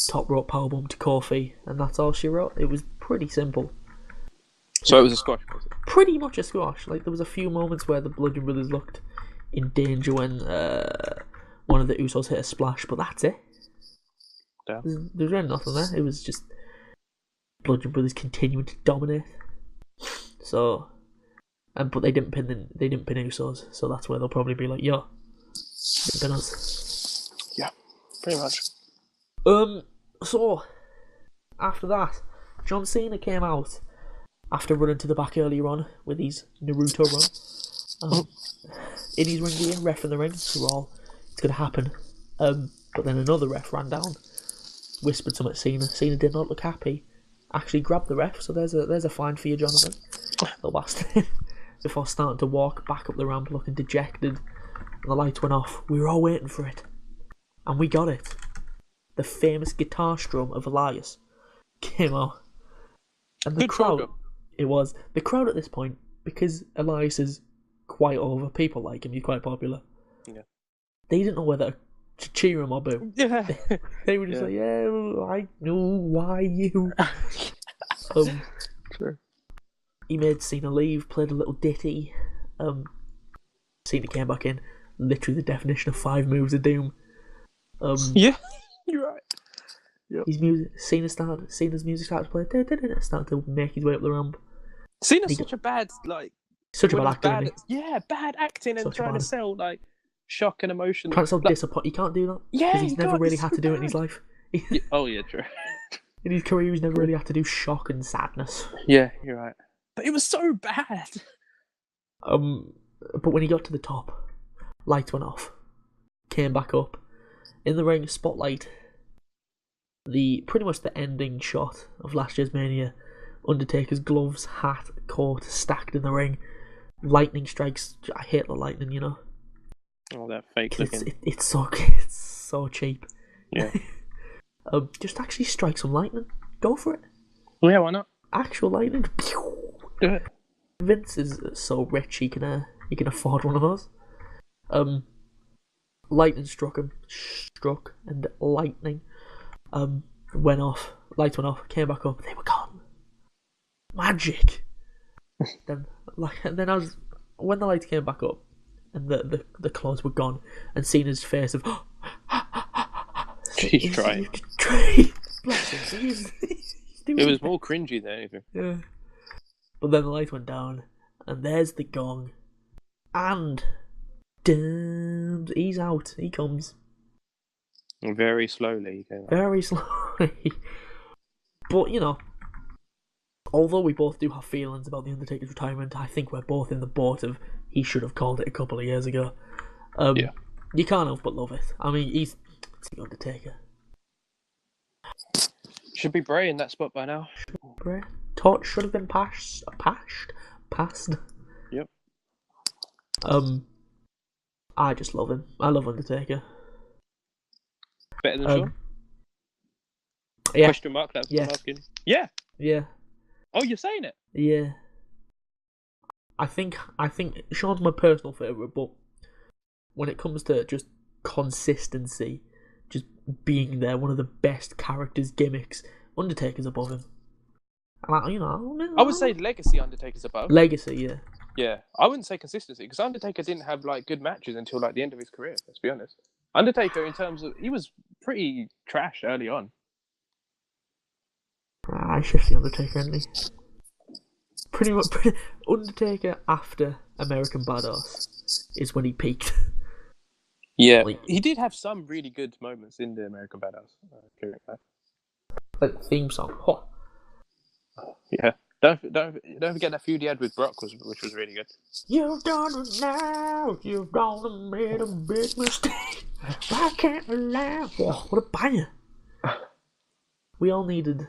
top rope powerbomb to Kofi, and that's all she wrote. It was pretty simple. So it was a squash, was it? Pretty much a squash. Like, there was a few moments where the Bludgeon Brothers looked in danger when one of the Usos hit a splash, but that's it. Yeah. There's really nothing there. It was just Bludgeon Brothers continuing to dominate. So, but they didn't pin Usos, so that's where they'll probably be like, yo, didn't pin us. Yeah, pretty much. So after that, John Cena came out after running to the back earlier on with his Naruto run. In his ring gear, ref in the ring, so we're all, it's going to happen. But then another ref ran down, whispered something to Cena. Cena did not look happy. Actually grabbed the ref, so there's a fine for you, Jonathan. Little bastard. Before starting to walk back up the ramp looking dejected, and the lights went off. We were all waiting for it. And we got it. The famous guitar strum of Elias came out. And the crowd, it was. The crowd at this point, because Elias is quite over, people like him, he's quite popular. Yeah. They didn't know whether to cheer him or boo. Yeah. They were just like, yeah, I know why you. Sure. He made Cena leave, played a little ditty. Cena came back in, literally the definition of 5 moves of doom. Yeah, you're right. Yep. Cena's music started to play, started to make his way up the ramp. Cena's such a bad actor. Bad acting and trying to sell like shock and emotion. Trying to sell disappointment. He can't do that. Yeah, because he's never really had to do it in his life. Oh yeah, true. In his career, he's never really had to do shock and sadness. Yeah, you're right. But it was so bad. But when he got to the top, lights went off. Came back up. In the ring, spotlight. Pretty much the ending shot of last year's Mania. Undertaker's gloves, hat, coat stacked in the ring. lightning strikes. I hate the lightning, you know. Oh, that fake looking. It's so cheap. Yeah. Just actually strike some lightning. Go for it. Well, yeah, why not? Actual lightning. Do it. Vince is so rich he can afford one of those. Lightning struck him, and lightning went off. Lights went off, came back up. They were gone. Magic. then when the lights came back up, and the clothes were gone, and Cena's face of he's trying. Bless him. He's it was more cringy than anything. Yeah. But then the light went down, and there's the gong, and he's out. He comes. Very slowly he came out. Very slowly. But, you know, although we both do have feelings about The Undertaker's retirement, I think we're both in the boat of he should have called it a couple of years ago. Yeah. You can't help but love it. I mean, it's The Undertaker. Should be Bray in that spot by now. Bray? Torch should have been passed. Yep. I just love him. I love Undertaker. Better than Shawn? Yeah. Question mark, that's what I'm asking. Yeah. Yeah. Oh, you're saying it? Yeah. I think Shawn's my personal favourite, but when it comes to just consistency, just being there, one of the best characters, gimmicks, Undertaker's above him. And I would say legacy Undertaker's above. Legacy, yeah. Yeah, I wouldn't say consistency, because Undertaker didn't have like good matches until like the end of his career, let's be honest. Undertaker, in terms of, he was pretty trash early on. I shift the Undertaker, isn't he? Pretty much, Undertaker after American Badass is when he peaked. Yeah, he did have some really good moments in the American Badass. Like the theme song. Oh. Yeah, don't forget that feud he had with Brock, which was really good. You've done it now. You've gone and made a big mistake. I can't laugh. Oh, what a banger! We all needed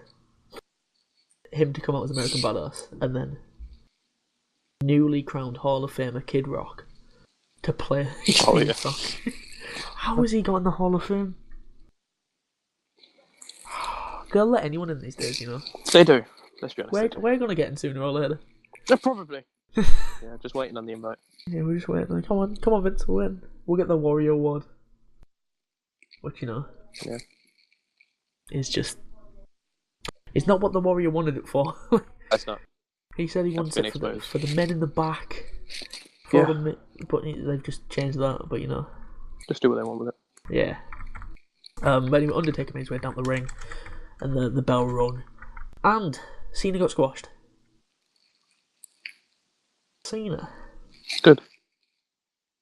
him to come out as American Badass, and then newly crowned Hall of Famer Kid Rock to play his theme song. How has he got in the Hall of Fame? They'll let anyone in these days, you know. They do. Let's be honest. We're gonna get in sooner or later. Yeah, probably. Yeah, just waiting on the invite. Yeah, we're just waiting. Come on, Vince, we'll win. We'll get the Warrior Award. Which, you know, is just... It's not what the Warrior wanted it for. That's not. He said he wants it for the men in the back. But they've just changed that, but you know. Just do what they want with it. Yeah. But anyway, Undertaker made his way down the ring, and the bell rung. And Cena got squashed. Cena. Good.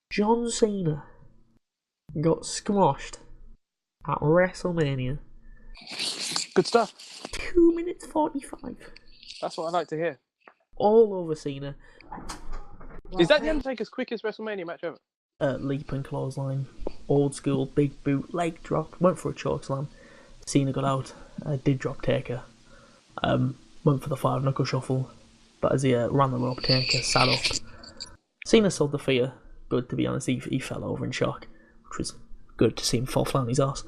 John Cena got squashed at WrestleMania. Good stuff. 2 minutes 45. That's what I like to hear. All over Cena. Is that the Undertaker's quickest WrestleMania match ever? Leap and clothesline. Old school, big boot, leg drop. Went for a chokeslam. Cena got out. Did drop Taker. Went for the 5-knuckle shuffle. But as he ran the rope, Taker sat up. Cena sold the fear. Good, to be honest. He fell over in shock, which was good to see him fall flat on his ass.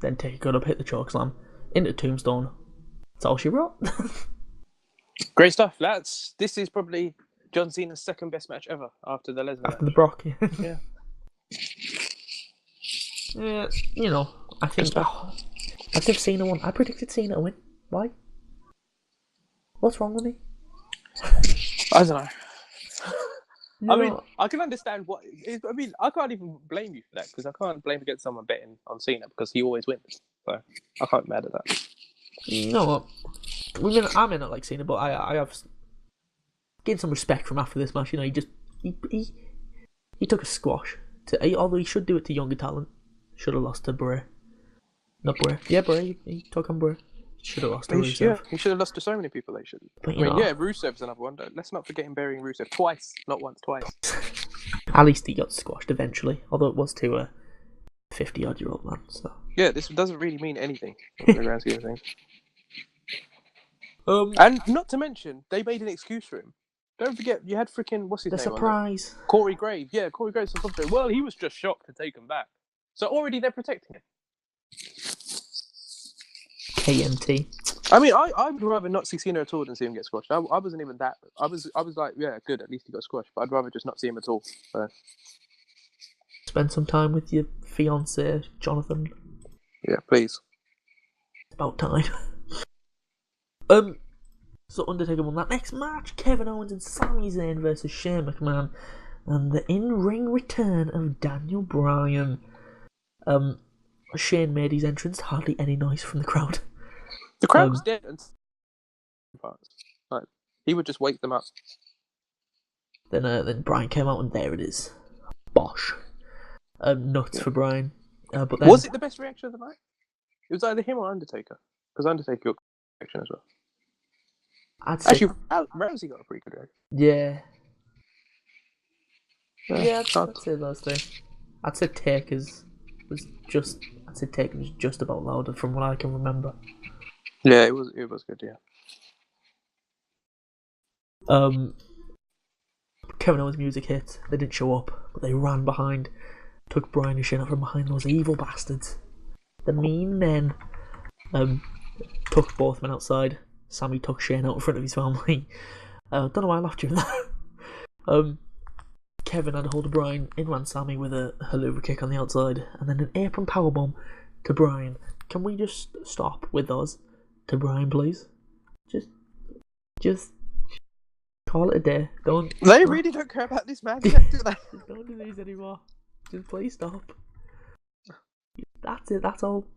Then Taker got up, hit the chokeslam, into Tombstone. That's all she wrote. Great stuff. This is probably John Cena's second best match ever after the Lesnar After the Brock, yeah. Yeah, you know, I think I give Cena one. I predicted Cena to win. Why? What's wrong with me? I don't know. No. I mean, I can understand what. I mean, I can't even blame you for that, because I can't blame against someone betting on Cena because he always wins. So I can't be mad at that. You know what? I may not like Cena, but I have gained some respect from after this match. You know, he took a squash. Although he should do it to younger talent. Should have lost to Bray. Not Bray. Yeah, Bray. He took on Bray. Should have lost to Rusev. Yeah, he should have lost to so many people. They should. But, Rusev's another one. Let's not forget him burying Rusev twice, not once, twice. At least he got squashed eventually, although it was to a 50-odd-year-old man. So yeah, this doesn't really mean anything in the grand scheme of things. Um, And not to mention, they made an excuse for him. Don't forget, you had freaking what's his The name? surprise. Corey Graves. Yeah, Corey Graves on commentary. Well, he was just shocked to take him back. So already they're protecting him. KMT. I mean, I would rather not see Cena at all than see him get squashed. I wasn't even that. I was like, yeah, good. At least he got squashed. But I'd rather just not see him at all. So. Spend some time with your fiance, Jonathan. Yeah, please. It's about time. So Undertaker won that next match. Kevin Owens and Sami Zayn versus Shane McMahon, and the in-ring return of Daniel Bryan. Shane made his entrance. Hardly any noise from the crowd. The crowd was dead. And like, he would just wake them up. Then Bryan came out, and there it is. Bosh. Nuts for Bryan. But then, was it the best reaction of the night? It was either him or Undertaker. Because Undertaker got a reaction as well. Actually, Rousey got a pretty good reaction. Yeah. Yeah, I'd say those two. I'd say Taker's was just about louder from what I can remember. Yeah, it was good, yeah. Kevin Owens' music hit. They didn't show up, but they ran behind, took Bryan and Shane out from behind those evil bastards. The mean men took both men outside. Sami took Shane out in front of his family. Don't know why I laughed during that. Kevin had a hold of Bryan, in ran Sami with a haluva kick on the outside, and then an apron powerbomb to Bryan. Can we just stop with those to Bryan, please? Just call it a day. They really don't care about this match, do they? Don't do these anymore. Just please stop. That's it. That's all.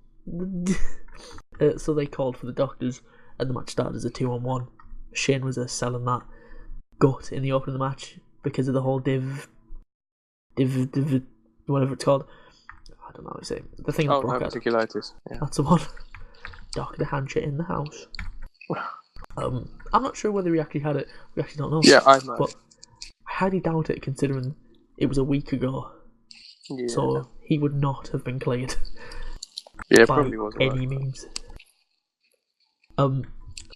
So they called for the doctors, and the match started as a 2-on-1. Shane was selling that gut in the opening of the match because of the whole div, whatever it's called. I don't know how to say it. The thing that Brock had. Diverticulitis. Yeah. That's the one. Dr. Hancha in the house. I'm not sure whether he actually had it. We actually don't know. Yeah, I know. But I highly doubt it, considering it was a week ago. Yeah. So he would not have been cleared. Yeah, by probably was any means.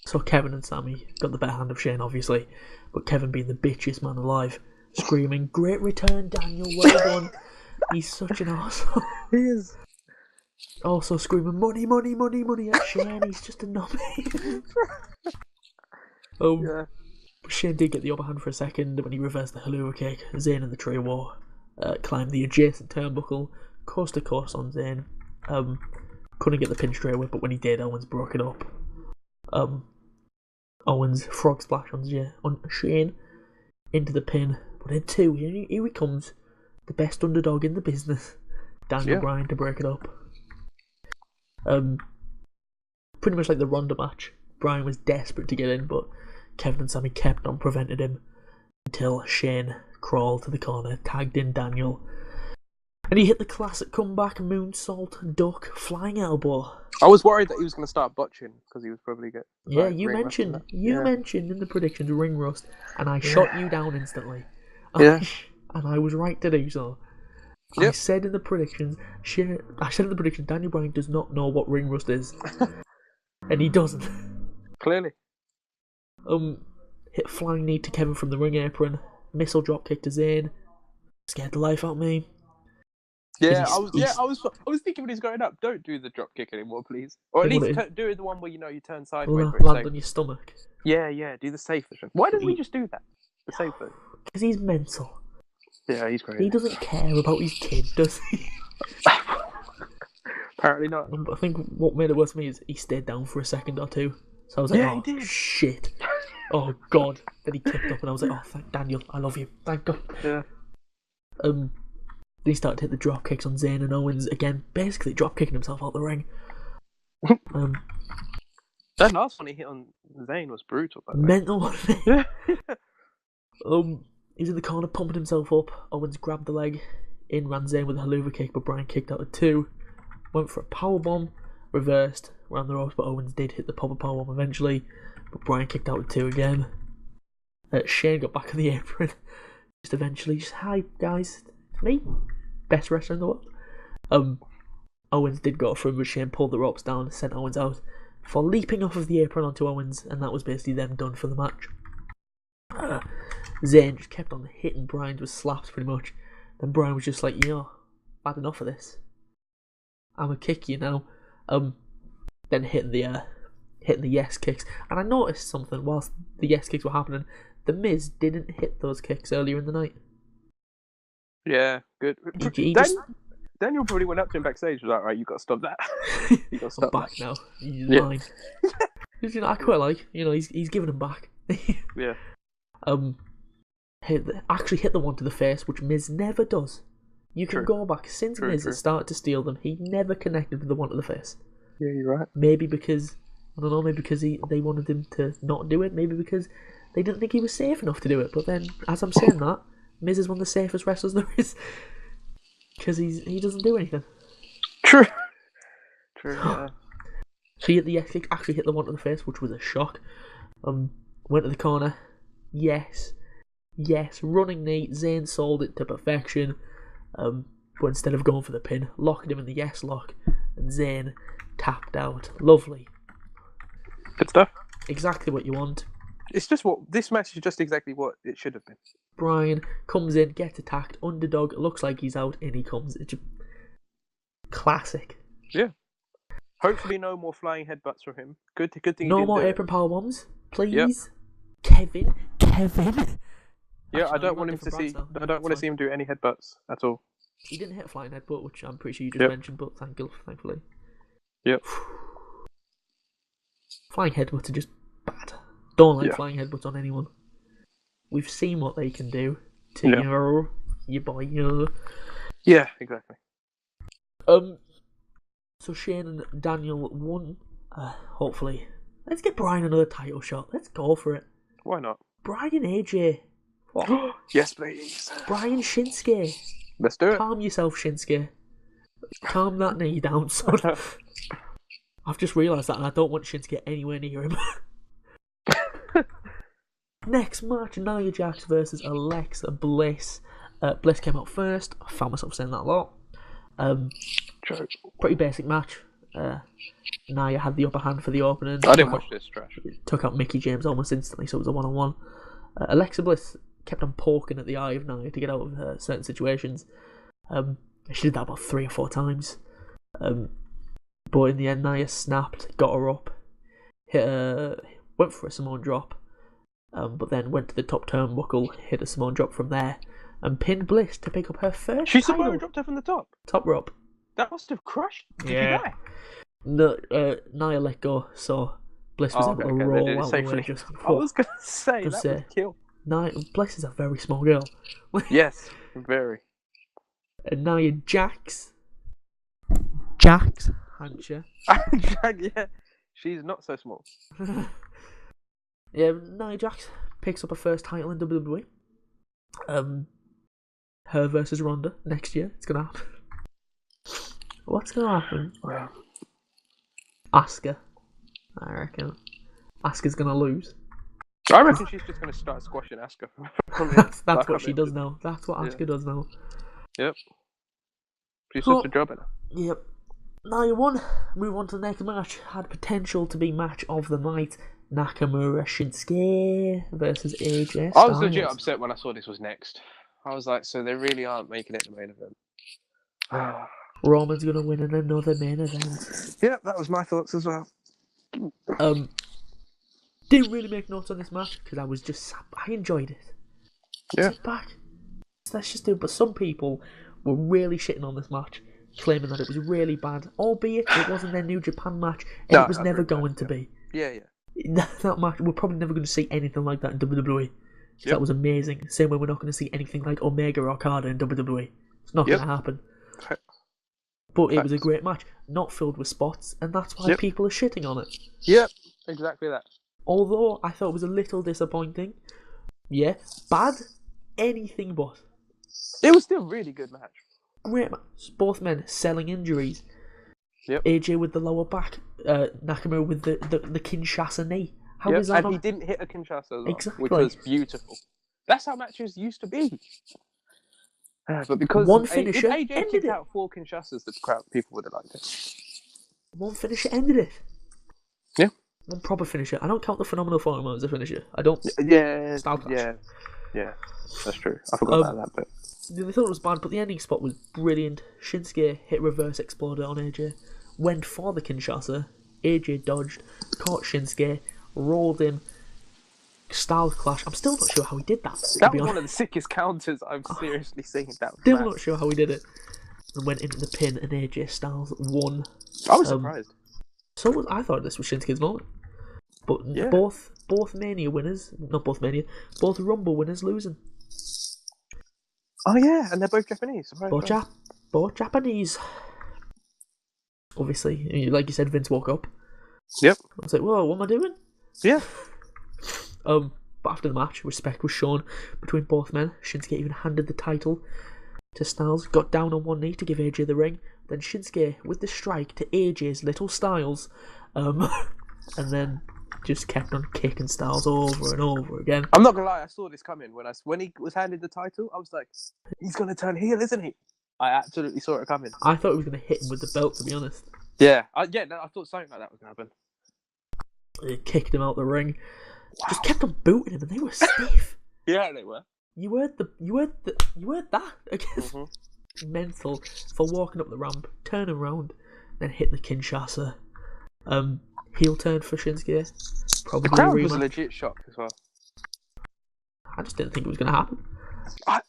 So Kevin and Sami got the better hand of Shane, obviously, but Kevin being the bitchiest man alive, screaming, "Great return, Daniel, well done." He's such an arsehole. He is. Also screaming, "Money, money, money, money" at Shane. He's just a knobby. Yeah. Shane did get the upper hand for a second when he reversed the haluva kick. Zayn and the Tree War climbed the adjacent turnbuckle, coast to coast on Zayn. Couldn't get the pin straight away, but when he did, Owens broke it up. Owens frog splash on Shane into the pin, but in two, here he comes, the best underdog in the business, Daniel Bryan, to break it up. Pretty much like the Ronda match. Bryan was desperate to get in, but Kevin and Sami kept on preventing him until Shane crawled to the corner, tagged in Daniel, and he hit the classic comeback moonsault, duck, flying elbow. I was worried that he was going to start botching because he was probably get. Yeah, you mentioned in the predictions ring rust, and I shot you down instantly. Yeah, and I was right to do so. Yep. I said in the predictions, Daniel Bryan does not know what ring rust is, and he doesn't. Clearly. Hit flying knee to Kevin from the ring apron, missile drop kick to Zayn. Scared the life out of me. Yeah, I was thinking when he's going up, don't do the drop kick anymore, please. Or at least do it the one where you turn sideways. Land on your stomach. Yeah, do the safe version. Why doesn't he just do that? The safe version. Because he's mental. Yeah, he's crazy. He doesn't care about his kid, does he? Apparently not. I think what made it worse for me is he stayed down for a second or two. So I was like, oh, he did. Shit. Oh, God. Then he kicked up and I was like, oh, thank Daniel. I love you. Thank God. Yeah. Then he started to hit the drop kicks on Zayn and Owens again, basically drop kicking himself out the ring. That last one he hit on Zayn was brutal, by the way. Mental one. He's in the corner pumping himself up. Owens grabbed the leg. In ran Zayn with a haluva kick, but Bryan kicked out at 2. Went for a powerbomb, reversed, ran the ropes, but Owens did hit the popper powerbomb eventually. But Bryan kicked out at 2 again. Shane got back on the apron. Hi guys, it's me, best wrestler in the world. Owens did go for him, but Shane pulled the ropes down, sent Owens out for leaping off of the apron onto Owens, and that was basically them done for the match. Zayn just kept on hitting Bryan with slaps pretty much. Then Bryan was just like, I've had enough of this. I'm gonna kick you now. Then hitting the yes kicks. And I noticed something whilst the yes kicks were happening. The Miz didn't hit those kicks earlier in the night. Yeah, good. Daniel probably went up to him backstage and was like, right, you got to stop that. You got to stop I'm back that. now. You're mine. I quite like, he's giving him back. Yeah. Actually hit the one to the face, which Miz never does. You can go back since Miz has started to steal them. He never connected with the one to the face. Yeah, you're right. Maybe because they wanted him to not do it. Maybe because they didn't think he was safe enough to do it. But then, as I'm saying that, Miz is one of the safest wrestlers there is because he doesn't do anything. True. Yeah. So he hit the yes kick, actually hit the one to the face, which was a shock. Went to the corner. Yes. Running knee. Zayn sold it to perfection. But instead of going for the pin, locked him in the yes lock, and Zayn tapped out. Lovely. Good stuff. Exactly what you want. It's just this match is just exactly what it should have been. Bryan comes in, gets attacked, underdog, looks like he's out, in he comes. It's classic. Yeah. Hopefully no more flying headbutts from him. Good thing. No more apron power bombs, please. Yep. Kevin. Yeah, Actually, I don't want him to see. I don't want to see him do any headbutts at all. He didn't hit a flying headbutt, which I'm pretty sure you just mentioned, but thankfully. Yep. Flying headbutts are just bad. Don't like flying headbutts on anyone. We've seen what they can do to your boy. Yeah, exactly. So Shane and Daniel won. Hopefully, let's get Bryan another title shot. Let's go for it. Why not? Bryan AJ. What? Yes, please. Bryan Shinsuke. Let's do it. Calm yourself, Shinsuke. Calm that knee down, son. I've just realised that, and I don't want Shinsuke anywhere near him. Next match, Nia Jax versus Alexa Bliss. Bliss came out first. I found myself saying that a lot. Pretty basic match. Nia had the upper hand for the opening. I didn't watch this trash. Took out Mickie James almost instantly, so it was a one-on-one. Alexa Bliss kept on poking at the eye of Nia to get out of certain situations. She did that about 3 or 4 times. But in the end, Nia snapped, got her up, went for a Samoan drop, but then went to the top turnbuckle, hit a Samoan drop from there, and pinned Bliss to pick up her first She title. Samoan dropped her from the top? Top rope. That must have crushed. Did she die? No, Nia let go, so Bliss was able to roll out the way just before. I was going to say, that would kill. Bliss is a very small girl. Yes, very. And Nia Jax Hancha. Yeah, she's not so small. Yeah, Nia Jax picks up her first title in WWE. Her versus Ronda next year. It's gonna happen. What's gonna happen? Well, Asuka, I reckon. Asuka's gonna lose. I reckon she's just gonna start squashing Asuka. That's what she does now. That's what Asuka does now. Yep. She's just a job in her. Yep. Nia won. Move on to the next match. Had potential to be match of the night. Nakamura Shinsuke versus AJ Styles. I was legit upset when I saw this was next. I was like, so they really aren't making it the main event. Roman's gonna win in another main event. Yeah, that was my thoughts as well. Didn't really make notes on this match because I enjoyed it. Yeah. Sit back. Let's just do it. But some people were really shitting on this match, claiming that it was really bad, albeit it wasn't their New Japan match, and it was never going to be. Yeah. That match, we're probably never going to see anything like that in WWE. That was amazing. Same way we're not going to see anything like Omega or Okada in WWE. It's not going to happen. But it was a great match, not filled with spots, and that's why people are shitting on it. Yep, exactly that. Although I thought it was a little disappointing. Yeah, bad, anything but. It was still a really good match. Great match. Both men selling injuries. Yep. AJ with the lower back, Nakamura with the Kinshasa knee. How is that? And he didn't hit a Kinshasa as well, Exactly. which was beautiful. That's how matches used to be. But because one finisher if AJ ended kicked it. out 4 Kinshasas, the crowd people would have liked it. One finisher ended it. Yeah. One proper finisher. I don't count the Phenomenal Forum as a finisher. I don't. Yeah. Style clash. Yeah, that's true. I forgot about that bit. They thought it was bad, but the ending spot was brilliant. Shinsuke hit reverse exploder on AJ, went for the Kinshasa. AJ dodged, caught Shinsuke, rolled him. Styles clash. I'm still not sure how he did that. That was one of the sickest counters I've seriously seen. That was still not sure how he did it. And went into the pin, and AJ Styles won. I was surprised. I thought this was Shinsuke's moment. But both Mania winners, not both Mania, both Rumble winners losing. Oh yeah, and they're both Japanese. Both Japanese. Obviously, like you said, Vince woke up. Yep. I was like, whoa, what am I doing? Yeah. But after the match, respect was shown between both men. Shinsuke even handed the title to Styles, got down on one knee to give AJ the ring. Then Shinsuke with the strike to AJ's little Styles, and then just kept on kicking Styles over and over again. I'm not gonna lie, I saw this coming when he was handed the title. I was like, he's gonna turn heel, isn't he? I absolutely saw it coming. I thought he was gonna hit him with the belt, to be honest. Yeah, I thought something like that was gonna happen. They kicked him out the ring. Wow. Just kept on booting him, and they were stiff. Yeah, they were. You heard that again. Mm-hmm. Mental for walking up the ramp, turning around, then hit the Kinshasa. Heel turn for Shinsuke. Probably the crowd was legit shocked as well. I just didn't think it was going to happen.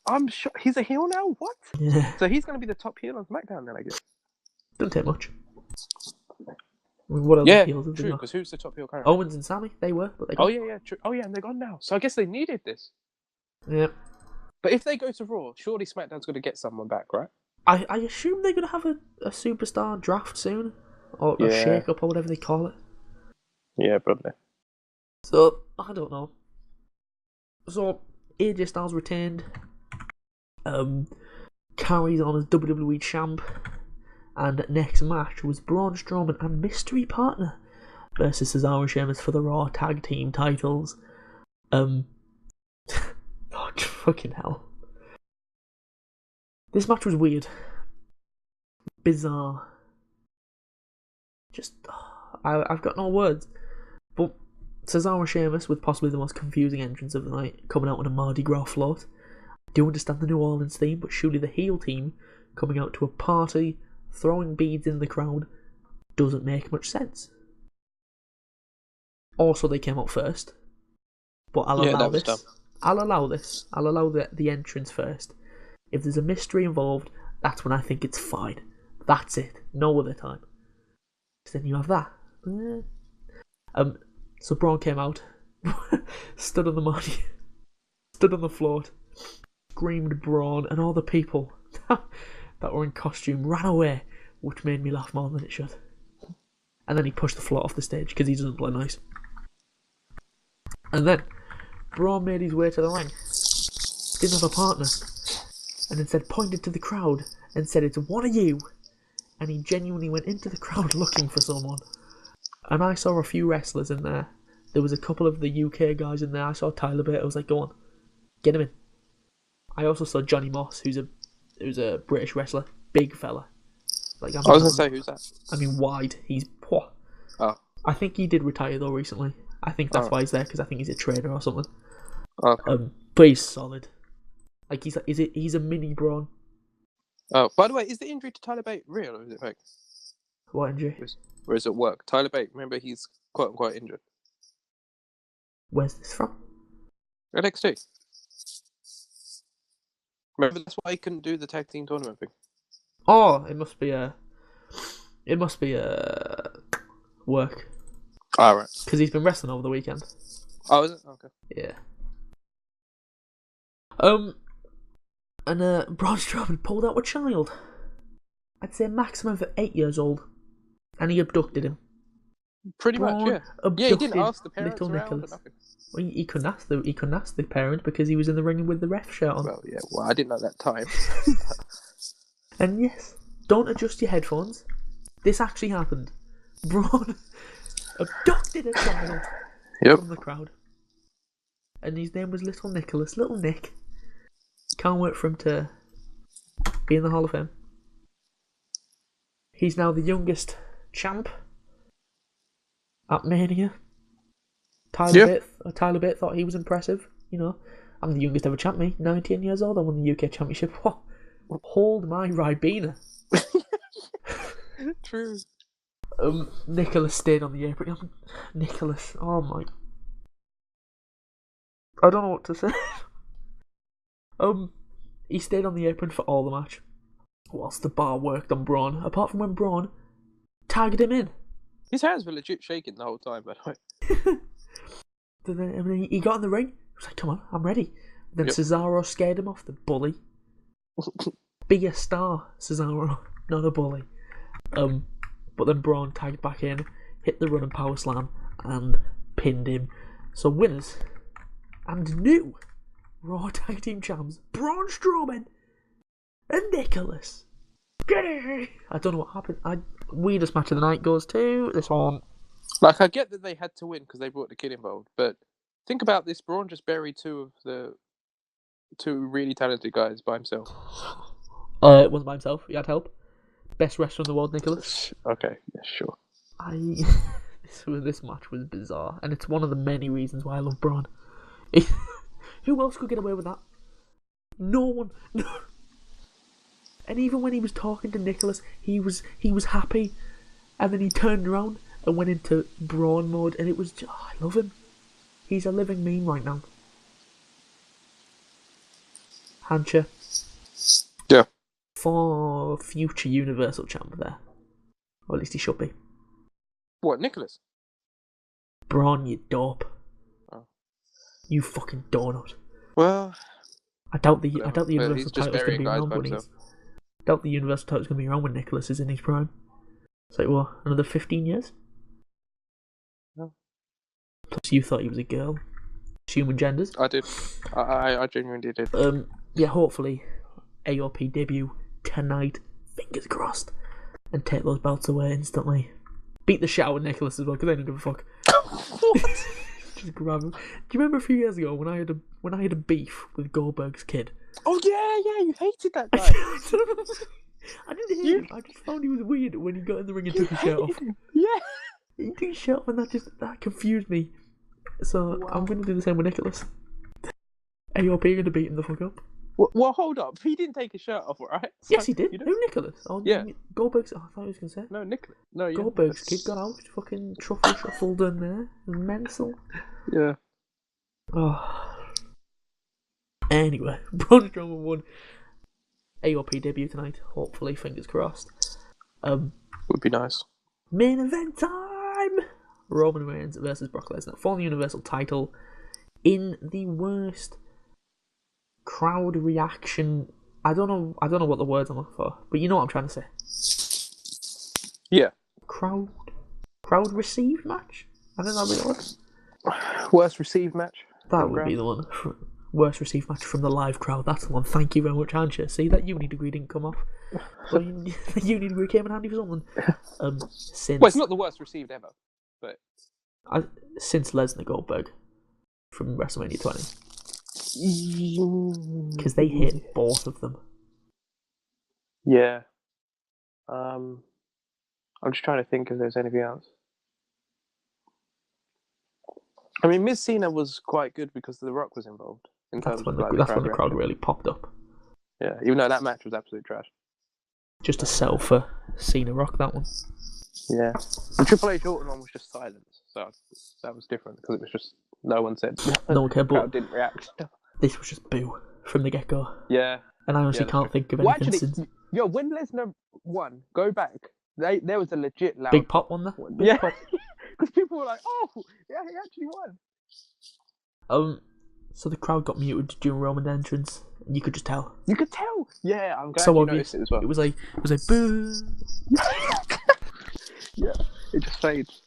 I'm sure he's a heel now. What? Yeah. So he's going to be the top heel on SmackDown then, I guess. Doesn't take much. I mean, what other heels have true. Because who's the top heel currently? Owens and Sammy, they were, but they got... Oh yeah, true. Oh yeah, and they're gone now. So I guess they needed this. Yeah. But if they go to Raw, surely SmackDown's going to get someone back, right? I assume they're going to have a superstar draft soon, or a shake-up, or whatever they call it. Yeah, probably. So, I don't know. So, AJ Styles retained, carries on as WWE champ, and next match was Braun Strowman and mystery partner versus Cesaro and Sheamus for the Raw Tag Team titles. Oh, fucking hell. This match was weird. Bizarre. Just, I've got no words. But Cesaro and Sheamus, with possibly the most confusing entrance of the night, coming out on a Mardi Gras float. I do understand the New Orleans theme, but surely the heel team coming out to a party, throwing beads in the crowd, doesn't make much sense. Also, they came out first. But I'll allow this. Dumb. I'll allow this. I'll allow the entrance first. If there's a mystery involved, that's when I think it's fine. That's it. No other time. Because then you have that. So Braun came out, stood on the float, screamed Braun, and all the people that were in costume ran away, which made me laugh more than it should. And then he pushed the float off the stage because he doesn't play nice. And then Braun made his way to the ring. Didn't have a partner. And instead pointed to the crowd and said, "It's one of you." And he genuinely went into the crowd looking for someone. And I saw a few wrestlers in there. There was a couple of the UK guys in there. I saw Tyler Bate. I was like, go on, get him in. I also saw Johnny Moss, who's a British wrestler, big fella. Like I was gonna say, who's that? I mean, wide. He's what? Oh. I think he did retire though recently. I think that's why he's there, because I think he's a trainer or something. Okay. But he's solid. Like he's a mini Braun. Oh, by the way, is the injury to Tyler Bate real or is it fake? What injury? Or is it work? Tyler Bate, remember he's quote unquote injured. Where's this from? NXT. Remember that's why he couldn't do the tag team tournament thing. Oh, it must be work. Oh, right. Because he's been wrestling over the weekend. Oh, is it? Okay. Yeah. And Braun Strowman pulled out a child. I'd say maximum of 8 years old. And he abducted him. Pretty much, yeah. Yeah, he didn't ask the parents little around Nicholas. Well, he couldn't ask the parent because he was in the ring with the ref shirt on. Well, yeah. Well, I didn't know that time. And yes, don't adjust your headphones. This actually happened. Braun abducted a child from the crowd. And his name was Little Nicholas, Little Nick. Can't wait for him to be in the Hall of Fame. He's now the youngest champ at Mania. Tyler Bate thought he was impressive, you know. I'm the youngest ever champ, me. 19 years old. I won the UK Championship. What? Hold my Ribena. True. Nicholas stayed on the apron. Nicholas, oh my. I don't know what to say. He stayed on the apron for all the match, whilst the bar worked on Braun. Apart from when Braun tagged him in. His hands were legit shaking the whole time, by the way. Then he got in the ring. He was like, "Come on, I'm ready." Then Cesaro scared him off. The bully. Be a star, Cesaro, not a bully. But then Braun tagged back in, hit the running power slam, and pinned him. So winners and new Raw Tag Team Champs, Braun Strowman and Nicholas. I don't know what happened. Weirdest match of the night goes to this one. Like, I get that they had to win because they brought the kid involved, but think about this: Braun just buried two really talented guys by himself. It wasn't by himself. He had help. Best wrestler in the world, Nicholas. Okay, yeah, sure. This match was bizarre, and it's one of the many reasons why I love Braun. Who else could get away with that? No one. And even when he was talking to Nicholas, he was happy, and then he turned around and went into Braun mode, and it was just, I love him. He's a living meme right now. Hancha. Yeah. For future Universal Champ there. Or at least he should be. What, Nicholas? Braun, you dope. Oh. You fucking donut. Well, I doubt the Universal title's going to be around when himself. doubt the Universal title's going to be around when Nicholas is in his prime. It's like, what, another 15 years? No. Plus you thought he was a girl. Human genders. I did. I genuinely did. Yeah, hopefully AOP debut tonight. Fingers crossed. And take those belts away instantly. Beat the shit out of Nicholas as well, because they don't give a fuck. What? Just grab him. Do you remember a few years ago when I had a beef with Goldberg's kid? Oh yeah, you hated that guy. I didn't hate him. I just found he was weird when he got in the ring and took his shirt off. Yeah. He took his shirt off, and that confused me. So I'm going to do the same with Nicholas. AOP are going to beat him the fuck up. Well, hold up. He didn't take his shirt off, right? So, yes, he did. Who, Nicholas? Oh, yeah. Goldberg's. Oh, I thought he was going to say. No, Nicholas. No, yeah. Goldberg's kid got out. Fucking shuffled in there. Mental. Yeah. Oh. Anyway, Braun Strowman won. AOP debut tonight. Hopefully, fingers crossed. Would be nice. Main event time. Roman Reigns versus Brock Lesnar for the Universal title in the worst crowd reaction. I don't know what the words I'm looking for, but you know what I'm trying to say. Yeah. Crowd received match? I think that'd be the word. Worst received match? That would be the one. Worst received match from the live crowd. That's the one. Thank you very much, Hancha. See, that uni degree didn't come off. Well, the uni degree came in handy for something. Since... Well, it's not the worst received ever, but... Since Lesnar Goldberg from WrestleMania 20. Because they hit both of them. Yeah. I'm just trying to think if there's anything else. I mean, Miz Cena was quite good because The Rock was involved. That's when the crowd really popped up. Yeah, even though that match was absolute trash. Just a sell for Cena Rock, that one. Yeah. The Triple H Orton one was just silence, so that was different because it was just no one said. No one cared, but crowd didn't react. This was just boo from the get go. Yeah. And I honestly can't think of anything since. Yo, when Lesnar won, go back. There was a legit loud big pop one there. Big pop. Because people were like, "Oh, yeah, he actually won." So the crowd got muted during Roman's entrance. You could just tell. You could tell. Yeah, I'm glad so you obvious. noticed it as well. It was like boo. Yeah, it just fades.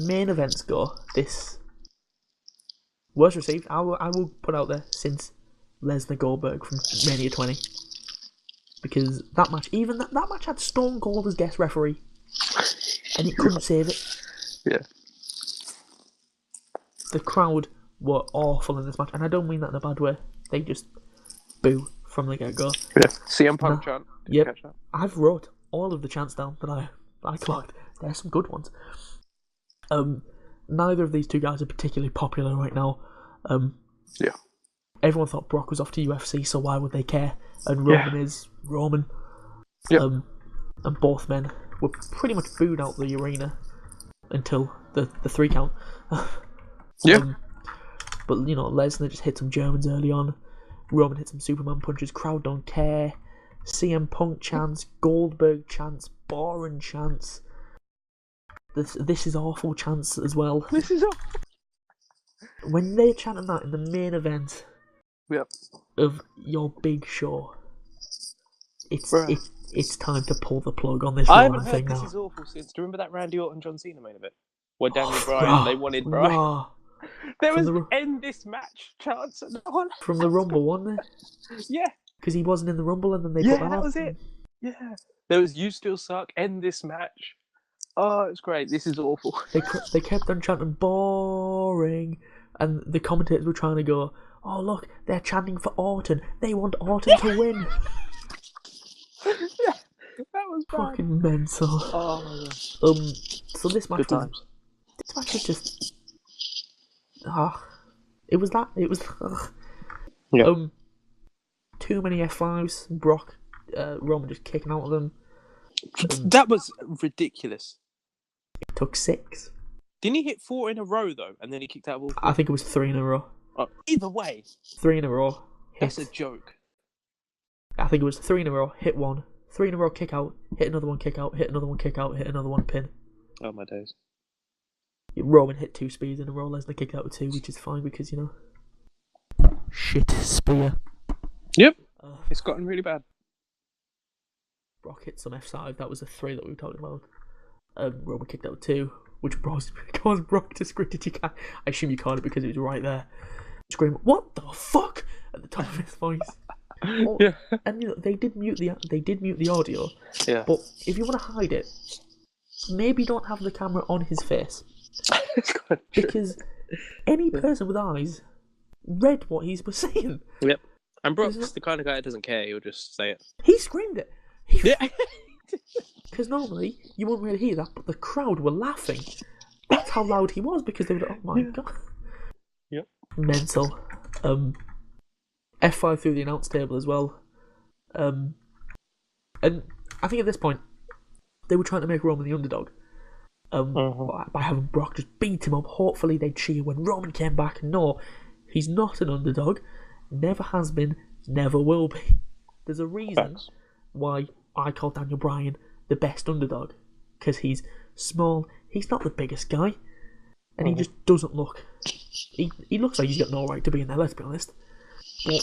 Main events go. This worst received. I will put out there since Lesnar Goldberg from Mania 20, because that match, even that match had Stone Cold as guest referee, and he couldn't save it. Yeah. The crowd were awful in this match, and I don't mean that in a bad way. They just boo from the get go. Yeah. CM Punk chant. Yep. I've wrote all of the chants down that I clocked. There's some good ones. neither of these two guys are particularly popular right now. Yeah. Everyone thought Brock was off to UFC, so why would they care? And Roman is Roman. Yep. And both men were pretty much booed out the arena until the 3 count. Yeah. But, Lesnar just hit some Germans early on. Roman hit some Superman punches. Crowd don't care. CM Punk chants. Goldberg chants. Boring chants. This is awful chants as well. This is awful. When they're chanting that in the main event of your big show, it's time to pull the plug on this I haven't thing heard now. This is awful since. Do you remember that Randy Orton John Cena main event? Where Daniel Bryan, they wanted Bryan. There was end this match chance at that one. From the Rumble, wasn't it? Yeah. Because he wasn't in the Rumble and then they put that was it. Yeah. There was You Still Suck, end this match. Oh, it's great. This is awful. They kept on chanting boring, and the commentators were trying to go, oh look, they're chanting for Orton. They want Orton to win. Yeah, that was bad. Fucking mental. Oh my god. So this match was just it was Yeah. Too many F5s. Brock, Roman just kicking out of them. That was ridiculous. It took 6. Didn't he hit 4 in a row though, and then he kicked out of all 4? I think it was 3 in a row. Oh, either way, 3 in a row. That's a joke. I think it was 3 in a row. Hit 1. 3 in a row. Kick out. Hit another one. Kick out. Hit another one. Kick out. Hit another one. Pin. Oh my days. Roman hit 2 spears in a row. Lesnar kicked out with 2, which is fine because shit spear. Yep. It's gotten really bad. Brock hit some F5. That was the 3 that we were talking about. Roman kicked out with 2, which caused Brock to scream. I assume you caught it because it was right there. Scream, "What the fuck!" at the top of his voice. Yeah. And they did mute the audio. Yeah. But if you want to hide it, maybe don't have the camera on his face. Because any person with eyes read what he was saying. Yep. And Brock's the kind of guy that doesn't care. He'll just say it. He screamed it. Yeah. Because normally you wouldn't really hear that, but the crowd were laughing. That's how loud he was because they were like, "Oh my god!" Yep. Mental. F5 through the announce table as well. And I think at this point they were trying to make Roman the underdog. By having Brock just beat him up. Hopefully they'd cheer when Roman came back. No, he's not an underdog. Never has been. Never will be. There's a reason why I call Daniel Bryan the best underdog. Because he's small. He's not the biggest guy. And he just doesn't look... He looks like he's got no right to be in there, let's be honest. But,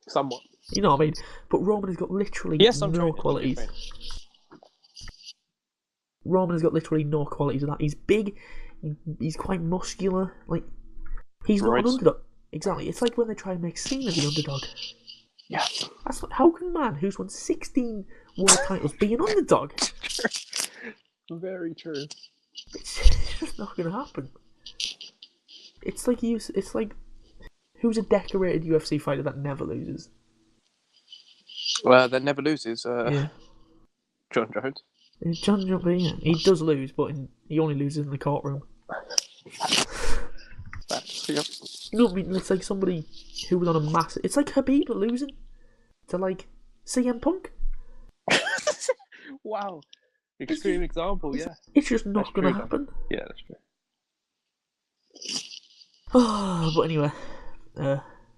somewhat. You know what I mean? But Roman has got literally no qualities. Roman has got literally no qualities of that. He's big. He's quite muscular. Like, he's not an underdog. Exactly. It's like when they try and make Cena the underdog. Yeah. How can a man who's won 16 world titles be an underdog? Very true. It's just not going to happen. It's like who's a decorated UFC fighter that never loses? Well, that never loses. Yeah. John Jones. John Jones, yeah. He does lose, but he only loses in the courtroom. Yep. You know what I mean? It's like somebody who was on a massive... It's like Khabib losing to, like, CM Punk. Wow. Extreme example, yeah. It's just not going to happen. Yeah, that's true. But anyway,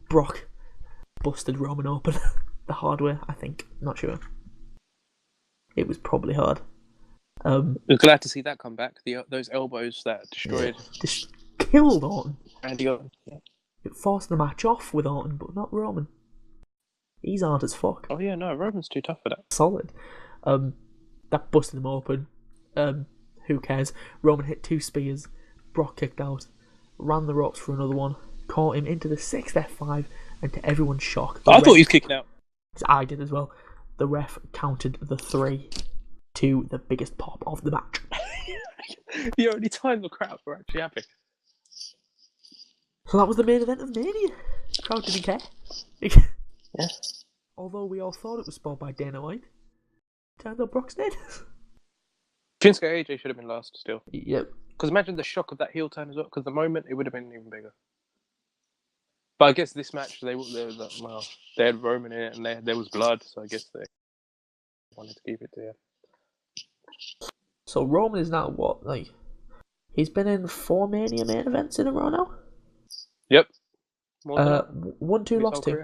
Brock busted Roman open the hard way, I think. Not sure. It was probably hard. I was glad to see that come back. Those elbows that destroyed... Just killed Orton. Randy Orton, yeah. It forced the match off with Orton, but not Roman. He's hard as fuck. Oh yeah, no, Roman's too tough for that. Solid. That busted him open. Who cares? Roman hit 2 spears. Brock kicked out. Ran the ropes for another one. Caught him into the 6th F5, and to everyone's shock... I thought he was kicking out. I did as well. The ref counted the 3 to the biggest pop of the match. The only time the crowd were actually happy. So that was the main event of Mania. The crowd didn't care. Yeah. Although we all thought it was spoiled by Dana White. Turned out Brock's dead. Shinsuke AJ should have been last still. Yep. Because imagine the shock of that heel turn as well. Because the moment, it would have been even bigger. But I guess this match, they had Roman in it, and there was blood, so I guess they wanted to keep it there. So Roman is now what? Like, he's been in 4 Mania main events in a row now? Yep. 1, 2, lost 2.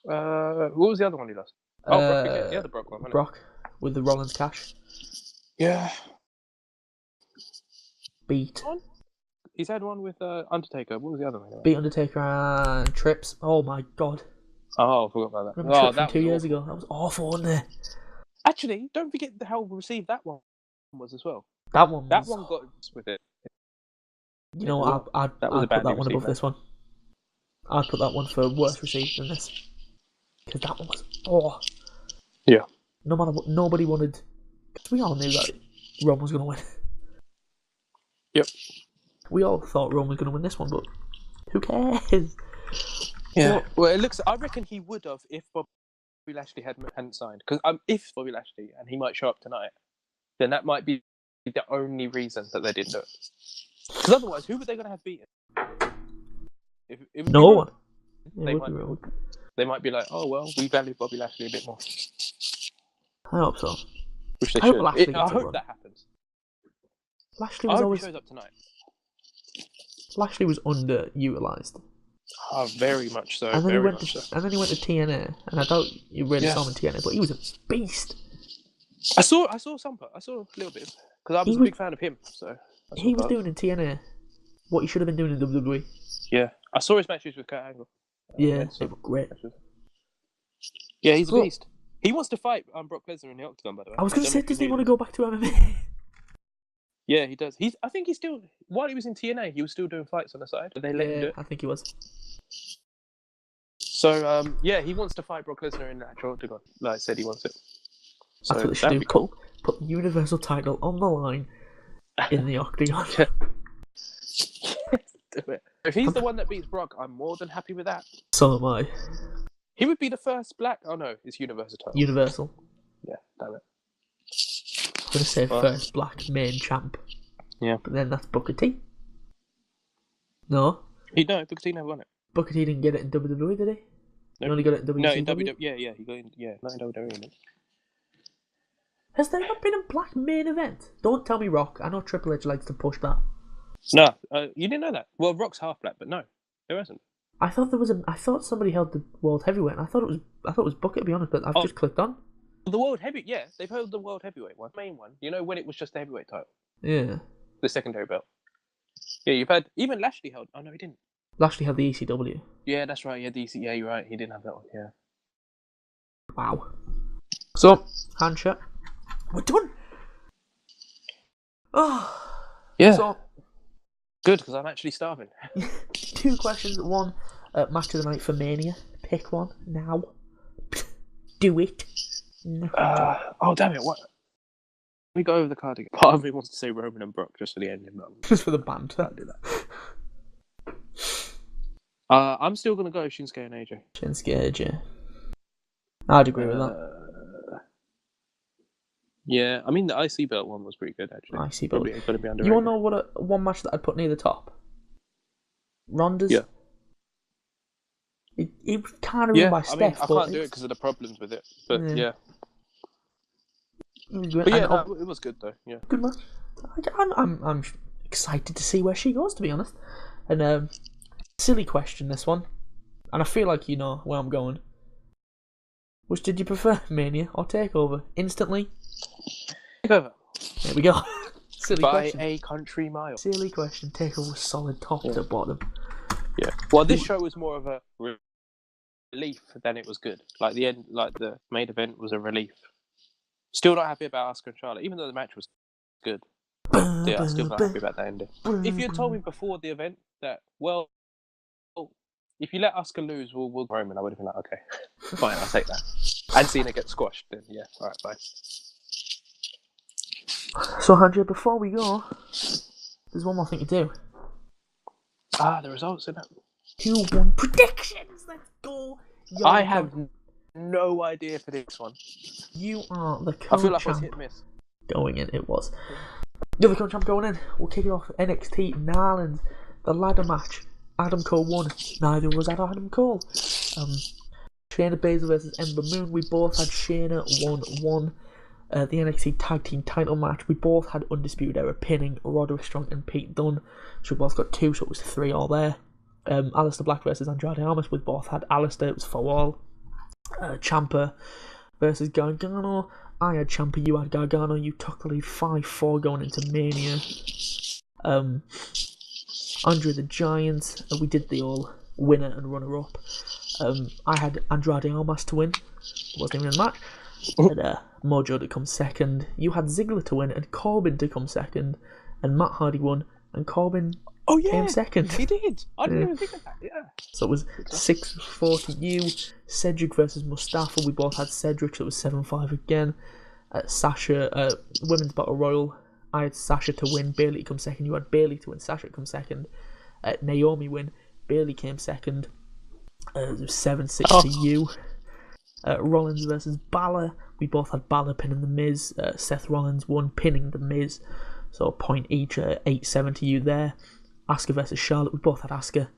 What was the other one he lost? Brock again. Yeah, the Brock one. Brock with the Rollins cash. Yeah. Beat. He's had one with Undertaker. What was the other one? Beat Undertaker and Trips. Oh my god. Oh, I forgot about that. Remember Trips from 2 years ago? That was awful, wasn't it? Actually, don't forget how received that one was as well. That one got with it. You know what? I'd put that one above this one. I'd put that one for worse received than this. Because that one was... Yeah. No matter what, nobody wanted... Because we all knew that Roman was going to win. Yep. We all thought Roman was going to win this one, but who cares? Yeah. Well, it looks... I reckon he would have if Bobby Lashley hadn't signed. Because if Bobby Lashley, and he might show up tonight, then that might be the only reason that they didn't do it. Because otherwise, who were they going to have beaten? If no one. They might be like, oh, well, we value Bobby Lashley a bit more. I hope so. Which they should. I hope that happens. Lashley was always... he shows up tonight. Lashley was underutilised. Oh, very much so. And then, and then he went to TNA, and I doubt you really saw him in TNA, but he was a beast. I saw a little bit, because I was a big fan of him. So he was doing in TNA what he should have been doing in WWE. Yeah, I saw his matches with Kurt Angle. Yeah, they were great. Yeah, he's a beast. He wants to fight Brock Lesnar in the Octagon, by the way. I was going to say, doesn't he want to go back to MMA? Yeah, he does. I think he's still... While he was in TNA, he was still doing fights on the side, but they let him do it. I think he was. So, he wants to fight Brock Lesnar in the actual Octagon. Like I said, he wants it. So that's what they should do. Cool. Put the Universal title on the line in the Octagon. Do it. If he's the one that beats Brock, I'm more than happy with that. So am I. He would be the first black... Oh, no, it's Universal title. Universal. Yeah, damn it. I'm going to say first black main champ. Yeah. But then that's Booker T. No? Booker T never won it. Booker T didn't get it in WWE, did he? Nope. He only got it in WCW? No, in WWE. Yeah, he got in... Yeah, not in WWE. Has there not been a black main event? Don't tell me Rock. I know Triple H likes to push that. No, you didn't know that. Well, Rock's half black, but no, there isn't. I thought there was I thought somebody held the world heavyweight. I thought it was Booker, to be honest, but I've just clicked on. The world heavyweight, yeah, they've held the world heavyweight one, main one. You know when it was just the heavyweight title. Yeah. The secondary belt. Yeah, you've had even Lashley held. Oh no, he didn't. Lashley had the ECW. Yeah, that's right. Yeah, yeah, you're right. He didn't have that one. Yeah. Wow. So, Hancha, we're done. Oh. Yeah. So, good, because I'm actually starving. 2 questions. 1, match of the night for Mania. Pick one now. Do it. Oh, damn it. What? We go over the card again. Part of me wants to say Roman and Brock just for the ending. Just for the band. I'll do that. I'm still going to go Shinsuke and AJ. Shinsuke, AJ. I'd agree with that. Yeah, I mean the IC belt one was pretty good actually. IC belt. You want to know what one match that I'd put near the top? Ronda's. Yeah. It was kind of run by Steph. I can't do it because of the problems with it. But yeah. But it was good though. Yeah. Good match. I'm excited to see where she goes, to be honest. And silly question, this one, and I feel like you know where I'm going. Which did you prefer, Mania or Takeover? Instantly. Takeover. There we go. Silly question. By a country mile. Silly question. Takeover was solid top to bottom. Yeah. Well, this show was more of a relief than it was good. Like the main event was a relief. Still not happy about Asuka and Charlotte, even though the match was good. Yeah, I'm still not happy about that ending. If you had told me before the event that, well, if you let Asuka lose, we'll Roman, I would have been like, okay, fine, I'll take that. And Cena get squashed, then yeah, alright, bye. So, Hancha, before we go, there's one more thing to do. The results in it. 2-1 predictions. Let's go. I have no idea for this one. You are the I feel like I was hit and miss. going in. It was. The other champ going in. We'll kick it off. NXT Ireland. The ladder match. Adam Cole won. Neither was Adam Cole. Shayna Baszler versus Ember Moon. We both had Shayna 1-1. The NXT Tag Team title match. We both had Undisputed Era pinning Roderick Strong and Pete Dunne. So we both got 2, so it was 3 all there. Aleister Black versus Andrade Almas. We both had Aleister. It was 4 all. Ciampa versus Gargano. I had Ciampa, you had Gargano. You took the lead 5-4 going into Mania. Andre the Giant. We did the all winner and runner-up. I had Andrade Almas to win. Wasn't even in the match. And Mojo to come second. You had Ziggler to win and Corbin to come second. And Matt Hardy won and Corbin came second. He did. I didn't even think of that. Yeah. So it was 6-4 to you. Cedric versus Mustafa. We both had Cedric, so it was 7-5 again. Sasha, Women's Battle Royal. I had Sasha to win, Bayley to come second. You had Bayley to win, Sasha to come second. Naomi win, Bayley came second. It was 7-6 to you. Rollins versus Balor. We both had Balor pinning The Miz. Seth Rollins won, pinning The Miz. So a point each, 8-7 to you there. Asuka versus Charlotte. We both had Asuka.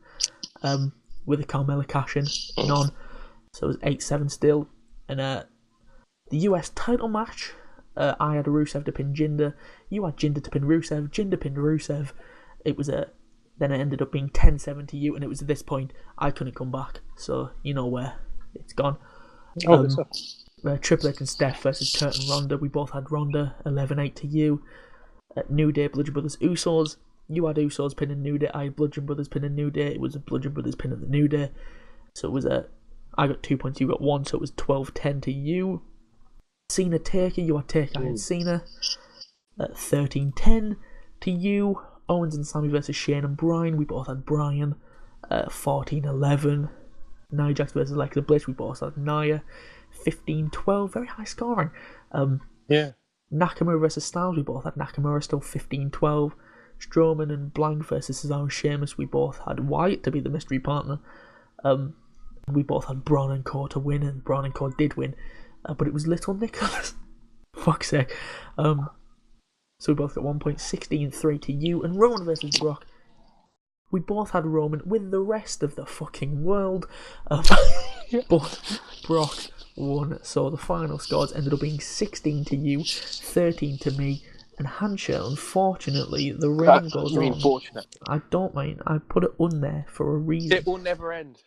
With a Carmella cash-in. None. So it was 8-7 still. And the US title match. I had Rusev to pin Jinder. You had Jinder to pin Rusev. Jinder pinned Rusev. It was then it ended up being 10-7 to you, and it was at this point I couldn't come back. So you know where it's gone. Triple H and Steph versus Kurt and Ronda. We both had Ronda. 11-8 to you. New Day, Bludgeon Brothers, Usos. You had Usos pinning New Day. I had Bludgeon Brothers pinning New Day. It was a Bludgeon Brothers pinning the New Day. So it was I got 2 points. You got 1. So it was 12-10 to you. Cena Taker, you had Taker, I had Cena. 13-10 to you. Owens and Sammy versus Shane and Bryan, we both had Bryan. 14-11. Nia Jax versus Alexa Bliss, we both had Nia. 15-12, very high scoring. Nakamura versus Styles, we both had Nakamura, still 15-12. Strowman and Blank versus Cesaro and Sheamus, we both had Wyatt to be the mystery partner. We both had Braun and Cole to win, and Braun and Cole did win. But it was Little Nicholas. Fuck's sake. So we both got 1 point, 16-3 to you. And Roman versus Brock. We both had Roman with the rest of the fucking world. But Brock won. So the final scores ended up being 16 to you, 13 to me. And Hancha, unfortunately, the reign goes on. Fortunate. I don't mind. I put it on there for a reason. It will never end.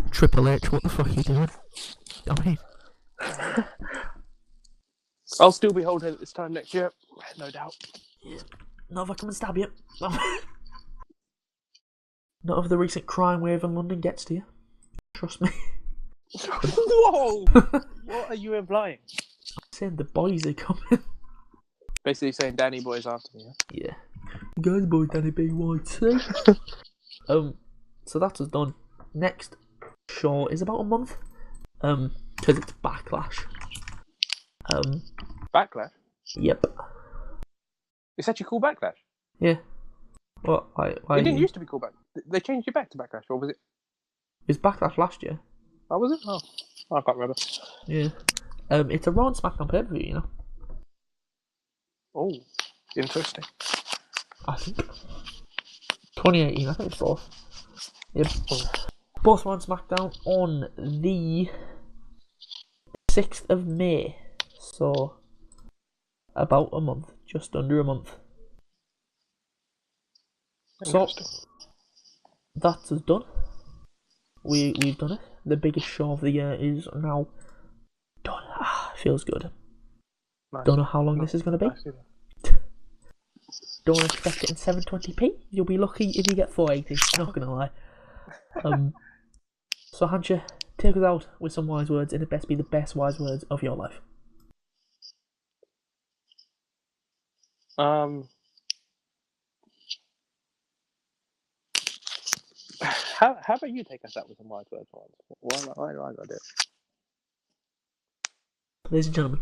Triple H, what the fuck are you doing? I mean... I'll still be holding it this time next year, no doubt. Yeah. Not if I come and stab you. Not if the recent crime wave in London gets to you. Trust me. Whoa! What are you implying? I'm saying the boys are coming. Basically saying Danny Boy's after me, yeah? Guys, boy, Danny B. White. So that was done. Next show is about a month. Because it's Backlash. Backlash? Yep. It's actually called Backlash? Yeah. What? Why it didn't used to be called Backlash. They changed it back to Backlash, or was it? It was Backlash last year. Oh, was it? Oh, I can't remember. Yeah. It's a Raw and SmackDown pay-per-view, you know? Oh, interesting. I think. 2018, I think it's both. Yep. Both Raw and SmackDown on the 6th of May. So, about a month. Just under a month. So, that's us done. We've done it. The biggest show of the year is now done. Feels good. Nice. Don't know how long this is going to be. Nice. Don't expect it in 720p. You'll be lucky if you get 480. Not going to lie. So Hancha, take us out with some wise words, and it best be the best wise words of your life. How about you take us out with some wise words? Why do I got it? Ladies and gentlemen,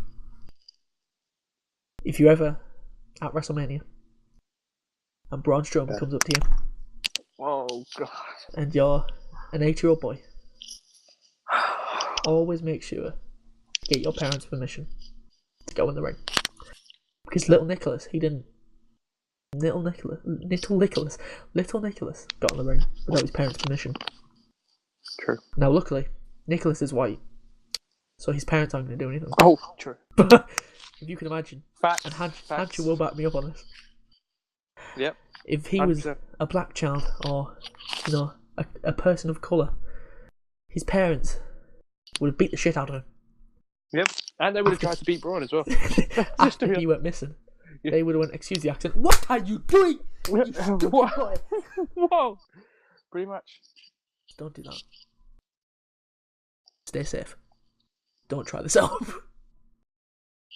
if you're ever at WrestleMania and Braun Strowman comes up to you, oh god, and you're an 8-year-old boy, always make sure to get your parents' permission to go in the ring. Because little Nicholas, he didn't. Little Nicholas got on the ring without his parents' permission. True. Now, luckily, Nicholas is white, so his parents aren't going to do anything. Oh, true. But if you can imagine, Facts. and Facts. Hancha will back me up on this. Yep. If he was 100%. a black child or, a person of colour, his parents would have beat the shit out of him. Yep. And they would have tried to beat Braun as well. After he went missing. Yeah. They would have went, excuse the accent, what are you doing? You stupid boy. Whoa. Pretty much. Don't do that. Stay safe. Don't try this out.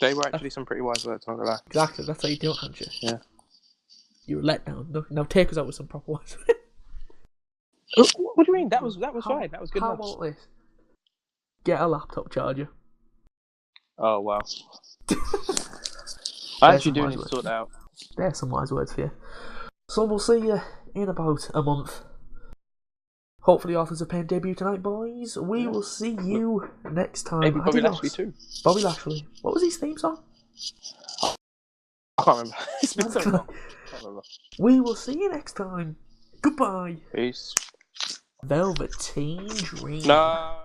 They were actually some pretty wise words, I'm not gonna lie. Exactly, that's how you do it, Hancha. Yeah. You were let down. Now take us out with some proper wise words. What do you mean? That was fine. That was good enough. How about this? Get a laptop charger. Oh, wow. I actually do need to sort that out. There's some wise words for you. So we'll see you in about a month. Hopefully Authors of Pain debut tonight, boys. We will see you next time. Maybe Bobby Lashley too. Bobby Lashley. What was his theme song? I can't remember. It's been so long. I can't remember. We will see you next time. Goodbye. Peace. Velveteen Dream. No.